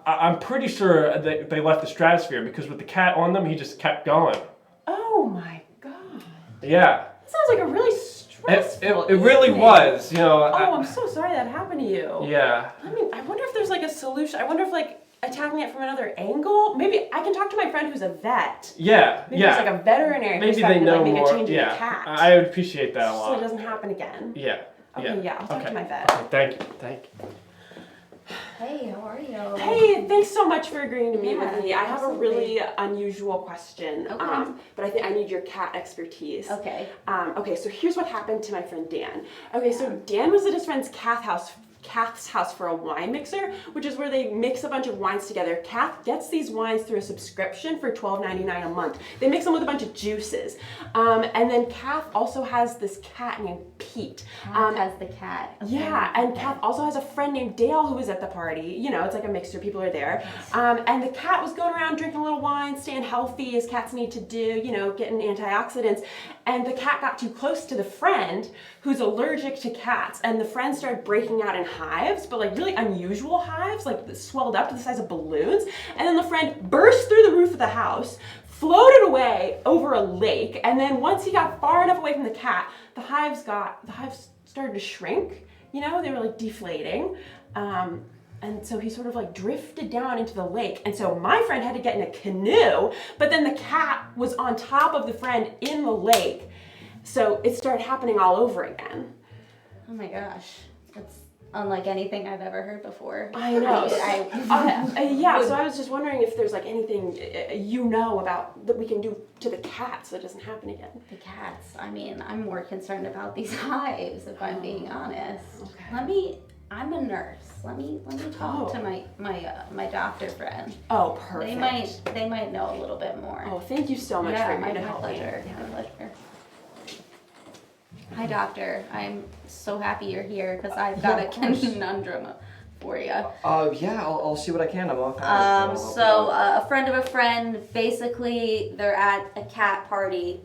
I'm pretty sure they left the stratosphere, because with the cat on them, he just kept going. Oh my god. Yeah. That sounds like a really stressful It really was, I'm so sorry that happened to you. Yeah. I mean, I wonder if there's like a solution. I wonder if like attacking it from another angle. Maybe I can talk to my friend who's a vet. Yeah, Maybe there's like a veterinary Maybe perspective, they know like make more. a change in the cat. I would appreciate that a lot. So it doesn't happen again. Yeah. Okay, I'll talk to my vet. Okay, thank you. Hey, how are you? Hey, thanks so much for agreeing to meet Yeah, with me. I have a absolutely. really unusual question, Okay. but I think I need your cat expertise. Okay. Okay, so here's what happened to my friend Dan. Okay, so Dan was at his friend's Kath's house for a wine mixer, which is where they mix a bunch of wines together. Kath gets these wines through a subscription for $12.99 a month. They mix them with a bunch of juices. And then Kath also has this cat named Pete. Kath has the cat. Okay. Yeah, and Kath also has a friend named Dale who was at the party. It's like a mixture, people are there. And the cat was going around drinking a little wine, staying healthy as cats need to do, getting antioxidants. And the cat got too close to the friend who's allergic to cats, and the friend started breaking out in hives, but like really unusual hives, like swelled up to the size of balloons. And then the friend burst through the roof of the house, floated away over a lake, and then once he got far enough away from the cat, the hives started to shrink. They were like deflating. And so he sort of like drifted down into the lake. And so my friend had to get in a canoe, but then the cat was on top of the friend in the lake. So it started happening all over again. Oh my gosh. That's unlike anything I've ever heard before. I know. So I was just wondering if there's like anything about that we can do to the cat so it doesn't happen again. The cats. I mean, I'm more concerned about these hives, if I'm being honest. Okay. I'm a nurse. Let me talk to my doctor friend. Oh, perfect. They might know a little bit more. Oh, thank you so much for agreeing to help me. My pleasure. Hi, doctor. I'm so happy you're here because I've got a conundrum for you. I'll see what I can. I'm off. So a friend of a friend, basically, they're at a cat party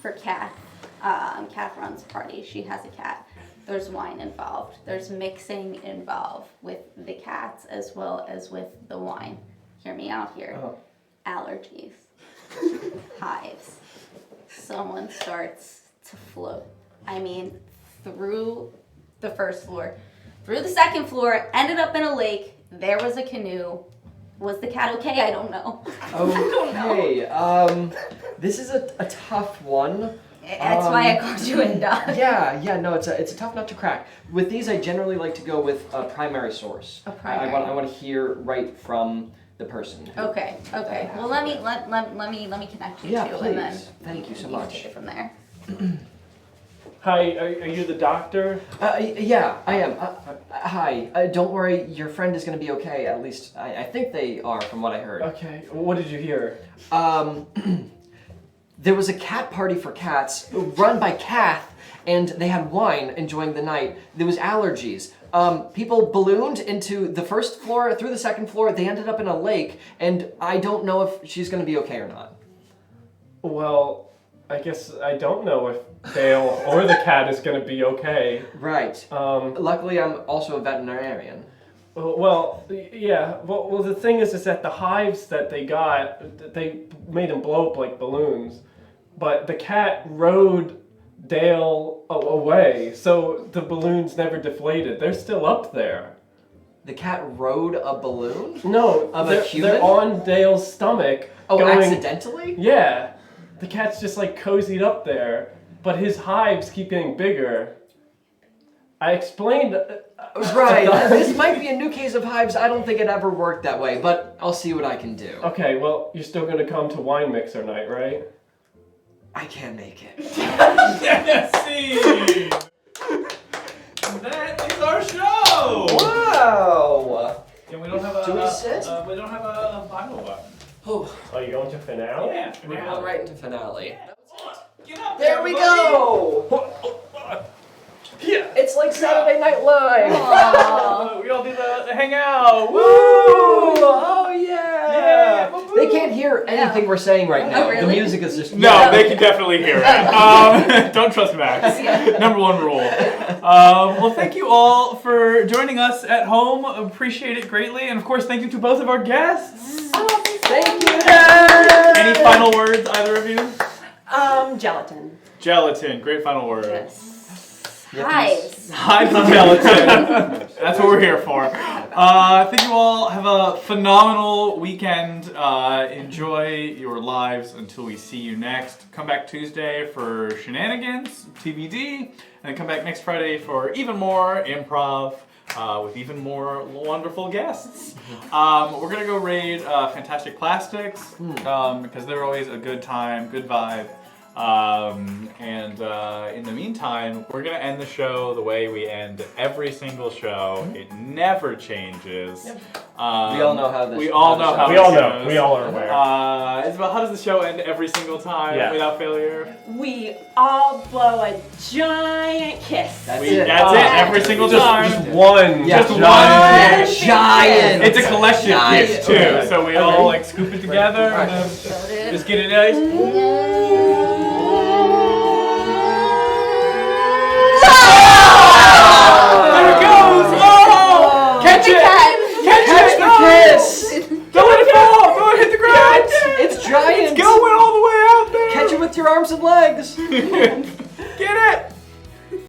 for Kath. Kath runs a party. She has a cat. There's wine involved. There's mixing involved with the cats as well as with the wine. Hear me out here. Allergies. Hives. Someone starts to float. I mean, through the first floor, through the second floor, ended up in a lake. There was a canoe. Was the cat okay? I don't know. Okay. This is a tough one. That's why I called you in, Doc. No, it's a tough nut to crack. With these, I generally like to go with a primary source. A primary. I want to hear right from the person. Okay. Well, let me connect you Yeah, two, please. and then Thank you so can much. take it from there. Hi, are you the doctor? Yeah, I am. Hi. Don't worry, your friend is going to be okay. At least, I think they are from what I heard. Okay, what did you hear? There was a cat party for cats run by Kath, and they had wine enjoying the night. There was allergies. People ballooned into the first floor, through the second floor. They ended up in a lake, and I don't know if she's going to be okay or not. Well, I guess I don't know if Dale or the cat is going to be okay. Right. Luckily, I'm also a veterinarian. Well, yeah. Well, the thing is that the hives that they got, they made them blow up like balloons. But the cat rode Dale away, so the balloons never deflated. They're still up there. The cat rode a balloon? No, Of a they're human? on Dale's stomach. Oh, going, accidentally? Yeah. The cat's just like cozied up there, but his hives keep getting bigger. I explained. Right. This might be a new case of hives. I don't think it ever worked that way, but I'll see what I can do. Okay, well, you're still gonna come to wine mixer night, right? I can't make it. Jesse! That is our show! Wow! And we don't have a. Do we sit? We don't have a final one. Oh, Are you going to finale? Yeah, We're going right into finale. Get up there we everybody. go! Yeah. It's like Saturday Night Live! Oh, we all do the hangout! Woo! Oh yeah! Yeah! They can't hear anything we're saying right now. Oh, really? The music is just No, they can definitely hear it. Don't trust Max. Number one rule. Well, thank you all for joining us at home. Appreciate it greatly. And of course, thank you to both of our guests. Thank you. Any final words, either of you? Gelatin. Gelatin. Great final word. Yes. Hives. Hives and gelatin. That's what we're here for. I think you all have a phenomenal weekend. Enjoy your lives until we see you next. Come back Tuesday for shenanigans, TBD, and then come back next Friday for even more improv with even more wonderful guests. We're gonna go raid Fantastic Plastics because they're always a good time, good vibe. In the meantime, we're gonna end the show the way we end every single show. It never changes. We all know how this. We all know how We this all know. goes. We all are aware. It's about how does the show end every single time Yeah. without failure? We all blow a giant kiss. That's That's it. it every single time. Just one. Yeah. Just one. Giant. It's a collective Giant. kiss too, Okay. so we all like scoop it together and then just get it nice. There it goes! Oh! Catch it! Catch the kiss! Don't let it fall! Don't let it hit the ground! It's giant! It's going all the way out there! Catch it with your arms and legs!